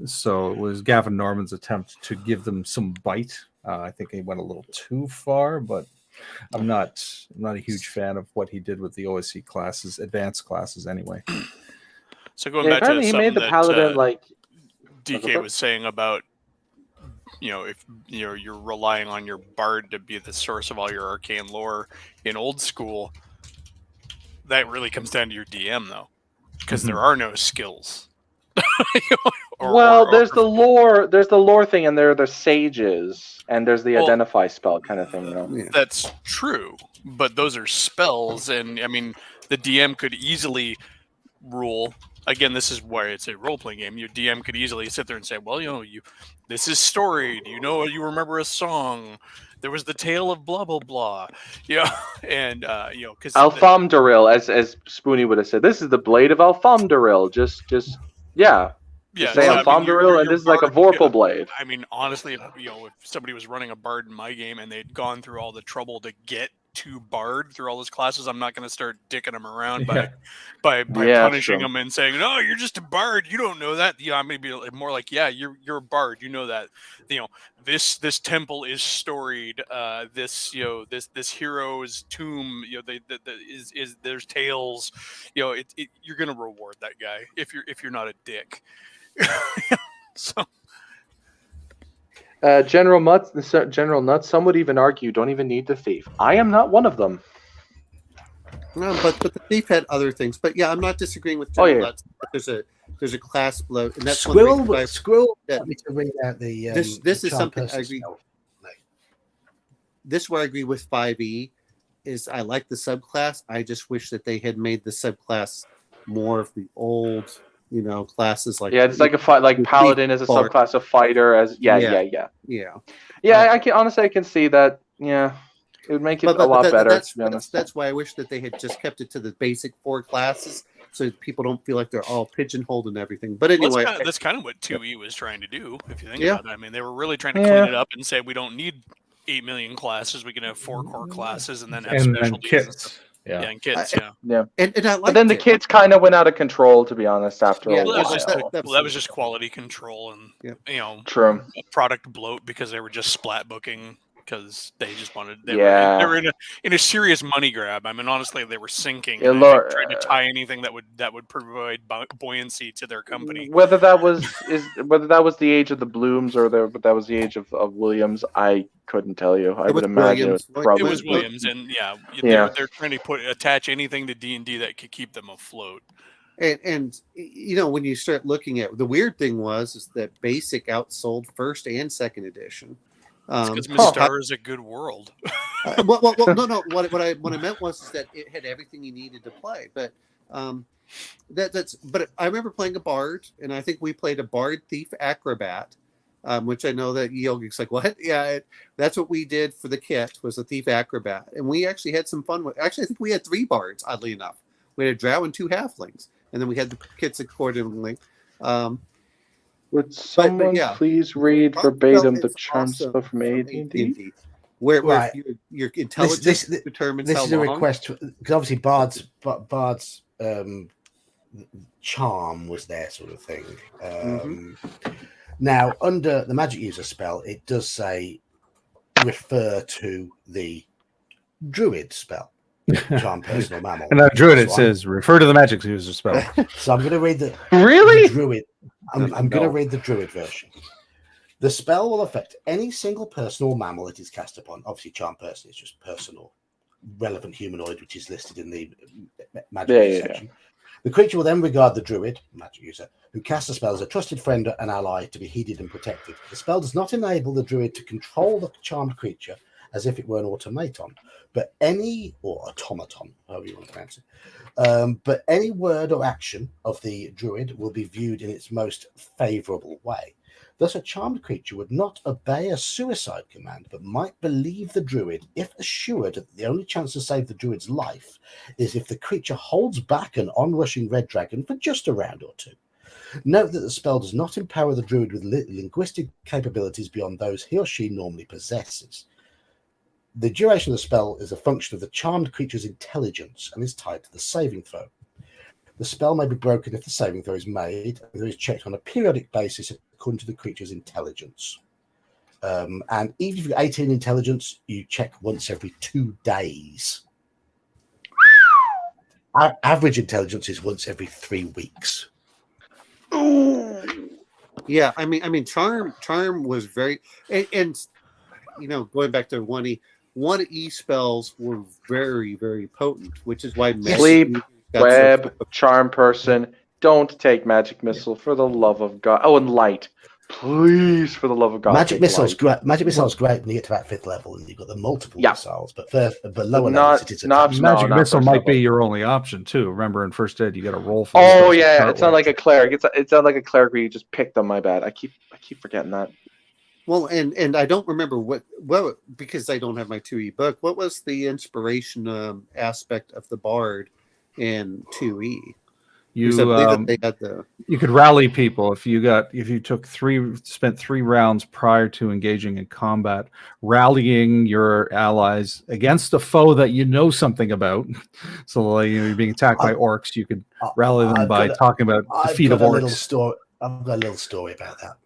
So it was Gavin Norman's attempt to give them some bite. I think he went a little too far, but I'm not a huge fan of what he did with the OSE classes, advanced classes anyway. So going back to he something made the paladin like DK was saying about, if you're relying on your Bard to be the source of all your arcane lore in old school, that really comes down to your DM though, because there are no skills. There's the lore thing, and there are the sages, and there's the identify spell kind of thing. Yeah. That's true, but those are spells, and I mean the DM could easily rule. Again, this is why it's a role-playing game. Your DM could easily sit there and say, "Well, this is storied. You remember a song. There was the tale of blah blah blah." And because Alfamdaril, as Spoonie would have said, this is the blade of Alfamdaril. Just say Alfamdaril, and this is like a Vorpal blade. I mean, honestly, if somebody was running a Bard in my game and they'd gone through all the trouble to get to Bard through all those classes, I'm not going to start dicking them around by punishing them and saying, "No, you're just a Bard. You don't know that." I'm going to be more like, "Yeah, you're a Bard. You know that. This temple is storied. This hero's tomb. There's tales. You're going to reward that guy if you're not a dick." So. General Nuts, some would even argue, don't even need the thief. I am not one of them. No, but the thief had other things. But yeah, I'm not disagreeing with General Nuts. There's a class below, and that's Squirrel. That, me to bring out the this is something I agree. spell. This is where I agree with 5e. Is I like the subclass. I just wish that they had made the subclass more of the old. Classes like it's like paladin as a subclass of fighter yeah. I can see that. Yeah, it would make it a lot better. To be honest, that's why I wish that they had just kept it to the basic 4 classes, so people don't feel like they're all pigeonholed and everything. But anyway, that's kind of what 2E was trying to do. If you think about it, I mean, they were really trying to clean it up and say we don't need 8 million classes. We can have 4 core classes and then have specialties and stuff. And kits, yeah. And I like. But then the kits kind of went out of control, to be honest. After a while, that was just quality control and true product bloat because they were just splat booking because they just wanted. They were in a serious money grab. I mean, honestly, they were sinking, trying to tie anything that would provide buoyancy to their company. Whether that was the age of the Blooms or that was the age of Williams, I couldn't tell you. I would imagine it was Williams, and they're trying to attach anything to D&D that could keep them afloat. And when you start looking at the weird thing is that Basic outsold first and second edition. Because Mistar is a good world. No. What I meant was that it had everything you needed to play. But But I remember playing a Bard, and I think we played a Bard Thief Acrobat, which I know that Yogi's like, what? Yeah, that's what we did for the kit was a Thief Acrobat, and we actually had some fun with. Actually, I think we had 3 Bards. Oddly enough, we had a Drow and 2 Halflings, and then we had the kits accordingly. Would someone yeah. please read Bard verbatim spell the is charm awesome spell from AD&D? AD&D, where Right. your intelligence determines This how is a long. request because obviously Bard's charm was their sort of thing. Now, under the magic user spell, it does say refer to the druid spell, charm person or mammal. And now druid, it So says refer to the magic user spell. So I'm going to read the Really? druid. I'm No. going to read the druid version. The spell will affect any single person or mammal it is cast upon. Obviously, charm person is just person or relevant humanoid, which is listed in the magic section. The creature will then regard the druid, magic user, who casts the spell as a trusted friend and ally to be heeded and protected. The spell does not enable the druid to control the charmed creature as if it were an automaton, or automaton, however you want to pronounce it. But any word or action of the druid will be viewed in its most favorable way. Thus, a charmed creature would not obey a suicide command, but might believe the druid if assured that the only chance to save the druid's life is if the creature holds back an onrushing red dragon for just a round or two. Note that the spell does not empower the druid with linguistic capabilities beyond those he or she normally possesses. The duration of the spell is a function of the charmed creature's intelligence and is tied to the saving throw. The spell may be broken if the saving throw is made and it is checked on a periodic basis according to the creature's intelligence. And even if you're 18 intelligence, you check once every 2 days. Our average intelligence is once every 3 weeks. Yeah, I mean, charm was very, and going back to 1E spells were very, very potent, which is why Sleep, web, charm person. Don't take magic missile for the love of God. Oh, and light, please, for the love of God. Magic missile's great. Magic missile's great when you get to about 5th level and you've got the multiple missiles. But lower levels, it is magic missile might be your only option too. Remember, in first ed, you got to roll for. Oh yeah, it's not like a cleric. It's not like a cleric where you just pick them. My bad. I keep forgetting that. Well, and I don't remember what because I don't have my 2E book. What was the inspiration aspect of the Bard in 2E? You they had you could rally people if you spent 3 rounds prior to engaging in combat, rallying your allies against a foe that you know something about. So like you're being attacked by orcs, you could rally them by talking about the feat of orcs. I've got a little story about that.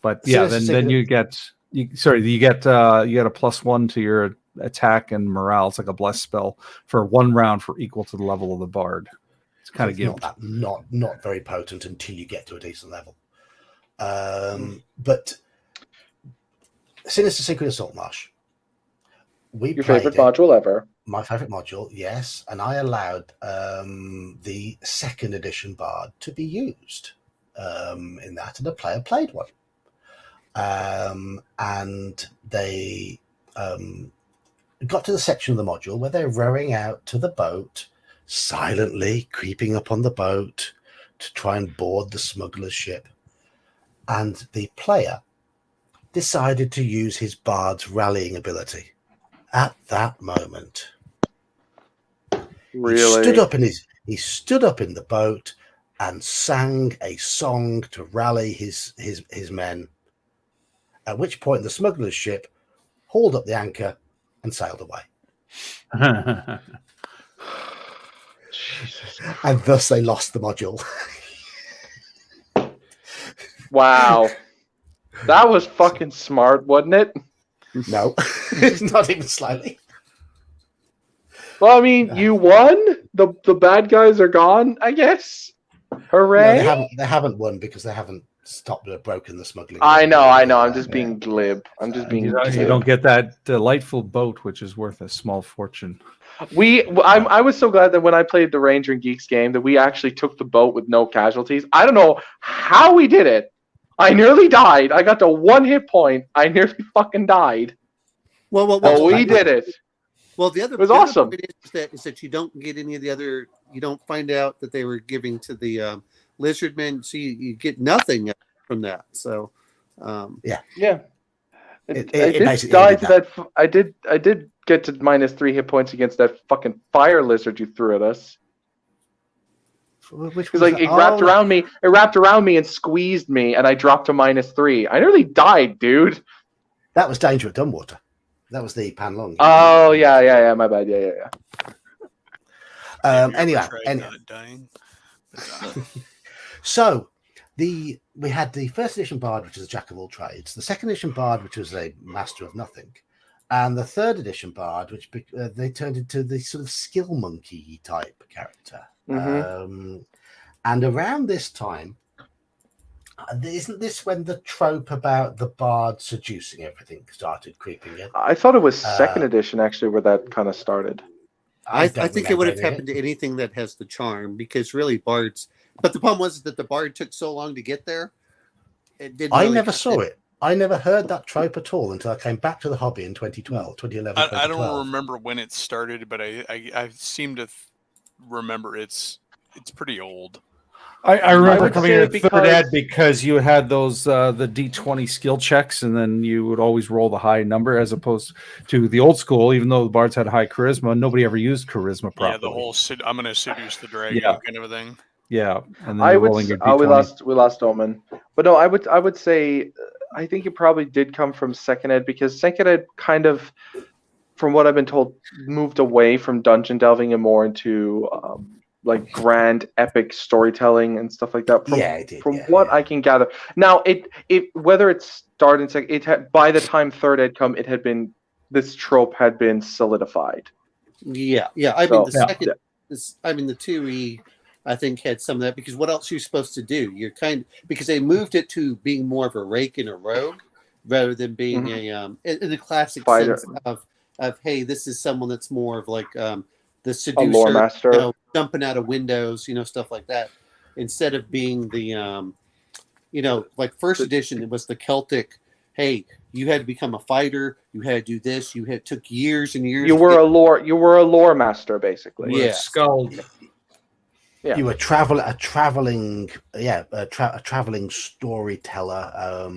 But yeah, then you get a +1 to your attack and morale. It's like a bless spell for 1 round for equal to the level of the bard. It's kind of gimped. Not very potent until you get to a decent level. But Sinister Secret of Saltmarsh. Your favorite module ever. My favorite module, yes. And I allowed the 2nd edition Bard to be used in that, and a player played one. And they got to the section of the module where they're rowing out to the boat, silently creeping up on the boat to try and board the smuggler's ship. And the player decided to use his bard's rallying ability. At that moment, really, he stood up in the boat and sang a song to rally his men. At which point, the smuggler's ship hauled up the anchor and sailed away. And thus they lost the module. Wow. That was fucking smart, wasn't it? No, it's not even slightly. Well, I mean, you won. The bad guys are gone, I guess. Hooray! No, they haven't won because they haven't stopped or broken the smuggling. I know. I'm just being glib. You don't get that delightful boat, which is worth a small fortune. I was so glad that when I played the Ranger and Geeks game that we actually took the boat with no casualties. I don't know how we did it. I nearly died. I got to 1 hit point. I nearly fucking died. Well, we did it. Well, it was awesome. Is that you don't get any of the other. You don't find out that they were giving to the lizard men. So you get nothing from that. So yeah. I did get to -3 hit points against that fucking fire lizard you threw at us. Which Because like it wrapped around me. It wrapped around me and squeezed me, and I dropped to -3. I nearly died, dude. That was Danger at Dunwater. That was the Panlong. Oh yeah. My bad. Yeah. Anyway. Not dying. So we had the first edition Bard, which is a jack of all trades, the second edition Bard, which was a master of nothing, and the third edition Bard, which they turned into the sort of skill monkey type character. Mm-hmm. And around this time, isn't this when the trope about the Bard seducing everything started creeping in? I thought it was second edition actually where that kind of started. I think it would have happened to anything that has the charm, because really Bards. But the problem was that the Bard took so long to get there. It didn't. I never saw it. I never heard that trope at all until I came back to the hobby in 2011. 2012. I don't remember when it started, but I seem to remember it's pretty old. I remember would coming say in third ed because you had those the D20 skill checks, and then you would always roll the high number, as opposed to the old school. Even though the Bards had high charisma, nobody ever used charisma properly. Yeah, the whole I'm going to seduce the dragon kind of a thing. Yeah, and then we lost Omen, but no, I would say I think it probably did come from second ed, because second ed kind of, from what I've been told, moved away from dungeon delving and more into like grand epic storytelling and stuff like that. From what I can gather. Now it whether it started in second, it had, by the time third ed come, it had been, this trope had been solidified. Yeah. I mean the second. The 2E. I think had some of that, because what else are you supposed to do? You're because they moved it to being more of a rake and a rogue rather than being in the classic fighter. sense of hey, this is someone that's more of like the seducer, a lore master, jumping out of windows, stuff like that. Instead of being the like first edition, it was the Celtic. Hey, you had to become a fighter. You had to do this. Took years and years. You were a lore master, basically. Yeah, Skald. Yeah. You were a traveling storyteller.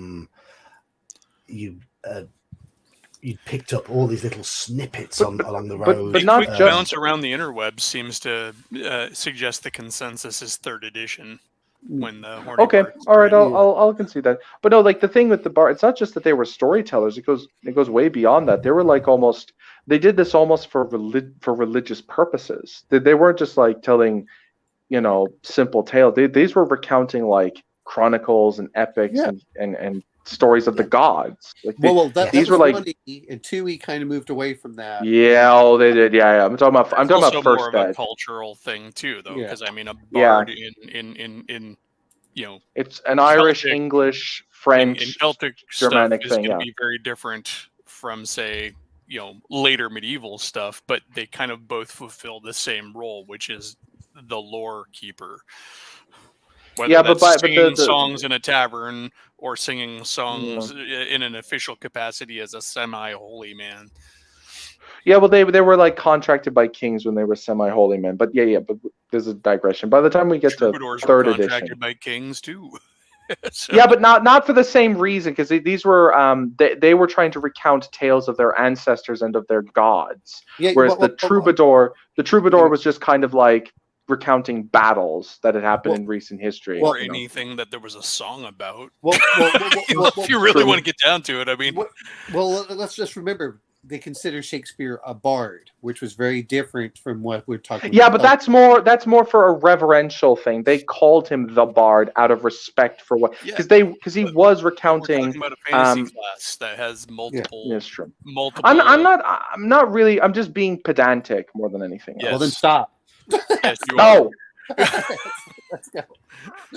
You picked up all these little snippets along the road. But not just bounce around the interwebs seems to suggest the consensus is third edition. When the Horny Bards all right, I'll concede that. But no, like the thing with the Bard, it's not just that they were storytellers. It goes way beyond that. They were like they did this almost for religious purposes. They weren't just like telling, simple tales. These were recounting like chronicles and epics and stories of the gods. Like these were like, and 2E kind of moved away from that. Yeah, they did. Yeah. I'm talking about first more of a cultural thing too, though, because a bard in it's an Irish, Celtic, English, French, and Celtic Germanic stuff is thing. going to be very different from, say, later medieval stuff, but they kind of both fulfill the same role, which is the lore keeper. Whether that's singing songs in a tavern or singing songs in an official capacity as a semi-holy man. Yeah, well, they were like contracted by kings when they were semi-holy men. But but there's a digression. By the time we get to third edition, contracted by kings too. So. Yeah, but not for the same reason, because these were they were trying to recount tales of their ancestors and of their gods. Yeah, whereas the troubadour was just kind of like recounting battles that had happened in recent history, or anything that there was a song about. If you really want to get down to it, I mean, let's just remember they consider Shakespeare a bard, which was very different from what we're talking about. Yeah, but that's more for a reverential thing. They called him the bard out of respect for what, because he was recounting. We're talking about a fantasy class that has multiple. Yeah, that's true. Multiple. I'm not really. I'm just being pedantic more than anything else. Well, then stop. Yes, you no. Let's go.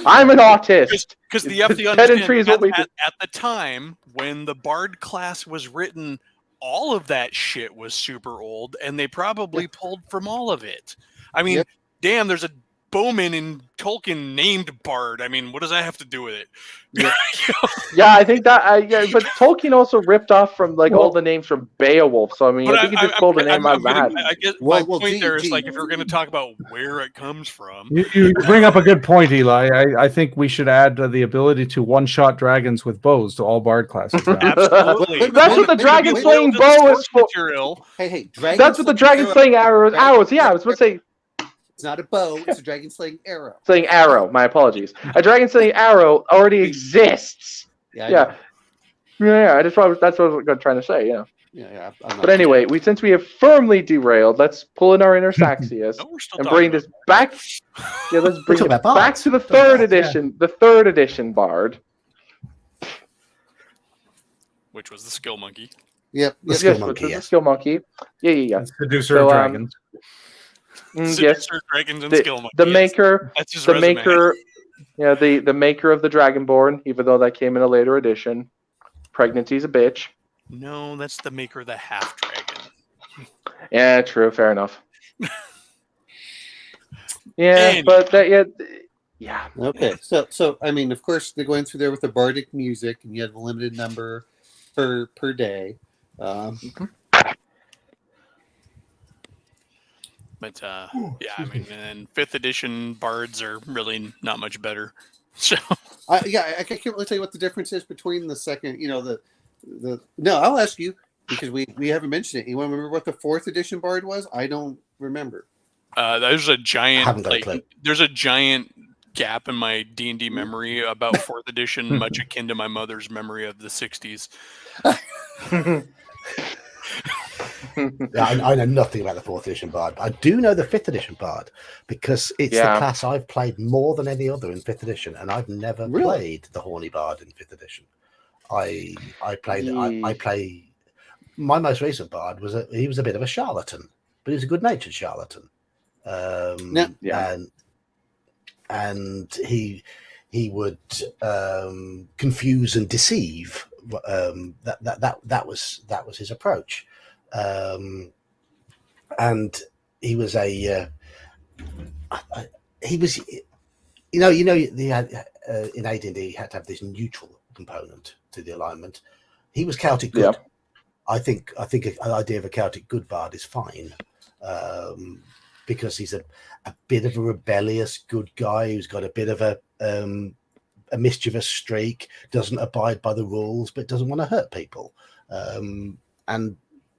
I'm an autist. Because you have to understand, at the time when the Bard class was written, all of that shit was super old, and they probably pulled from all of it. I mean, damn, there's a Bowman in Tolkien named Bard. I mean, what does that have to do with it? I think that. But Tolkien also ripped off from all the names from Beowulf. So I mean, I think he just pulled the name out of that. I guess my point there is like, if you're going to talk about where it comes from, you bring up a good point, Eli. I think we should add the ability to one-shot dragons with bows to all Bard classes. Absolutely, that's what the dragon slaying bow is for. Hey, that's what the dragon slaying arrows. Yeah, I was supposed to say. It's not a bow. It's a dragon slaying arrow. Slaying arrow. My apologies. A dragon slaying arrow already exists. Yeah. That's what I was trying to say. Yeah. Yeah. But anyway, since we have firmly derailed, let's pull in our inner Saxius and bring this back. Yeah, let's bring it back to the third edition. The third edition Bard, which was the skill monkey. Yep. The skill monkey. Yeah. Seducer of dragons. Seducer, dragons, and skill monkey. The maker. That's his the resume. maker. Yeah, the maker of the Dragonborn, even though that came in a later edition. Pregnancy's a bitch. No, that's the maker of the half dragon. Yeah, true. Fair enough. Yeah, but that, yeah. Okay, so I mean, of course, they're going through there with the bardic music, and you have a limited number per day. But yeah, I mean, and 5th edition bards are really not much better. So I can't really tell you what the difference is between the second. No, I'll ask you because we haven't mentioned it. You want to remember what the 4th edition bard was? I don't remember. There's a giant there's a giant gap in my D&D memory about 4th edition, much akin to my mother's memory of the 60s. I know nothing about the 4th edition bard, but I do know the 5th edition bard because it's the class I've played more than any other in 5th edition, and I've never played the horny bard in 5th edition. I play my most recent bard he was a bit of a charlatan, but he was a good-natured charlatan. And he would confuse and deceive. That was his approach. And he was he was in AD&D you had to have this neutral component to the alignment. He was Celtic good. Yep. I think an idea of a Celtic good bard is fine, because he's a bit of a rebellious good guy who's got a bit of a mischievous streak, doesn't abide by the rules, but doesn't want to hurt people. And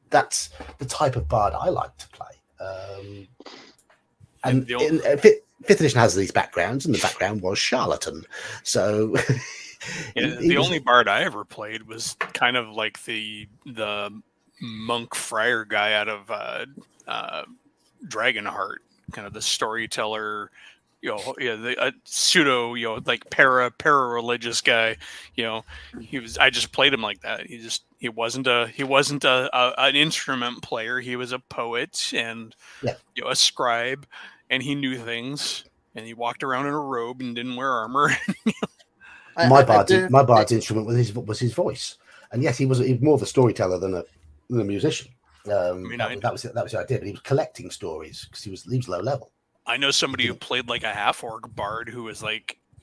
that's the type of bard I like to play. And 5th edition has these backgrounds, and the background was charlatan. So the only bard I ever played was kind of like the monk friar guy out of Dragonheart, kind of the storyteller, the pseudo, like para-religious guy. I just played him like that. He wasn't an instrument player. He was a poet and a scribe, and he knew things, and he walked around in a robe and didn't wear armor. My bard's instrument was his voice, and yes, he was more of a storyteller than a musician. That was the idea, but he was collecting stories because he was low level. I know somebody who played like a half orc bard who was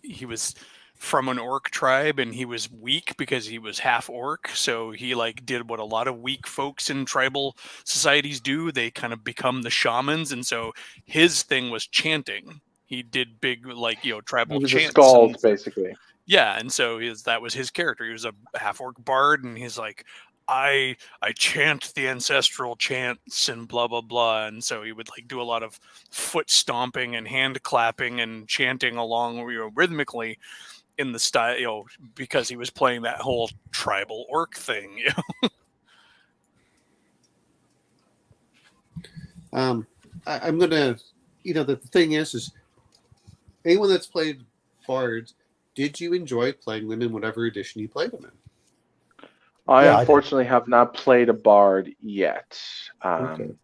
he was from an orc tribe, and he was weak because he was half orc. So he did what a lot of weak folks in tribal societies do. They kind of become the shamans, and so his thing was chanting. He did big tribal chants. He was a skald, basically. Yeah, and so that was his character. He was a half orc bard, and he's like, I chant the ancestral chants and blah blah blah, and so he would do a lot of foot stomping and hand clapping and chanting along rhythmically in the style, because he was playing that whole tribal orc thing. I'm gonna, the thing is anyone that's played bards, did you enjoy playing them in whatever edition you played them in? I unfortunately have not played a bard yet. So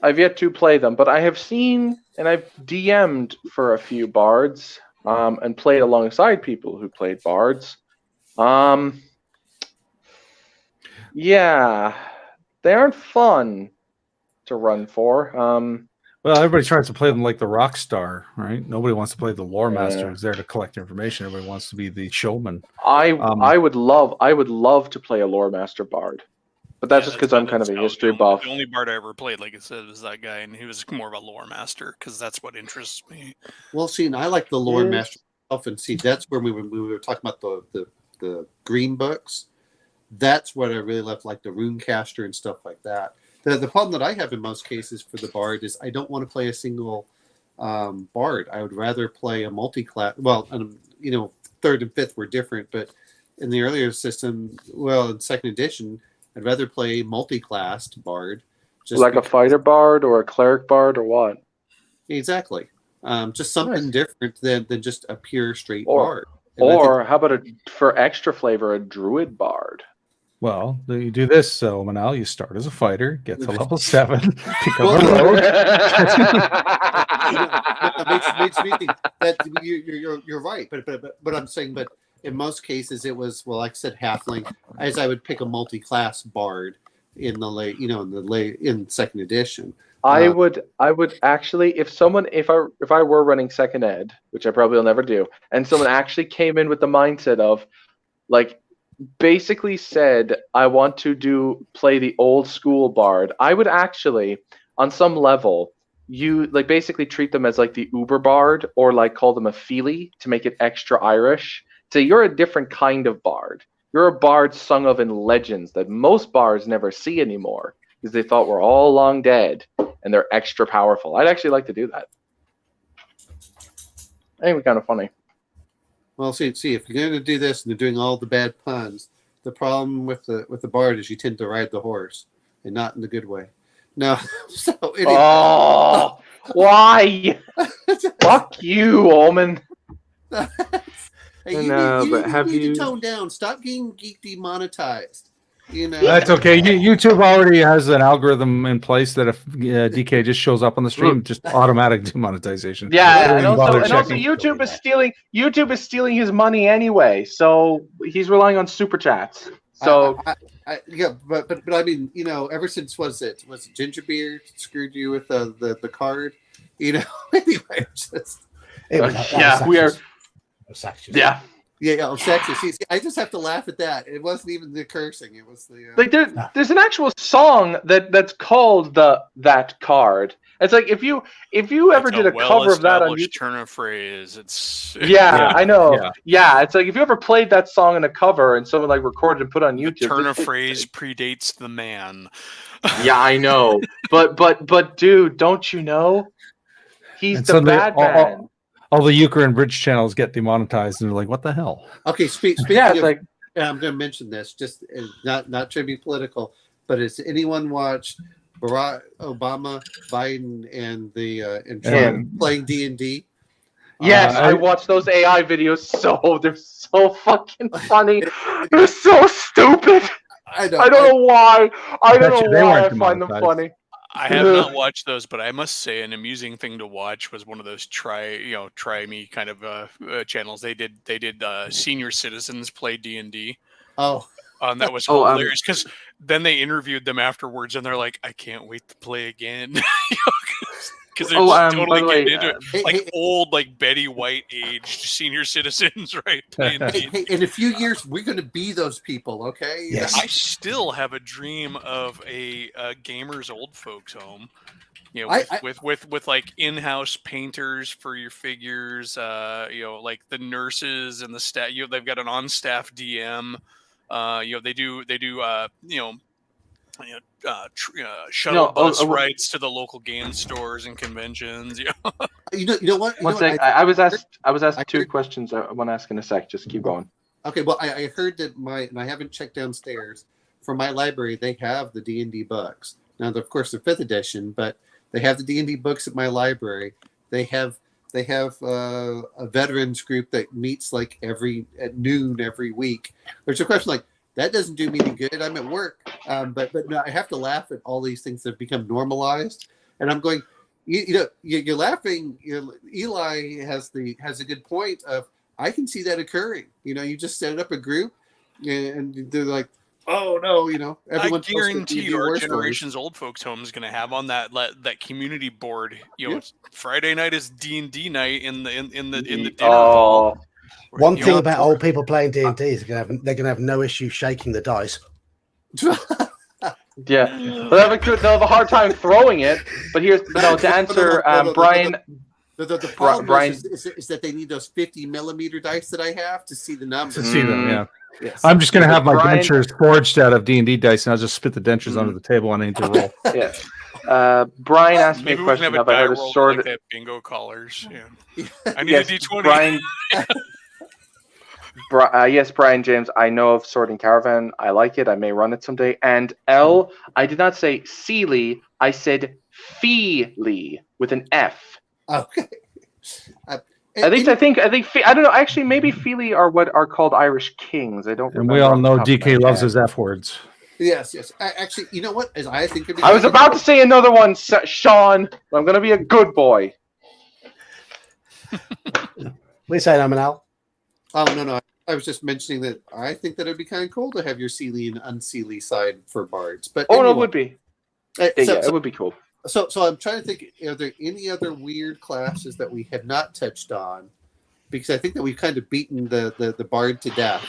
I've yet to play them, but I have seen and I've DM'd for a few bards and played alongside people who played bards. Yeah, they aren't fun to run for. Well, everybody tries to play them like the rock star, right? Nobody wants to play the lore master who's there to collect information. Everybody wants to be the showman. I would love to play a lore master bard, but that's just because I'm kind of a history buff. The only bard I ever played, like I said, was that guy, and he was more of a lore master because that's what interests me. Well, see, and I like the lore master stuff, and see, that's where we were talking about the green books. That's what I really love, like the Runecaster and stuff like that. The problem that I have in most cases for the Bard is I don't want to play a single Bard. I would rather play a multi-class. Well, third and fifth were different, but in the earlier system, in second edition, I'd rather play multi-classed Bard. Like a fighter Bard or a cleric Bard or what? Exactly. Just something different than just a pure straight Bard. And or how about for extra flavor, a Druid Bard? Well, you do this, so Manal, you start as a fighter, get to level 7, pick up a rogue. makes me think that you're right, but I'm saying, but in most cases it was like I said, halfling. As I would pick a multi-class Bard in in second edition. I would actually, if I were running second ed, which I probably will never do, and someone actually came in with the mindset of like basically said, I want to play the old school Bard, I would actually, on some level, you like basically treat them as like the Uber Bard or like call them a Feely to make it extra Irish. So you're a different kind of Bard. You're a Bard sung of in legends that most Bards never see anymore because they thought we're all long dead and they're extra powerful. I'd actually like to do that. I think it'd be kind of funny. Well, see, if you're going to do this and they're doing all the bad puns, the problem with the Bard is you tend to ride the horse, and not in the good way. No, so anyway. Oh, why? Fuck you, Omen. Hey, you need to tone down. Stop getting Geek demonetized. That's okay. YouTube already has an algorithm in place that if DK just shows up on the stream, just automatic demonetization. Yeah, and also YouTube is stealing his money anyway, so he's relying on super chats. So but I mean, ever since was it Gingerbeard screwed you with the card? Anyway, sexist. See, I just have to laugh at that. It wasn't even the cursing; it was the there's an actual song that's called that card. It's like if you ever did a cover of that on YouTube, turn of phrase. It's I know. Yeah, it's like if you ever played that song in a cover and someone like recorded and put on YouTube. The turn of phrase predates the man. Yeah, I know, but dude, don't you know? He's the bad man. All the Euchre and Bridge channels get demonetized, and they're like, "What the hell?" Okay, speaking of, I'm going to mention this, just not trying to be political, but has anyone watched Barack Obama, Biden, and Trump playing D&D? Yes, I watched those AI videos. They're so fucking funny. They're so stupid. I don't know why. I don't know why I find them funny. I have not watched those, but I must say an amusing thing to watch was one of those try me kind of channels. They did senior citizens play D&D. Oh, that was hilarious because then they interviewed them afterwards, and they're like, "I can't wait to play again." Because they're just totally getting into it. Like old, like Betty White aged senior citizens, right? Hey, in a few years, we're going to be those people, okay? Yes. I still have a dream of a gamer's old folks home. With like in-house painters for your figures, like the nurses and the staff. They've got an on-staff DM. They do shuttle bus rides to the local game stores and conventions. You know what? One sec. I was asked two questions. I want to ask in a sec. Just keep going. Okay. Well, I heard that and I haven't checked downstairs. For my library, they have the D&D books. Now, of course, they're 5th edition, but they have the D&D books at my library. They have a veterans group that meets like at noon every week. There's a question like, that doesn't do me any good. I'm at work. But no, I have to laugh at all these things that have become normalized. And I'm going, you're laughing. Eli has a good point of, I can see that occurring. You just set up a group and they're like, oh no, everyone. I guarantee you our generation's old folks home is going to have on that community board. Friday night is D&D night in the dinner hall. One thing about old people playing D&D is they're going to have no issue shaking the dice. Yeah, they'll have a hard time throwing it. But to answer Brian. The problem Brian, is that they need those 50 millimeter dice that I have to see the numbers. To see them, yeah. Yes. I'm just going to have my Brian- dentures forged out of D&D dice, and I'll just spit the dentures onto the table when I need to roll. Yeah. Brian asked me Maybe a we can question. have a Have I die heard a roll sword? like they have bingo collars. Yeah. I need Yes, a D20. Brian. Yes, Brian James. I know of Sword and Caravan. I like it. I may run it someday. And L, I did not say Sealy. I said Feely with an F. Okay. I think I don't know. Actually, maybe Feely are what are called Irish kings. I don't And remember. we all off the know top of my DK loves head. his F words. Yes. Actually, you know what? I think I was about to say another one, Sean. I'm going to be a good boy. We say that, Manal. Oh no! I was just mentioning that I think that it'd be kind of cool to have your Sealy and unsealy side for bards. But Oh, anyway, no, it would be. So, It would be cool. So I'm trying to think. Are there any other weird classes that we have not touched on? Because I think that we've kind of beaten the bard to death.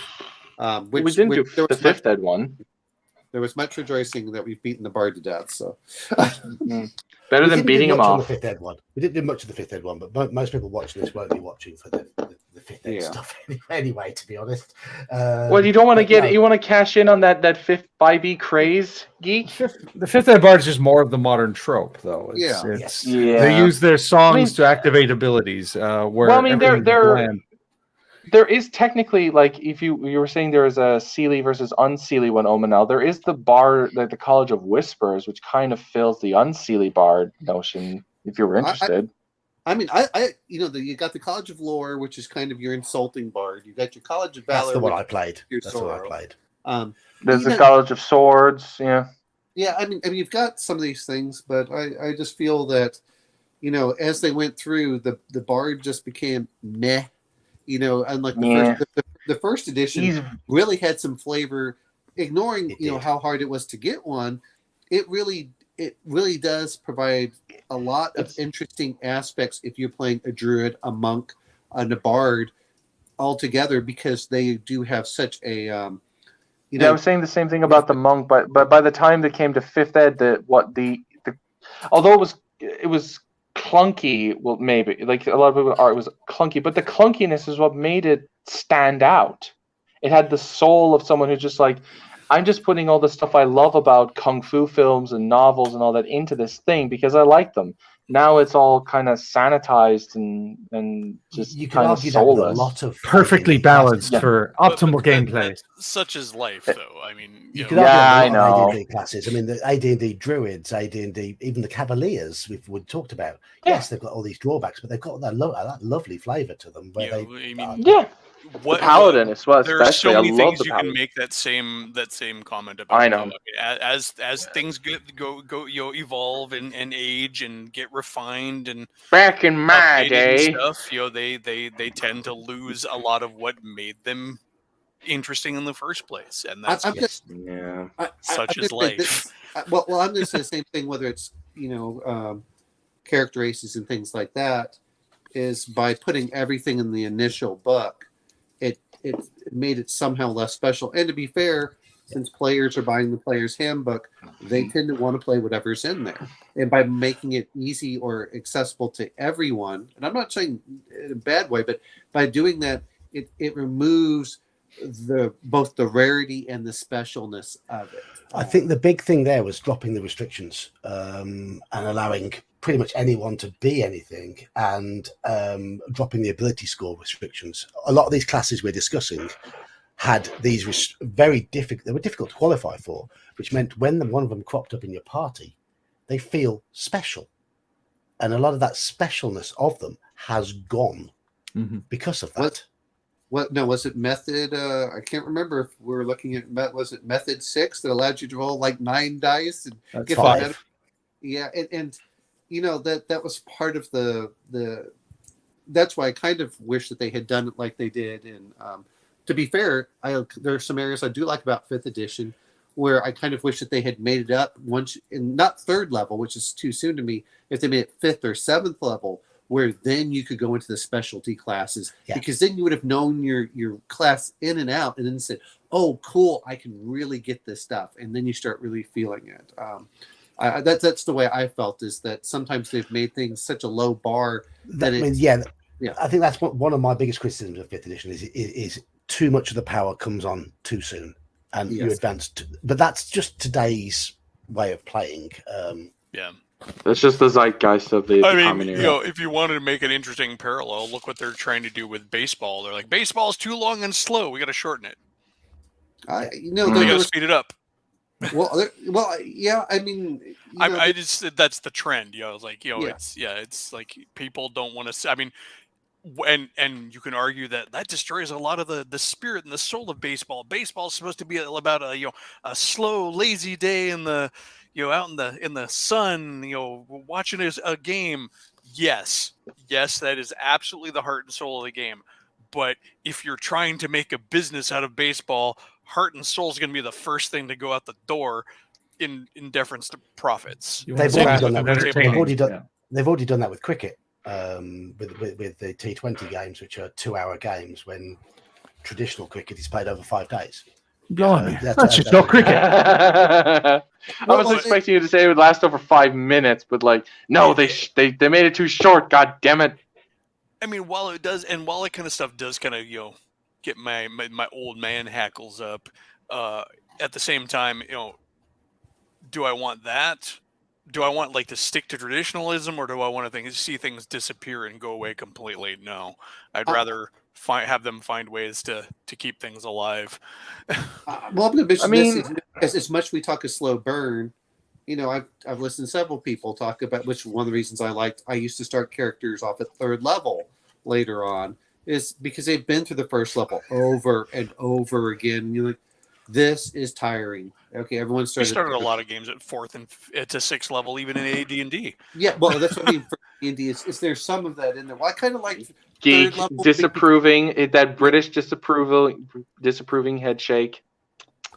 We didn't do the fifth ed one. There was much rejoicing that we've beaten the bard to death. So Better We than didn't do beating him much on off. the fifth ed one. We didn't do much of the fifth ed one, but most people watching this won't be watching for the fifth ed stuff anyway. To be honest, Well, you don't want to get you want to cash in on that fifth 5e craze, Geek. The fifth ed bard is just more of the modern trope, though. Yes. They use their songs to activate abilities. Where Well, I mean, everything's bland. there is technically, like, if you were saying there is a Sealy versus unsealy one, Omanel, there is the bard, like the College of Whispers, which kind of fills the unsealy bard notion. If you were interested, I mean, you got the College of Lore, which is kind of your insulting bard. You got your College of Valor. That's the one I played. Your That's what I Sorrow. played. There's the College of Swords. Yeah. Yeah, I mean, you've got some of these things, but I just feel that, as they went through, the bard just became meh. Unlike the first edition really had some flavor. Ignoring how hard it was to get one, it really does provide a lot of interesting aspects if you're playing a druid, a monk, and a bard all together, because they do have such a I was saying the same thing about the monk, but by the time they came to fifth ed, although it was clunky, well, maybe like a lot of people are, it was clunky, but the clunkiness is what made it stand out. It had the soul of someone who's just like, I'm just putting all the stuff I love about kung fu films and novels and all that into this thing because I like them. Now it's all kind of sanitized and just you kind of soulless. A lot of Perfectly balanced for optimal gameplay. Such is life, though. I mean, you could argue I a lot know. of AD&D classes. I mean, the AD&D druids, AD&D, even the Cavaliers we've talked about. Yeah. Yes, they've got all these drawbacks, but they've got that lovely flavor to them. Where The paladin as well. There are so especially. many I love things the you paladin. can make that same comment about. I know. As things go evolve and age and get refined and Back in my updated day, and stuff, they tend to lose a lot of what made them interesting in the first place, and that's such is life. Well, I'm going to say the same thing. Whether it's character races and things like that, is by putting everything in the initial book, it made it somehow less special. And to be fair, since players are buying the player's handbook, they tend to want to play whatever's in there. And by making it easy or accessible to everyone, and I'm not saying in a bad way, but by doing that, it removes both the rarity and the specialness of it. I think the big thing there was dropping the restrictions and allowing pretty much anyone to be anything, and dropping the ability score restrictions. A lot of these classes we're discussing had these very difficult. They were difficult to qualify for, which meant when one of them cropped up in your party, they feel special, and a lot of that specialness of them has gone because of that. Was it method? I can't remember if we were looking at. Was it method 6 that allowed you to roll like 9 dice and That's get 5? Yeah, and that was part of the. That's why I kind of wish that they had done it like they did. And to be fair, there are some areas I do like about 5th edition where I kind of wish that they had made it up once, in not 3rd level, which is too soon to me. If they made it 5th or 7th level, where then you could go into the specialty classes, because then you would have known your class in and out, and then said, "Oh, cool, I can really get this stuff," and then you start really feeling it. That's the way I felt, is that sometimes they've made things such a low bar that I think that's one of my biggest criticisms of 5th edition is too much of the power comes on too soon, and you advance. But that's just today's way of playing. Yeah. That's just the zeitgeist of the common era. If you wanted to make an interesting parallel, look what they're trying to do with baseball. They're like, baseball's too long and slow. We got to shorten it. We got to speed it up. Yeah. I mean, I just that's the trend. It's like people don't want to. I mean, and you can argue that destroys a lot of the spirit and the soul of baseball. Baseball is supposed to be about a slow, lazy day in the out in the sun, watching a game. Yes, that is absolutely the heart and soul of the game. But if you're trying to make a business out of baseball, heart and soul is going to be the first thing to go out the door in deference to profits. They've already done that with cricket, with the T20 games, which are 2-hour games, when traditional cricket is played over 5 days. Blimey, that's just not cricket. I was expecting you to say it would last over 5 minutes, but no, they made it too short. God damn it! I mean, while it does, and while that kind of stuff does kind of get my old man hackles up, at the same time, do I want that? Do I want to stick to traditionalism, or do I want to see things disappear and go away completely? No, I'd rather have them find ways to keep things alive. Well, I mean, as much we talk a slow burn, I've listened to several people talk about, which one of the reasons I used to start characters off at 3rd level later on, is because they've been through the 1st level over and over again. You're like, this is tiring. Okay, everyone started. We started a lot of games at 4th and to 6th level, even in AD&D. Yeah, well, that's what I mean. For AD&D, is there some of that in there? Well, I kind of like Geek disapproving that British disapproving head shake.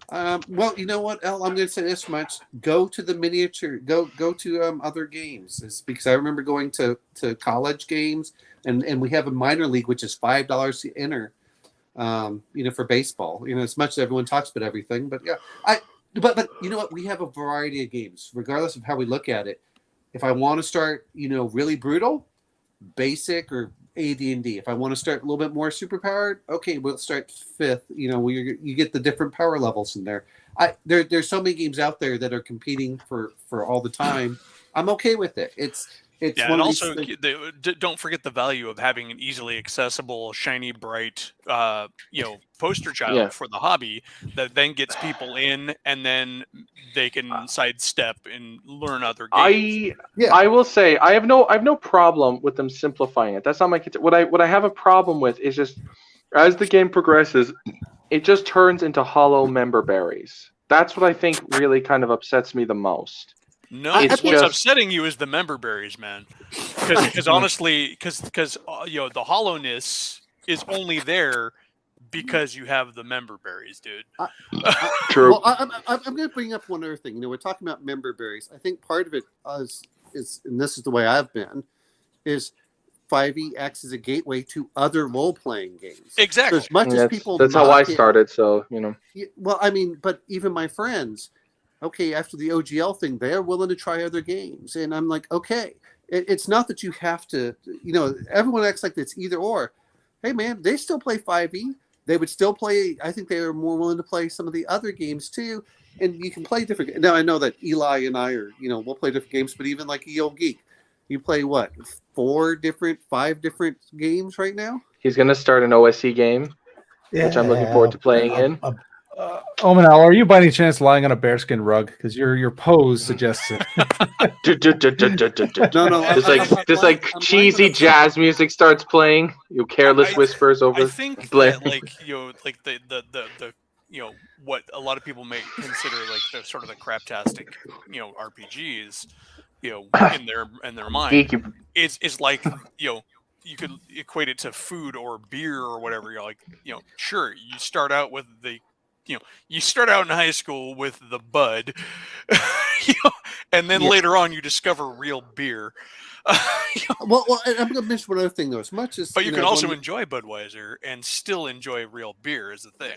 Well, you know what, El? I'm going to say this much: go to the miniature. Go to other games. It's because I remember going to college games, and we have a minor league which is $5 to enter. For baseball. As much as everyone talks about everything, but yeah, but you know what? We have a variety of games, regardless of how we look at it. If I want to start, really brutal, basic or AD&D. If I want to start a little bit more superpowered, okay, we'll start 5th. Where you get the different power levels in there. There's so many games out there that are competing for all the time. I'm okay with it. It's and also don't forget the value of having an easily accessible, shiny, bright, poster child for the hobby that then gets people in, and then they can sidestep and learn other games. I will say I have no problem with them simplifying it. That's not my what I have a problem with is just as the game progresses, it just turns into hollow member berries. That's what I think really kind of upsets me the most. No, what's upsetting you is the member berries, man. Because honestly, the hollowness is only there because you have the member berries, dude. True. Well, I'm going to bring up one other thing. We're talking about member berries. I think part of it is, and this is the way I've been, is 5e acts as a gateway to other role-playing games. Exactly. So as much as people, that's how I started. So Well, I mean, but even my friends. Okay, after the OGL thing, they're willing to try other games. And I'm like, okay, it's not that you have to, everyone acts like it's either or. Hey, man, they still play 5e. They would still play, I think they are more willing to play some of the other games too. And you can play different. Now, I know that Eli and I are, we'll play different games, but even like Geek, you play what, 5 different games right now? He's going to start an OSC game, which I'm looking forward to playing in. Omenel, are you by any chance lying on a bearskin rug? Because your pose suggests it. No. Just like cheesy jazz music starts playing. You careless whispers over. I think that, the what a lot of people may consider the sort of the craptastic RPGs in their mind is like you could equate it to food or beer or whatever. You're like sure, you start out with you start out in high school with the bud, and then later on you discover real beer. Well, I'm going to mention one other thing though. As much as, but you can also enjoy Budweiser and still enjoy real beer. Is the thing.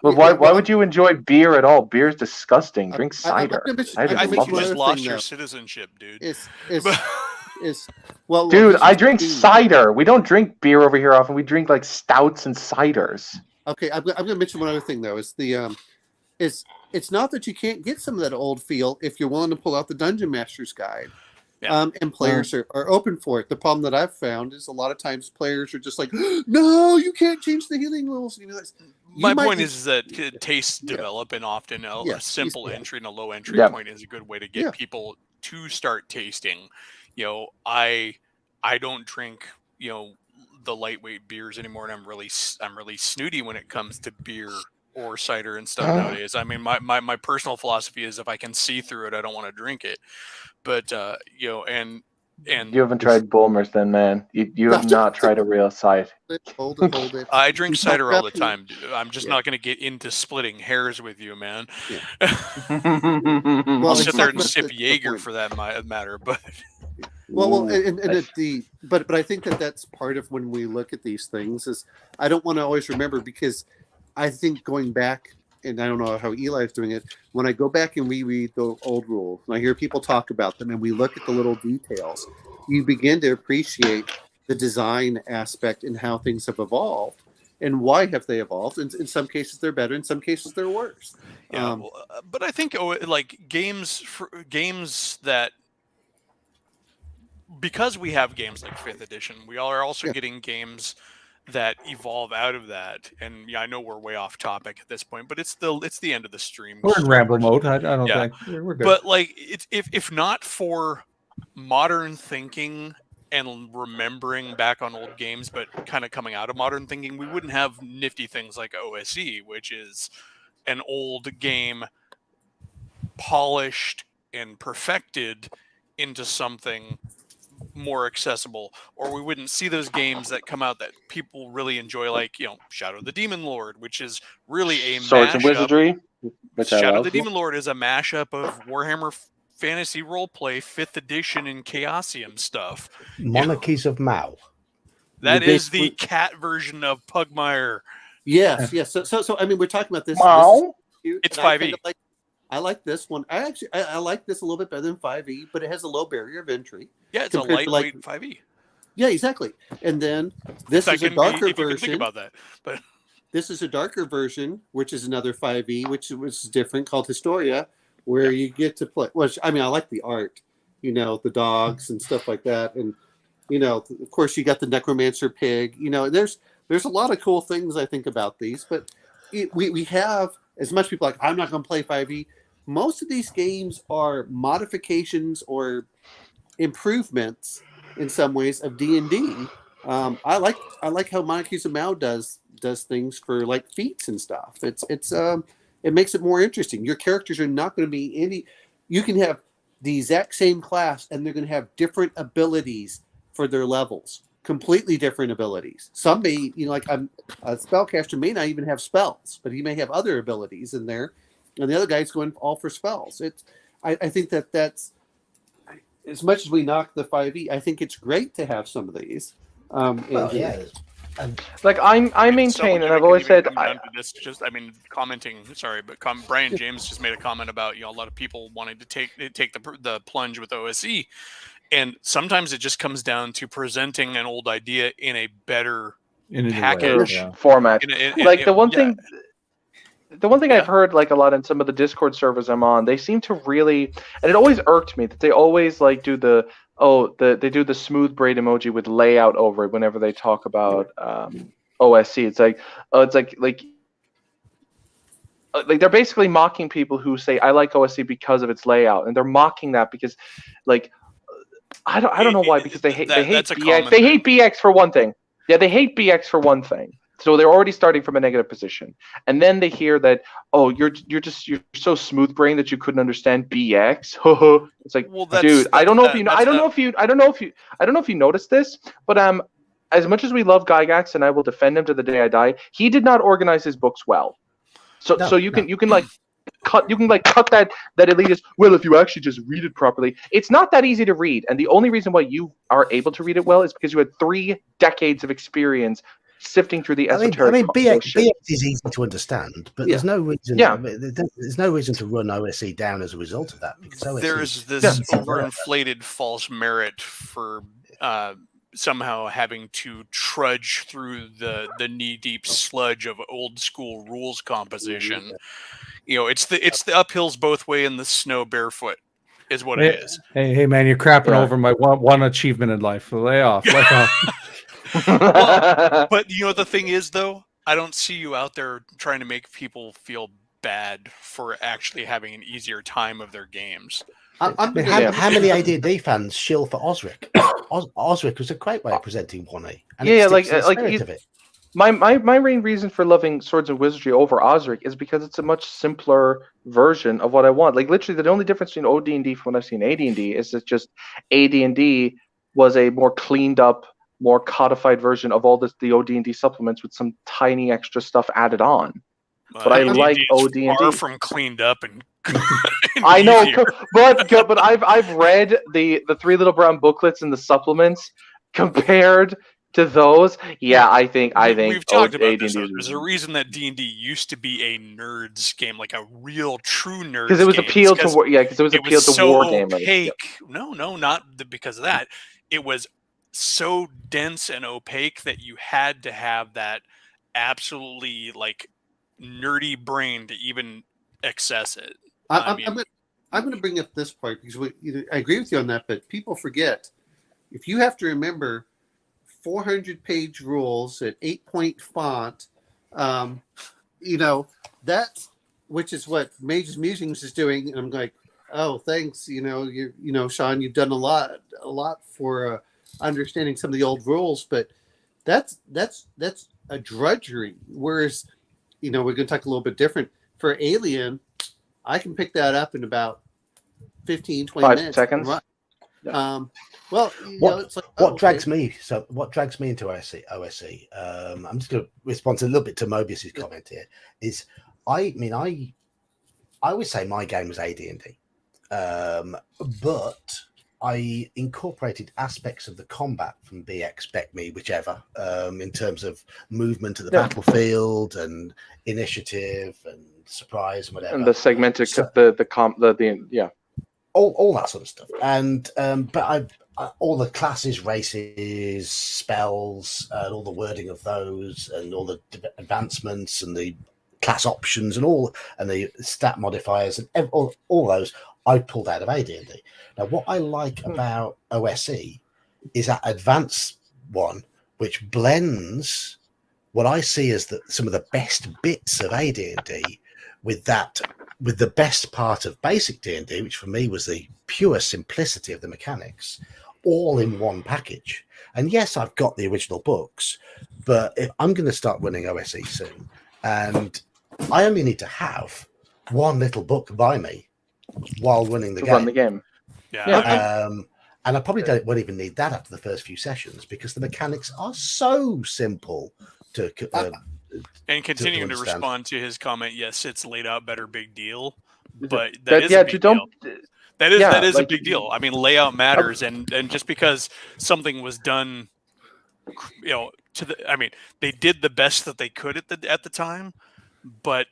But why would you enjoy beer at all? Beer's disgusting. Drink cider. I think you one just other lost thing, your though. citizenship, dude. Well, dude, this I is drink the- cider. We don't drink beer over here often. We drink like stouts and ciders. Okay, I'm going to mention one other thing though. Is the it's not that you can't get some of that old feel if you're willing to pull out the Dungeon Master's Guide. Yeah. And players are open for it. The problem that I've found is a lot of times players are just like, no, you can't change the healing rules. And my point is that tastes develop, and often a simple entry and a low entry point is a good way to get people to start tasting. You know, I don't drink, you know, the lightweight beers anymore, and I'm really snooty when it comes to beer or cider and stuff nowadays. I mean, my personal philosophy is if I can see through it, I don't want to drink it. But you know, and you haven't tried Bulmers, then, man. You have not tried a real cider. Hold it. I drink cider all the time, dude. I'm just not going to get into splitting hairs with you, man. I'll sit there and sip Jaeger for that matter, but. Well, but I think that's part of when we look at these things is I don't want to always remember, because I think going back, and I don't know how Eli's doing it, when I go back and reread the old rules and I hear people talk about them and we look at the little details, you begin to appreciate the design aspect and how things have evolved and why have they evolved. In some cases they're better, in some cases they're worse. Yeah, but I think like games that, because we have games like 5th edition, we are also getting games that evolve out of that. And I know we're way off topic at this point, but it's the end of the stream. We're in ramble mode. I don't think we're good. But like, if not for modern thinking and remembering back on old games, but kind of coming out of modern thinking, we wouldn't have nifty things like OSE, which is an old game polished and perfected into something more accessible, or we wouldn't see those games that come out that people really enjoy, like, you know, Shadow of the Demon Lord, which is really a Swords and mashup. Wizardry. Shadow of the Demon Lord is a mashup of Warhammer Fantasy Roleplay 5th edition and Chaosium stuff. Monarchies of Mao. That is the cat version of Pugmire. Yes. So I mean, we're talking about this. It's 5e. I like this one. I like this a little bit better than 5e, but it has a low barrier of entry. Yeah, it's a lightweight 5e. Yeah, exactly. And then this is a darker version. Think about that, but this is a darker version, which is another 5e, which was different, called Historia, where you get to play. Which, I mean, I like the art, you know, the dogs and stuff like that, and you know, of course, you got the Necromancer pig. You know, there's a lot of cool things I think about these, but we have as much people like, I'm not going to play 5e. Most of these games are modifications or improvements in some ways of D&D. I like how Monarchies of Mao does things for like feats and stuff. It makes it more interesting. Your characters are not going to be you can have the exact same class and they're going to have different abilities for their levels. Completely different abilities. Some may, you know, like a spellcaster may not even have spells, but he may have other abilities in there, and the other guy's going all for spells. I think that's, as much as we knock the 5e, I think it's great to have some of these. Like I maintain, and I've always said, commenting. Sorry, but Brian James just made a comment about, you know, a lot of people wanting to take the plunge with OSE. And sometimes it just comes down to presenting an old idea in a better package format. The one thing I've heard like a lot in some of the Discord servers I'm on, they seem to really, and it always irked me that they always like do they do the smooth braid emoji with layout over it whenever they talk about OSC. It's like they're basically mocking people who say I like OSC because of its layout, and they're mocking that because like. I don't know why, because they hate BX. They hate BX for one thing. Yeah, they hate BX for one thing. So they're already starting from a negative position, and then they hear that, oh, you're so smooth brain that you couldn't understand BX. It's like, well, dude, I don't know if you noticed this, but as much as we love Gygax and I will defend him to the day I die, he did not organize his books well. So you can like. cut that elitist. Well, if you actually just read it properly, it's not that easy to read. And the only reason why you are able to read it well is because you had 3 decades of experience sifting through the esoteric. BX is easy to understand, but there's no reason. Yeah. There's no reason to run OSE down as a result of that. Because there's this overinflated false merit for somehow having to trudge through the knee-deep sludge of old school rules composition. You know, it's the uphills both way and the snow barefoot is what it is. Hey, man, you're crapping over my one achievement in life. Lay off. Well, but you know the thing is, though, I don't see you out there trying to make people feel bad for actually having an easier time of their games. How many AD&D fans shill for Osric? Osric was a great way of presenting 1E. And my main reason for loving Swords and Wizardry over Osric is because it's a much simpler version of what I want. Like literally, the only difference between OD&D from what I've seen AD&D is that just AD&D was a more cleaned up, more codified version of all the OD&D supplements with some tiny extra stuff added on. But I like OD&D. Far from cleaned up and I know, but I've read the 3 little brown booklets and the supplements compared to those. Yeah, I think we've talked about this. There's a reason that D&D used to be a nerds game, like a real true nerds. Because it was appealed to war game. Opaque. No, not because of that. It was so dense and opaque that you had to have that absolutely like nerdy brain to even access it. I'm going to bring up this part because I agree with you on that, but people forget if you have to remember 400-page rules at 8-point font, that's which is what Mage's Musings is doing, and I'm like, oh, thanks, Sean, you've done a lot for understanding some of the old rules, but that's a drudgery. Whereas, we're going to talk a little bit different for Alien. I can pick that up in about 15, 20 minutes. 5 seconds. What drags me into OSE, I'm just going to respond a little bit to Mobius's comment here. Is I would say my game was AD&D, but I incorporated aspects of the combat from BX, BECME, whichever, in terms of movement of the battlefield and initiative and surprise and whatever, and the segmented, all that sort of stuff. And but all the classes, races, spells, and all the wording of those, and all the advancements and the class options and the stat modifiers and all those I pulled out of AD&D. Now, what I like about OSE is that advanced one, which blends what I see as some of the best bits of AD&D with the best part of basic D&D, which for me was the pure simplicity of the mechanics, all in one package. And yes, I've got the original books, but if I'm going to start running OSE soon, and I only need to have one little book by me while running the game. Run the game. Yeah. And I probably won't even need that after the first few sessions because the mechanics are so simple to. And continuing to respond to his comment, yes, it's laid out better, big deal. But that is a big deal. That is a big deal. I mean, layout matters, and just because something was done, they did the best that they could at the time, but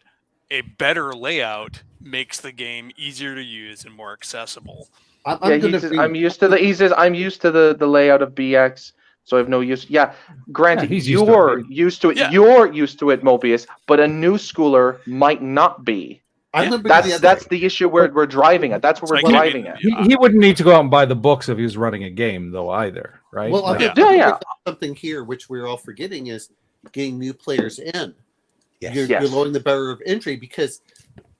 a better layout makes the game easier to use and more accessible. I'm used to the layout of BX. So I have no use. Yeah, granted, you're used to it. Yeah. You're used to it, Mobius, but a new schooler might not be. That's the issue we're driving at. That's what we're driving at. He wouldn't need to go out and buy the books if he was running a game, though, either, right? Well, something here which we're all forgetting is getting new players in. Yes. You're lowering the barrier of entry because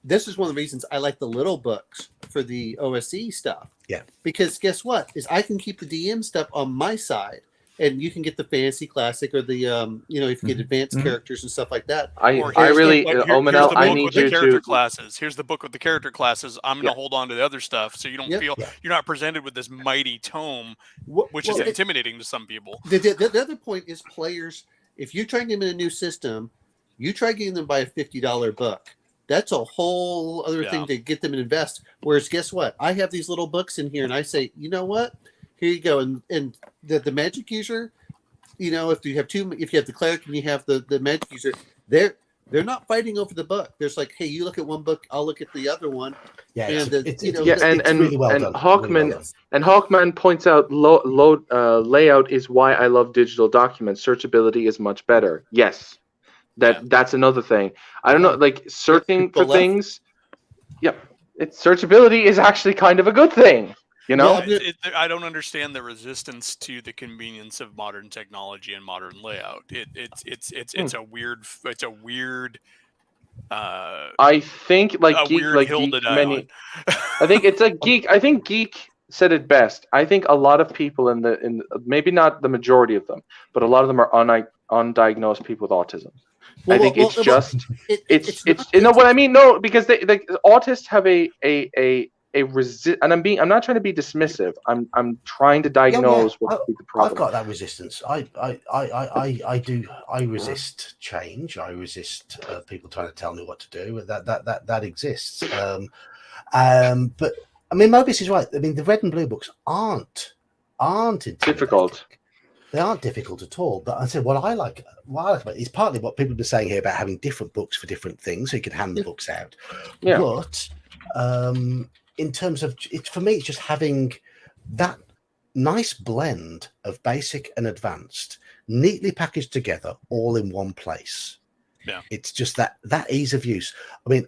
this is one of the reasons I like the little books for the OSE stuff. Yeah. Because guess what? Is I can keep the DM stuff on my side. And you can get the fantasy classic or the if you get advanced characters and stuff like that. Here's the classes. Here's the book with the character classes. I'm going to hold on to the other stuff, so you don't feel you're not presented with this mighty tome, which is intimidating to some people. The other point is players. If you try to get them in a new system, you try getting them by a $50 book. That's a whole other thing to get them to invest. Whereas, guess what? I have these little books in here, and I say, you know what? Here you go. And the magic user, if you have the cleric and you have the magic user, they're not fighting over the book. There's like, hey, you look at one book, I'll look at the other one. Yeah, and it's really well done. Hawkman points out layout is why I love digital documents. Searchability is much better. Yes, that's another thing. I don't know, like searching for things. Yep, searchability is actually kind of a good thing. I don't understand the resistance to the convenience of modern technology and modern layout. It's a weird. I think Geek, I think it's a Geek. I think Geek said it best. I think a lot of people in maybe not the majority of them, but a lot of them are undiagnosed people with autism. I think you know what I mean? No, because autists have a resist, and I'm not trying to be dismissive. I'm trying to diagnose what the problem. I've got that resistance. I resist change. I resist people trying to tell me what to do. That exists. But I mean, Mobius is right. I mean, the red and blue books aren't difficult. They aren't difficult at all. But I said what I like about it is partly what people have been saying here about having different books for different things, so you can hand the books out. Yeah. But in terms of for me, it's just having that nice blend of basic and advanced, neatly packaged together, all in one place. Yeah, it's just that ease of use. I mean,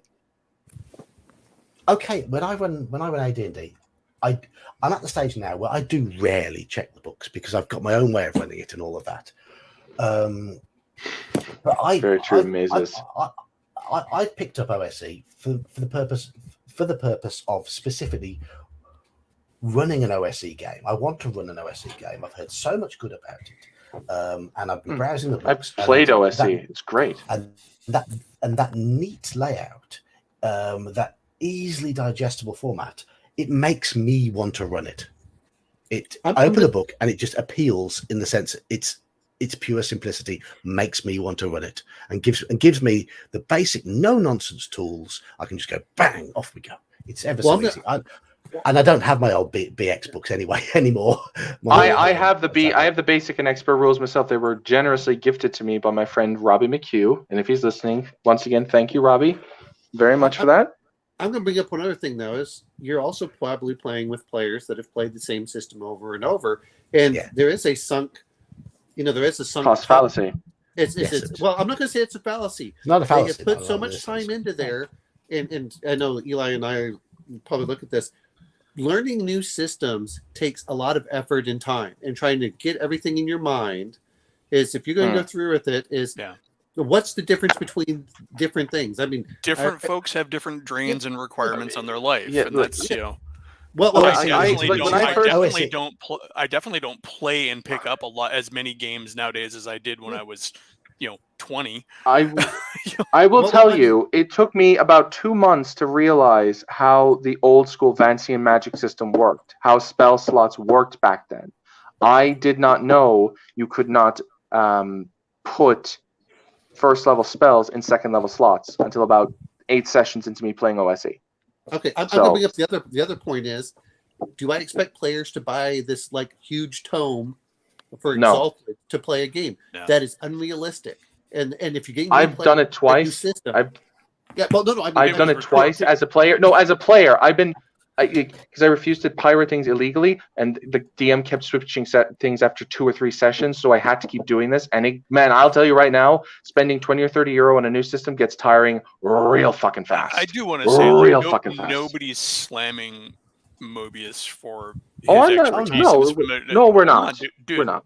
okay, when I run AD&D, I'm at the stage now where I do rarely check the books because I've got my own way of running it and all of that. But very true, Mazes. I picked up OSE for the purpose of specifically running an OSE game. I want to run an OSE game. I've heard so much good about it, and I've been browsing the books. I've played OSE. It's great, and that neat layout, that easily digestible format. It makes me want to run it. I open the book and it just appeals in the sense its pure simplicity makes me want to run it and gives me the basic no nonsense tools. I can just go bang, off we go. It's ever so easy. And I don't have my old BX books anymore. I have the basic and expert rules myself. They were generously gifted to me by my friend Robbie McHugh. And if he's listening, once again, thank you, Robbie, very much for that. I'm going to bring up one other thing, though, is you're also probably playing with players that have played the same system over and over. And there is a sunk cost fallacy. Well, I'm not going to say it's a fallacy. Not a fallacy. They have put so much time into there. And I know Eli and I probably look at this. Learning new systems takes a lot of effort and time. And trying to get everything in your mind is, if you're going to go through with it, what's the difference between different things? I mean, different folks have different drains and requirements on their life, and that's Well, I definitely don't play and pick up as many games nowadays as I did when I was 20. I will tell you, it took me about 2 months to realize how the old school Vancian magic system worked, how spell slots worked back then. I did not know you could not put first level spells in second level slots until about 8 sessions into me playing OSE. Okay, I'm going to bring up the other point is, do I expect players to buy this huge tome for Exalted to play a game? No. That is unrealistic. And if you're getting, I've done it twice. I've done it twice as a player. No, as a player, I've been because I refused to pirate things illegally, and the DM kept switching things after 2 or 3 sessions, so I had to keep doing this. And man, I'll tell you right now, spending 20 or 30 euro on a new system gets tiring real fucking fast. I do want to say, fucking fast. Nobody's slamming Mobius for his expertise. No, we're not. Dude. We're not.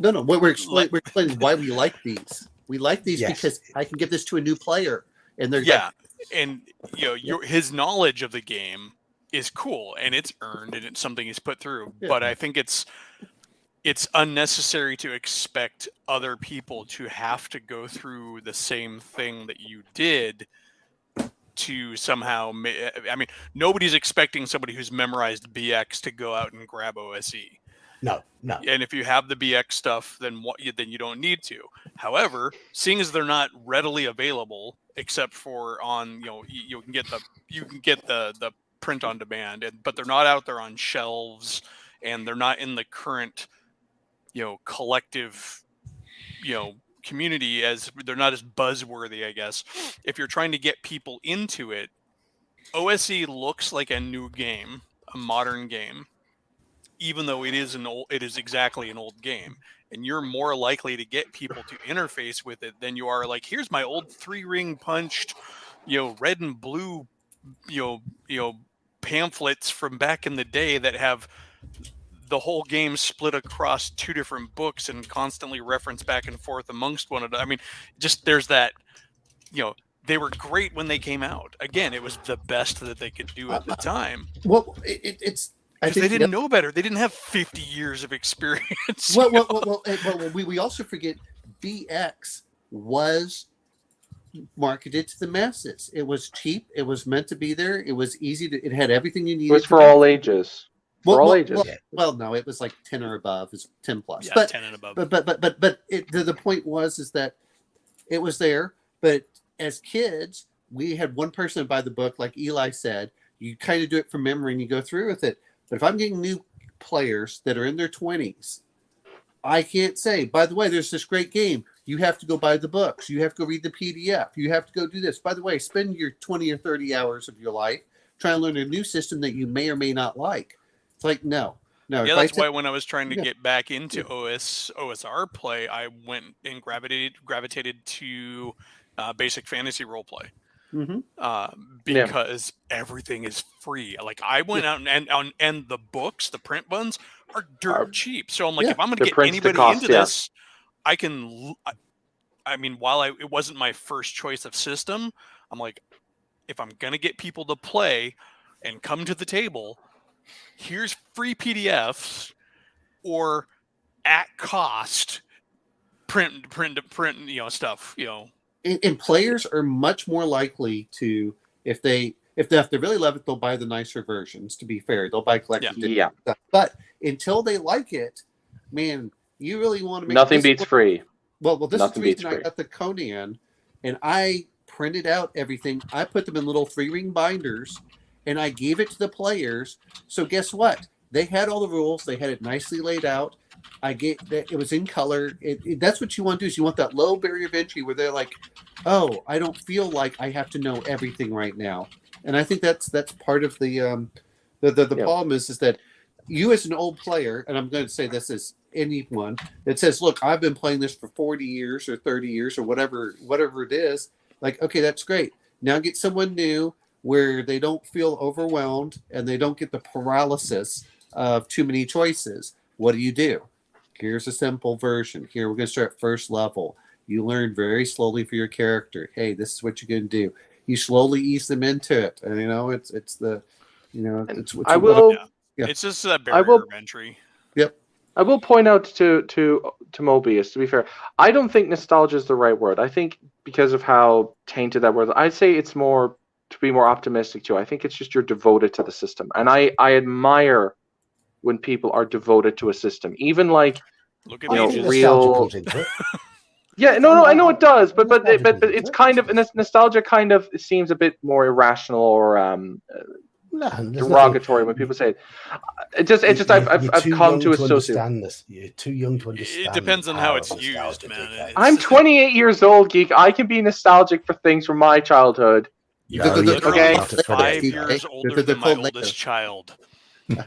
No. We're explaining why we like these. We like these because I can give this to a new player, and they're and his knowledge of the game is cool, and it's earned, and it's something he's put through. Yeah. But I think it's unnecessary to expect other people to have to go through the same thing that you did to somehow. I mean, nobody's expecting somebody who's memorized BX to go out and grab OSE. No. And if you have the BX stuff, then you don't need to. However, seeing as they're not readily available except for on you can get the print on demand, but they're not out there on shelves, and they're not in the current collective community, as they're not as buzzworthy, I guess. If you're trying to get people into it, OSE looks like a new game, a modern game, even though it is exactly an old game, and you're more likely to get people to interface with it than you are like, here's my old 3-ring punched, red and blue, pamphlets from back in the day that have the whole game split across 2 different books and constantly reference back and forth amongst one another. I mean, just there's that, they were great when they came out. Again, it was the best that they could do at the time. Well, it's because they didn't know better. They didn't have 50 years of experience. Well, we also forget BX was marketed to the masses. It was cheap. It was meant to be there. It was easy to. It had everything you needed. It was for all ages. All ages. Well, no, it was like 10 or above. It's 10 plus. Yeah, 10 and above. But the point was that it was there. But as kids, we had one person buy the book, like Eli said. You kind of do it from memory and you go through with it. But if I'm getting new players that are in their 20s, I can't say, by the way, there's this great game. You have to go buy the books. You have to go read the PDF. You have to go do this. By the way, spend your 20 or 30 hours of your life trying to learn a new system that you may or may not like. It's like, no. Yeah, that's why when I was trying to get back into OSR play, I went and gravitated to basic fantasy role play. Because everything is free. Like I went out and the books, the print ones are dirt cheap. So I'm like, if I'm going to get anybody into this, I can. I mean, while it wasn't my first choice of system, I'm like, if I'm going to get people to play and come to the table, here's free PDFs or at cost print stuff. And players are much more likely to, if they really love it, they'll buy the nicer versions. To be fair, they'll buy collected stuff. But until they like it, man, you really want to make nothing beats free. Well, this is the reason I got the Conan, and I printed out everything. I put them in little 3-ring binders, and I gave it to the players. So guess what? They had all the rules. They had it nicely laid out. It was in color. That's what you want to do. Is you want that low barrier of entry where they're like, oh, I don't feel like I have to know everything right now. And I think that's part of the problem is that you as an old player, and I'm going to say this as anyone that says, look, I've been playing this for 40 years or 30 years or whatever it is. Like, okay, that's great. Now get someone new where they don't feel overwhelmed and they don't get the paralysis of too many choices. What do? Here's a simple version. Here, we're going to start first level. You learn very slowly for your character. Hey, this is what you're going to do. You slowly ease them into it. And, it's just a barrier of entry. Yep. I will point out to Mobius, to be fair, I don't think nostalgia is the right word. I think because of how tainted that word, I'd say it's more, to be more optimistic too. I think it's just you're devoted to the system. And I admire when people are devoted to a system, even like, look at real. Yeah, no, I know it does, but it's kind of, and nostalgia kind of seems a bit more irrational or derogatory when people say it. I've come to associate. You're too young to understand. It depends on how it's used, man. I'm 28 years old, Geek. I can be nostalgic for things from my childhood. You're okay, 5 years older than my oldest child. Wait,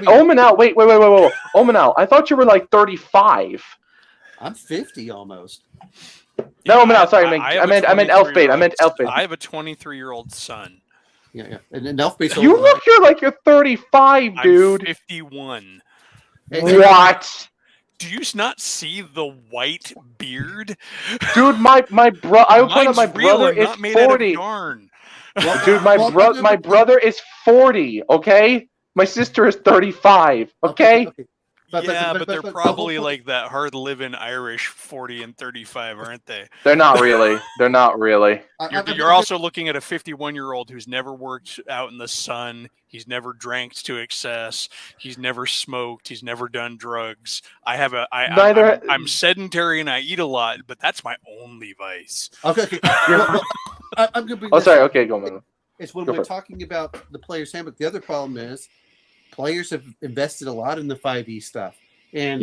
Omanal. Wait. Omanal, I thought you were like 35. I'm 50 almost. No, Omanal, sorry. I meant Elfbait. I meant Elfbait. I have a 23-year-old son. Yeah. And Elfbait's you look here like you're 35, dude. I'm 51. What? Do you not see the white beard? Dude, my brother. I would point out my brother is 40. Dude, my brother is 40. Okay, my sister is 35. Okay. but they're probably like that hard-living Irish 40 and 35, aren't they? They're not really. They're not really. You're also looking at a 51-year-old who's never worked out in the sun. He's never drank to excess. He's never smoked. He's never done drugs. I'm sedentary and I eat a lot, but that's my only vice. Okay. Well, I'm going to bring. Oh, sorry. Okay, go on. It's when we're talking about the player's handbook. The other problem is players have invested a lot in the 5e stuff, and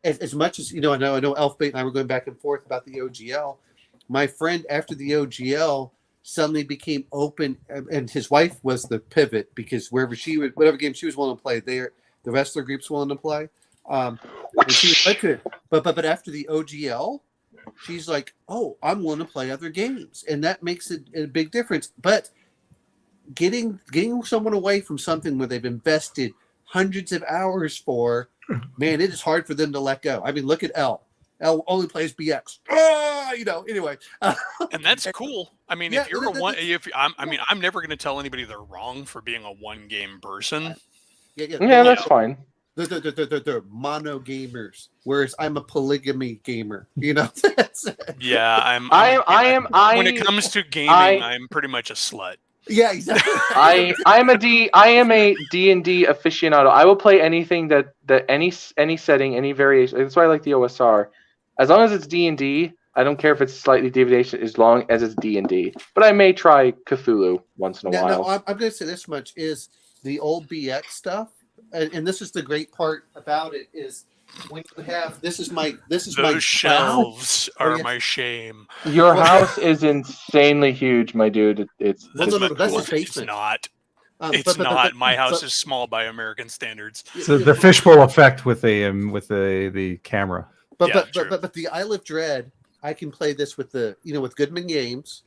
as much as I know Elfbait and I were going back and forth about the OGL. My friend, after the OGL, suddenly became open, and his wife was the pivot because whatever game she was willing to play, the rest of the group's willing to play. And she was like it. But after the OGL, she's like, "Oh, I'm willing to play other games," and that makes it a big difference. But getting someone away from something where they've invested hundreds of hours for, man, it is hard for them to let go. I mean, look at L. L only plays BX. Anyway. And that's cool. I mean, if you're I'm never going to tell anybody they're wrong for being a one-game person. Yeah, that's fine. They're mono gamers, whereas I'm a polygamy gamer. Yeah, I'm. When it comes to gaming, I'm pretty much a slut. Yeah, exactly. I am a D&D aficionado. I will play anything that any setting, any variation. That's why I like the OSR. As long as it's D&D, I don't care if it's slightly deviation, as long as it's D&D. But I may try Cthulhu once in a while. No, I'm going to say this much: is the old BX stuff, and this is the great part about it is. When you have those shelves are my shame. Your house is insanely huge, my dude. That's his basement. It's not. It's not. My house is small by American standards. So the fishbowl effect with the camera. But the Isle of Dread, I can play this with with Goodman Games.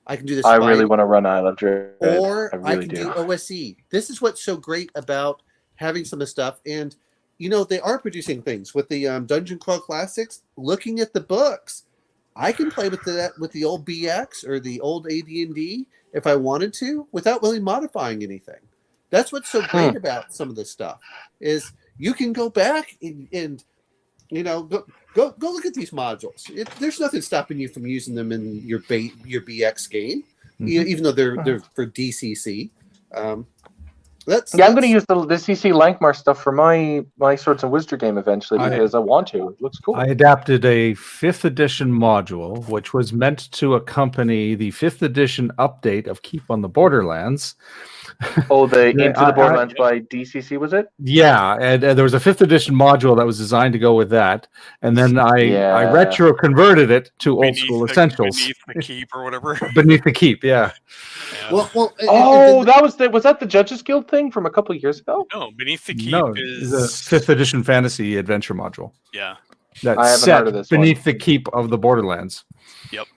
I can do this. I really want to run Isle of Dread, or I can do OSE. This is what's so great about having some of the stuff and. They are producing things with the Dungeon Crawl Classics. Looking at the books, I can play with the old BX or the old AD&D if I wanted to, without really modifying anything. That's what's so great about some of this stuff is you can go back and go look at these modules. There's nothing stopping you from using them in your BX game, even though they're for DCC. I'm going to use the CC Lankmar stuff for my Swords and Wizard game eventually because I want to. It looks cool. I adapted a 5th edition module, which was meant to accompany the 5th edition update of Keep on the Borderlands. Oh, the Into the Borderlands by DCC, was it? Yeah, and there was a 5th edition module that was designed to go with that, and then I retro converted it to Old School Essentials. Beneath the Keep or whatever. Beneath the Keep, yeah. Was that the Judges Guild thing from a couple of years ago? No, Beneath the Keep is the 5th edition fantasy adventure module. Yeah, I haven't heard of this. Beneath the Keep of the Borderlands. Yep.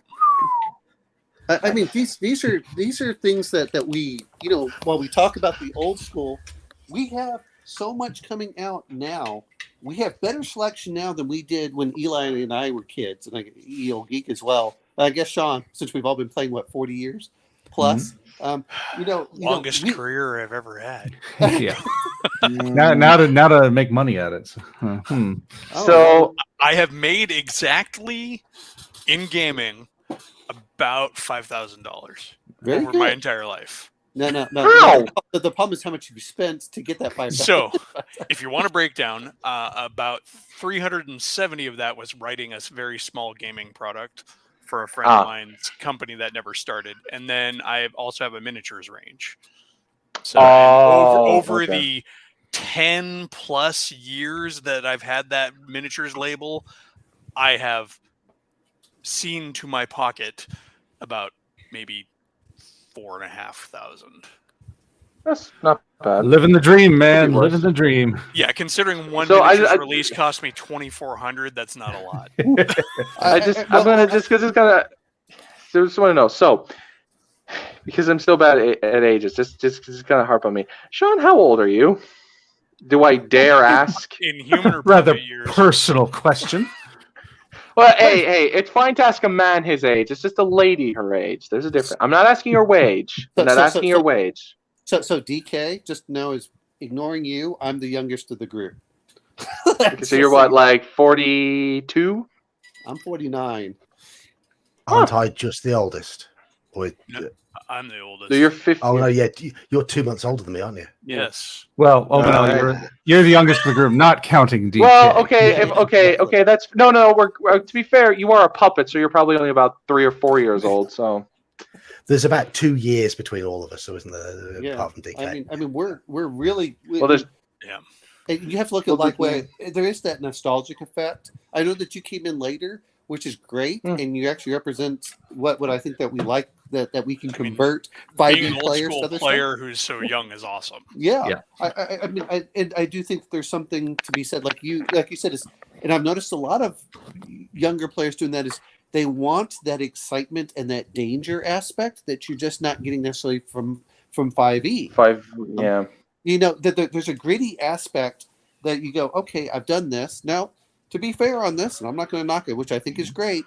I mean, these are things that we while we talk about the old school, we have so much coming out now. We have better selection now than we did when Eli and I were kids, and Geek as well. I guess Sean, since we've all been playing 40 years plus. Longest career I've ever had. Yeah. now to make money at it. So I have made exactly in gaming about $5,000 over my entire life. No. The problem is how much you've spent to get that $5,000. So, if you want to break down, about 370 of that was writing a very small gaming product for a friend of mine's company that never started, and then I also have a miniatures range. So over the 10 plus years that I've had that miniatures label, I have seen to my pocket about maybe 4,500. That's not bad. Living the dream, man. Living the dream. Yeah, considering one miniatures release cost me $2,400, that's not a lot. Just because it's kind of. Just want to know. So, because I'm still bad at ages, just because it's kind of harp on me. Sean, how old are you? Do I dare ask? In human or rather years? Personal question. Well, hey, it's fine to ask a man his age. It's just a lady her age. There's a difference. I'm not asking your wage. I'm not asking your wage. So DK, just know, is ignoring you. I'm the youngest of the group. So you're what, like 42? I'm 49. Aren't I just the oldest? Or, No, I'm the oldest. So you're 50. oh no, yeah, you're 2 months older than me, aren't you? Yes. Well, oh no, Right. you're the youngest of the group, not counting DK. Well, okay, Yeah, okay. That's no. We're to be fair, you are a puppet, so you're probably only about 3 or 4 years old. So There's about 2 years between all of us, so isn't there? Yeah. Apart from DK. I mean, we're really. well, there's Yeah. And you have to look at like where there is that nostalgic effect. I know that you came in later, which is great, and you actually represent what I think that we like that we can convert Being an 5e old players school to other player who's so young is awesome. Yeah. Yeah. I mean, I do think that there's something to be said, like you said, is, and I've noticed a lot of younger players doing that, is they want that excitement and that danger aspect that you're just not getting necessarily from 5e. 5. Yeah. You know, that there's a gritty aspect that you go, okay, I've done this. Now, to be fair on this, and I'm not going to knock it, which I think is great,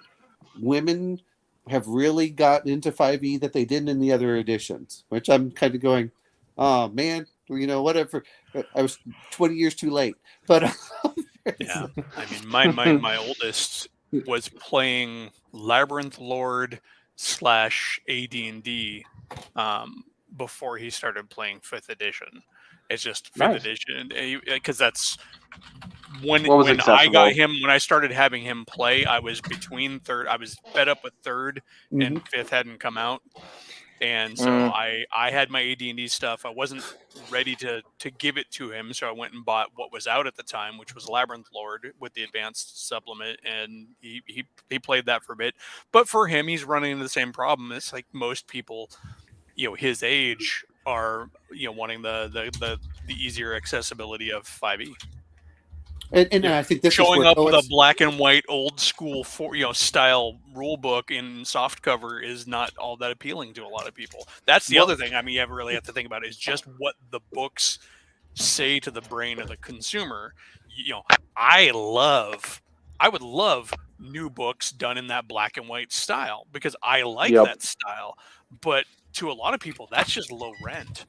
women have really gotten into 5e that they didn't in the other editions, which I'm kind of going, oh, man, you know, whatever. I was 20 years too late. But Yeah. I mean, my oldest was playing Labyrinth Lord / AD&D before he started playing 5th edition. It's just 5th edition, because that's when I got him. When I started having him play, I was between third. I was fed up with 3rd, and 5th hadn't come out, and so I had my AD&D stuff. I wasn't ready to give it to him, so I went and bought what was out at the time, which was Labyrinth Lord with the advanced supplement, and he played that for a bit. But for him, he's running into the same problem. It's like most people, you know, his age are, you know, wanting the easier accessibility of 5e. And I think this showing is up with a black and white old school style rule book in soft cover is not all that appealing to a lot of people. That's the other thing. I mean, you really have to think about it, is just what the books say to the brain of the consumer. You know, I would love new books done in that black and white style because I like that style. But to a lot of people, that's just low rent.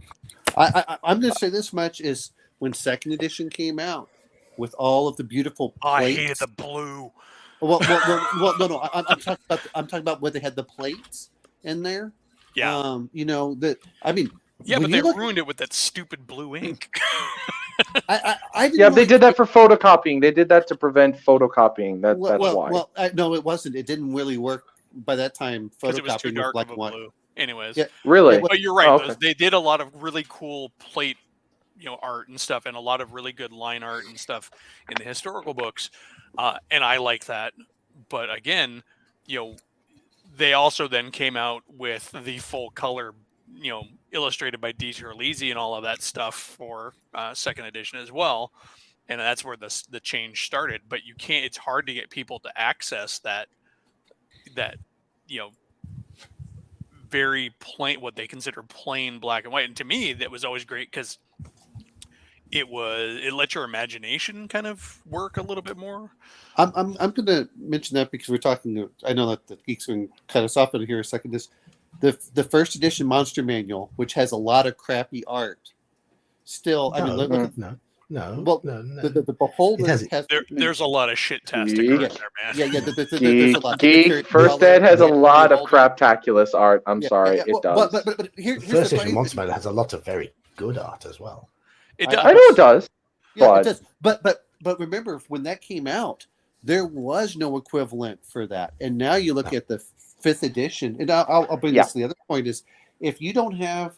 I'm going to say this much, is when 2nd edition came out, with all of the beautiful plates. I hated the blue. Well, no. I'm talking about where they had the plates in there. Yeah. You know that. I mean. Yeah, but they ruined it with that stupid blue ink. I didn't they did that for photocopying. They did that to prevent photocopying. That's why. Well, no, it wasn't. It didn't really work by that time. Because it was too dark black of a and white. blue. Anyways. Yeah. Really? But you're right. Oh, okay. They did a lot of really cool plate, you know, art and stuff, and a lot of really good line art and stuff in the historical books, and I like that. But again, you know, they also then came out with the full color, you know, illustrated by Dieter Lisi and all of that stuff for 2nd edition as well, and that's where the change started. But you can't. It's hard to get people to access that you know, very plain, what they consider plain black and white. And to me, that was always great because it let your imagination kind of work a little bit more. I'm going to mention that because we're talking. I know that the Geeks are going to cut us off in here a second. This the 1st edition Monster Manual, which has a lot of crappy art. Still, I mean, look at no. Well, no. The Beholder has there's a lot of shit-tastic art there, man. Yeah. There's a lot. Geek, First Ed has a lot of craptaculous art. I'm sorry, it does. But here's the 1st the edition Monster Manual has a lot of very good art as well. It does. I know it does. Yeah, it does. But remember, when that came out, there was no equivalent for that. And now you look at the 5th edition, and I'll bring this to the other point, is if you don't have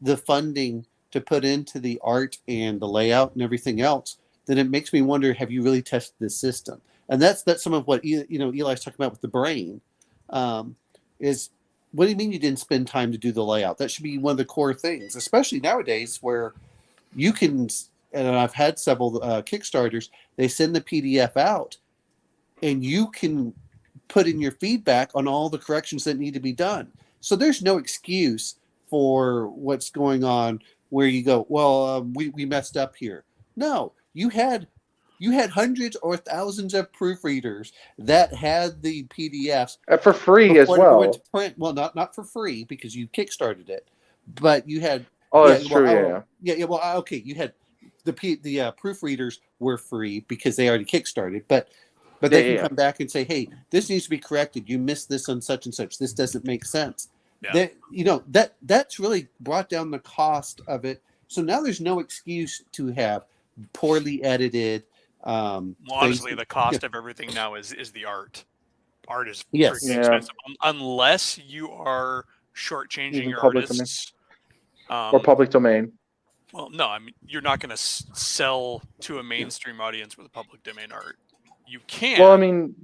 the funding to put into the art and the layout and everything else, then it makes me wonder, have you really tested this system? And that's some of what Eli's talking about with the brain, is what do you mean you didn't spend time to do the layout? That should be one of the core things, especially nowadays where you can, and I've had several Kickstarters, they send the PDF out and you can put in your feedback on all the corrections that need to be done. So there's no excuse for what's going on where you go, well, we messed up here. No, you had hundreds or thousands of proofreaders that had the PDFs for free as well. Went to print. Well, not for free because you kickstarted it, but you had. Oh, that's true. Yeah. Well, okay, you had proofreaders were free because they already kickstarted, but they can come back and say, hey, this needs to be corrected. You missed this on such and such. This doesn't make sense. Yeah. That's really brought down the cost of it. So now there's no excuse to have poorly edited. Honestly, the cost of everything now is the art. Art is Yes. freaking expensive unless you are shortchanging your artists or public domain. Well, no, I mean you're not going to sell to a mainstream audience with public domain art. You can. Well, I mean,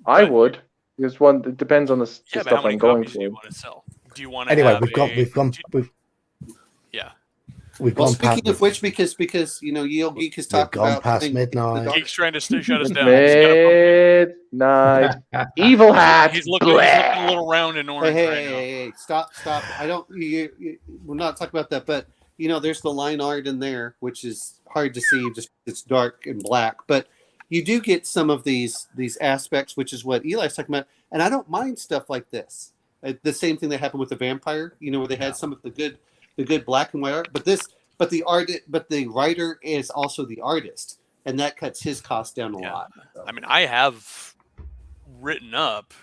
I would because it depends on the stuff how many I'm going copies for. do you want to sell? Do you want to? Anyway, have we've gone. Well, speaking of which, because Yale Geek has talked gone about past midnight. Geek's trying to shut us down. Midnight. Evil hat. He's looking a little round and orange. Hey, stop! I don't. We're not talking about that, but there's the line art in there, which is hard to see. Just it's dark and black, but you do get some of these aspects, which is what Eli's talking about, and I don't mind stuff like this. The same thing that happened with the vampire, where they had some of the good black and white art, but the writer is also the artist, and that cuts his cost down a lot. So. I mean, I have written up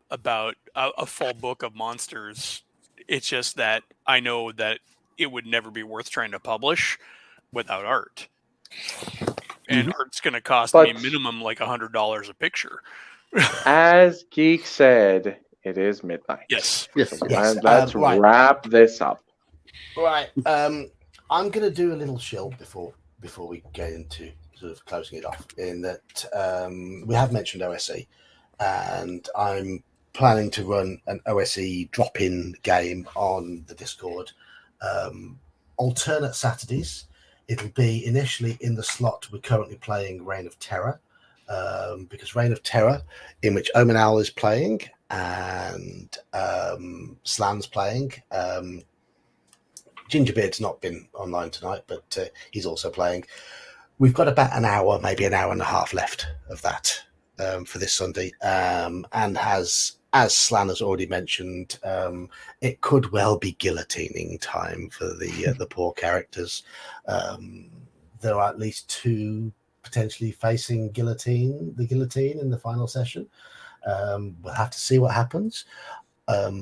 about a full book of monsters. It's just that I know that it would never be worth trying to publish without art. And art's going to cost me minimum like $100 a picture. As Geek said, it is midnight. Yes. Let's wrap this up. Right. I'm going to do a little shill before we get into sort of closing it off. In that we have mentioned OSE, and I'm planning to run an OSE drop-in game on the Discord. Alternate Saturdays. It'll be initially in the slot we're currently playing Reign of Terror, because Reign of Terror, in which Omen Owl is playing and Slan's playing. Gingerbeard's not been online tonight, but he's also playing. We've got about an hour, maybe an hour and a half left of that for this Sunday. And as Slan has already mentioned, it could well be guillotining time for the poor characters. There are at least 2 potentially facing the guillotine in the final session. We'll have to see what happens.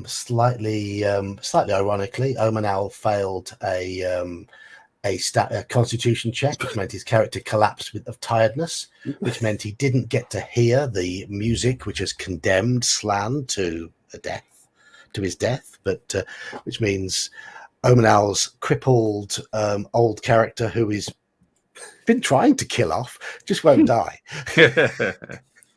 Slightly ironically, Omen Owl failed a constitution check, which meant his character collapsed of tiredness, which meant he didn't get to hear the music, which has condemned Slan to his death. But which means Omen Owl's crippled old character, who he's been trying to kill off, just won't die.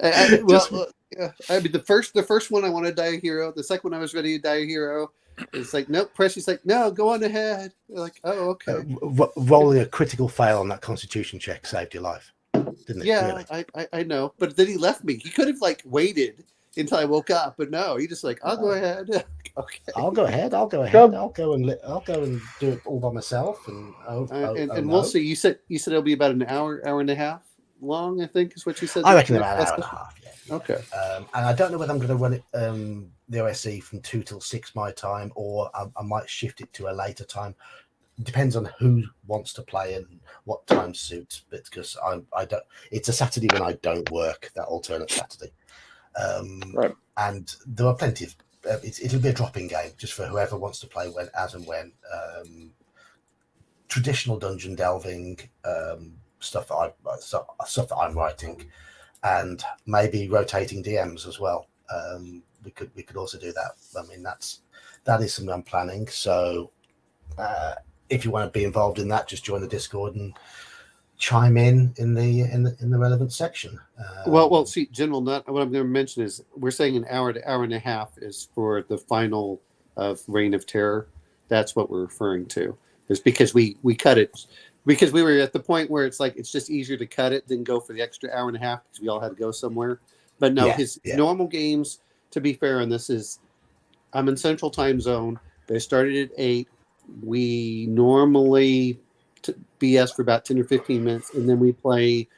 I mean, the first one I want to die a hero. The second one I was ready to die a hero. It's like, nope. Pressy's like, no, go on ahead. They're like, oh, okay. Rolling a critical fail on that constitution check saved your life, didn't it? Yeah, really? I know. But then he left me. He could have waited until I woke up, but no, he just I'll go ahead. Okay. I'll go ahead. I'll go and do it all by myself. And we'll see. You said it'll be about an hour and a half long. I think is what you said. I reckon about an hour and a half. Yeah. Okay. And I don't know whether I'm going to run it the OSE from 2 till 6 my time, or I might shift it to a later time. It depends on who wants to play and what time suits. But because I don't, it's a Saturday when I don't work. That alternate Saturday. Right. And there are plenty of. It'll be a drop-in game just for whoever wants to play when. Traditional dungeon delving stuff that I'm writing, and maybe rotating DMs as well. We could also do that. I mean, that is something I'm planning. So if you want to be involved in that, just join the Discord and chime in the relevant section. Well, see, General, what I'm going to mention is we're saying an hour to hour and a half is for the final of Reign of Terror. That's what we're referring to. It's because we cut it because we were at the point where it's just easier to cut it than go for the extra hour and a half because we all had to go somewhere. But no, his normal games, to be fair on this, is I'm in Central Time Zone. They started at 8. We normally BS for about 10 or 15 minutes, and then we play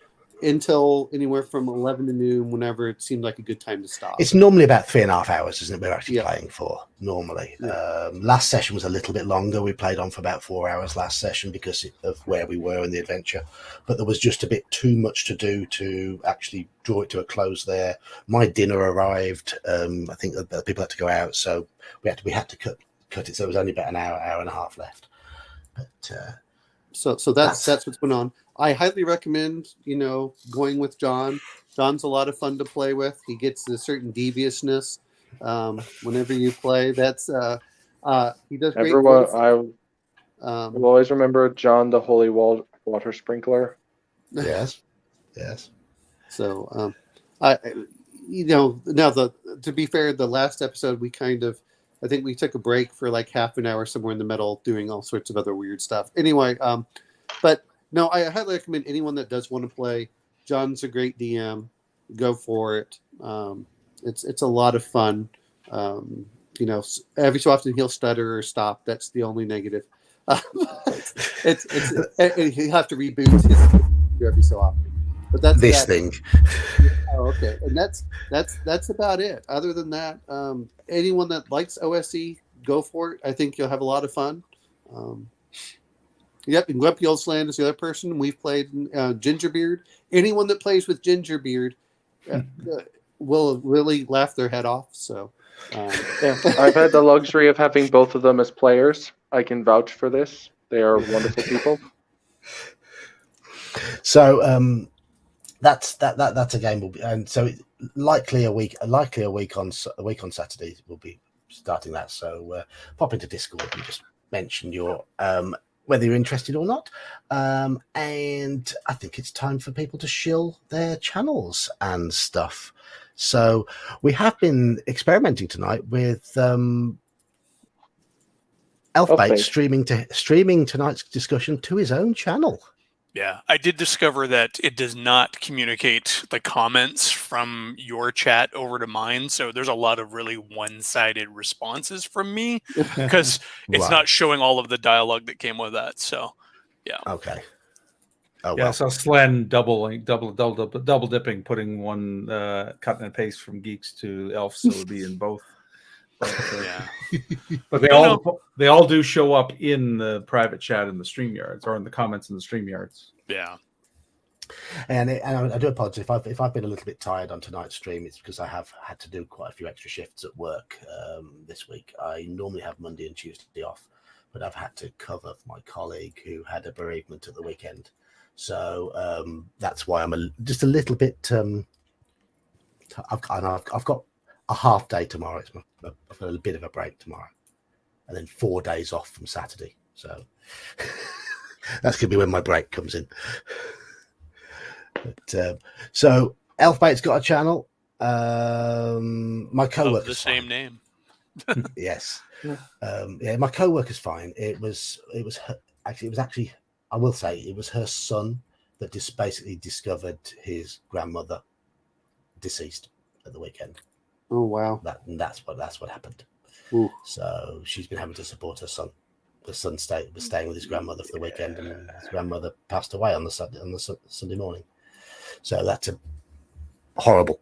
until anywhere from 11 to noon, whenever it seemed like a good time to stop. It's normally about 3.5 hours, isn't it? We're actually Yeah. playing for normally. Yeah. Last session was a little bit longer. We played on for about 4 hours last session because of where we were in the adventure. But there was just a bit too much to do to actually draw it to a close there. My dinner arrived. I think that people had to go out, so we had to cut it. So it was only about an hour and a half left. But so that's what's going on. I highly recommend, going with John. John's a lot of fun to play with. He gets a certain deviousness whenever you play. That's he does great. Everyone, I will always remember John, the holy water sprinkler. yes. So to be fair, the last episode I think we took a break for like half an hour somewhere in the middle, doing all sorts of other weird stuff. Anyway, but. No, I highly recommend anyone that does want to play. John's a great DM. Go for it. It's a lot of fun. Every so often he'll stutter or stop. That's the only negative. It's he'll have to reboot his computer every so often. But that's this thing. Oh, okay. And that's about it. Other than that, anyone that likes OSE, go for it. I think you'll have a lot of fun. Yep, and Grumpy Old Sland is the other person. We've played Gingerbeard. Anyone that plays with Gingerbeard will really laugh their head off. So, I've had the luxury of having both of them as players. I can vouch for this. They are wonderful people. So that's a game. Will be, and so likely a week on Saturday we'll be starting that. So pop into Discord and just mention your whether you're interested or not. And I think it's time for people to shill their channels and stuff. So we have been experimenting tonight with Elfbait streaming tonight's discussion to his own channel. Yeah, I did discover that it does not communicate the comments from your chat over to mine. So there's a lot of really one-sided responses from me because it's not showing all of the dialogue that came with that. So, yeah. Okay. Oh, yeah, so Slen double dipping, putting one cut and paste from Geeks to Elf, so it would be in both. Yeah. But they all do show up in the private chat in the StreamYards or in the comments in the StreamYards. Yeah. And I do apologize if I've been a little bit tired on tonight's stream. It's because I have had to do quite a few extra shifts at work this week. I normally have Monday and Tuesday off, but I've had to cover for my colleague who had a bereavement at the weekend. So that's why I'm just a little bit. I've got a half day tomorrow. I've got a bit of a break tomorrow, and then 4 days off from Saturday. So that's gonna be when my break comes in. But so Elfbait's got a channel. My coworker the same name. Yes. Yeah, my coworker's fine. It was her, actually I will say it was her son that just basically discovered his grandmother deceased at the weekend. Oh wow! That's what happened. Ooh. So she's been having to support her son. The son was staying with his grandmother for the weekend, and his grandmother passed away on the Sunday morning. So that's a horrible.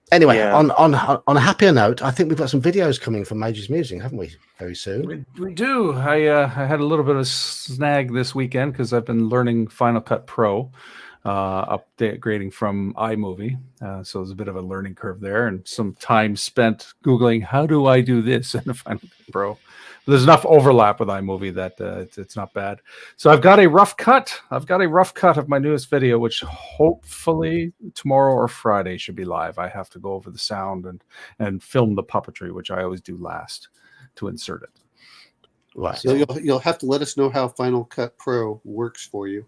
Anyway, on a happier note, I think we've got some videos coming from Major's Musing, haven't we? Very soon. We do. I had a little bit of a snag this weekend because I've been learning Final Cut Pro, upgrading from iMovie. So there's a bit of a learning curve there, and some time spent Googling how do I do this in the Final Cut Pro. There's enough overlap with iMovie that it's not bad. So I've got a rough cut. Of my newest video, which hopefully tomorrow or Friday should be live. I have to go over the sound and film the puppetry, which I always do last to insert it. Right. So you'll have to let us know how Final Cut Pro works for you.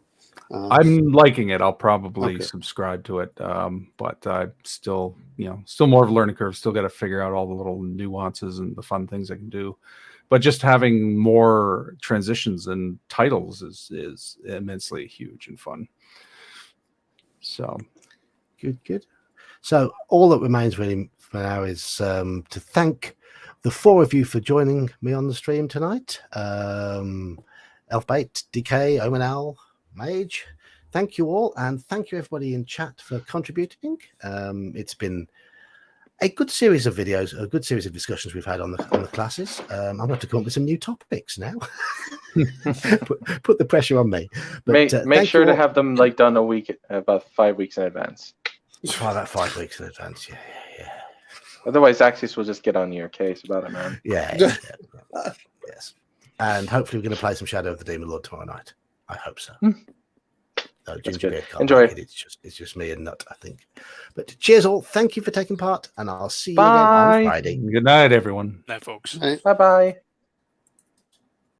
I'm liking it. I'll probably subscribe to it, but I'm still more of a learning curve. Still got to figure out all the little nuances and the fun things I can do. But just having more transitions and titles is immensely huge and fun. So, good. So all that remains really for now is to thank the four of you for joining me on the stream tonight. Elfbait, DK, Omanal, Mage, thank you all, and thank you everybody in chat for contributing. It's been a good series of videos, a good series of discussions we've had on the classes. I'm going to have to come up with some new topics now. put the pressure on me. But, make sure to have them like done about 5 weeks in advance. About 5 weeks in advance. Yeah. Otherwise, Axis will just get on your case about it, man. Yeah. Yes. And hopefully, we're going to play some Shadow of the Demon Lord tomorrow night. I hope so. No, Gingerbeard can't Enjoy. make it. It's just me and Nut, I think. But cheers all. Thank you for taking part, and I'll see you again Bye. on Friday. Good night, everyone. Night, folks. Right. Bye-bye.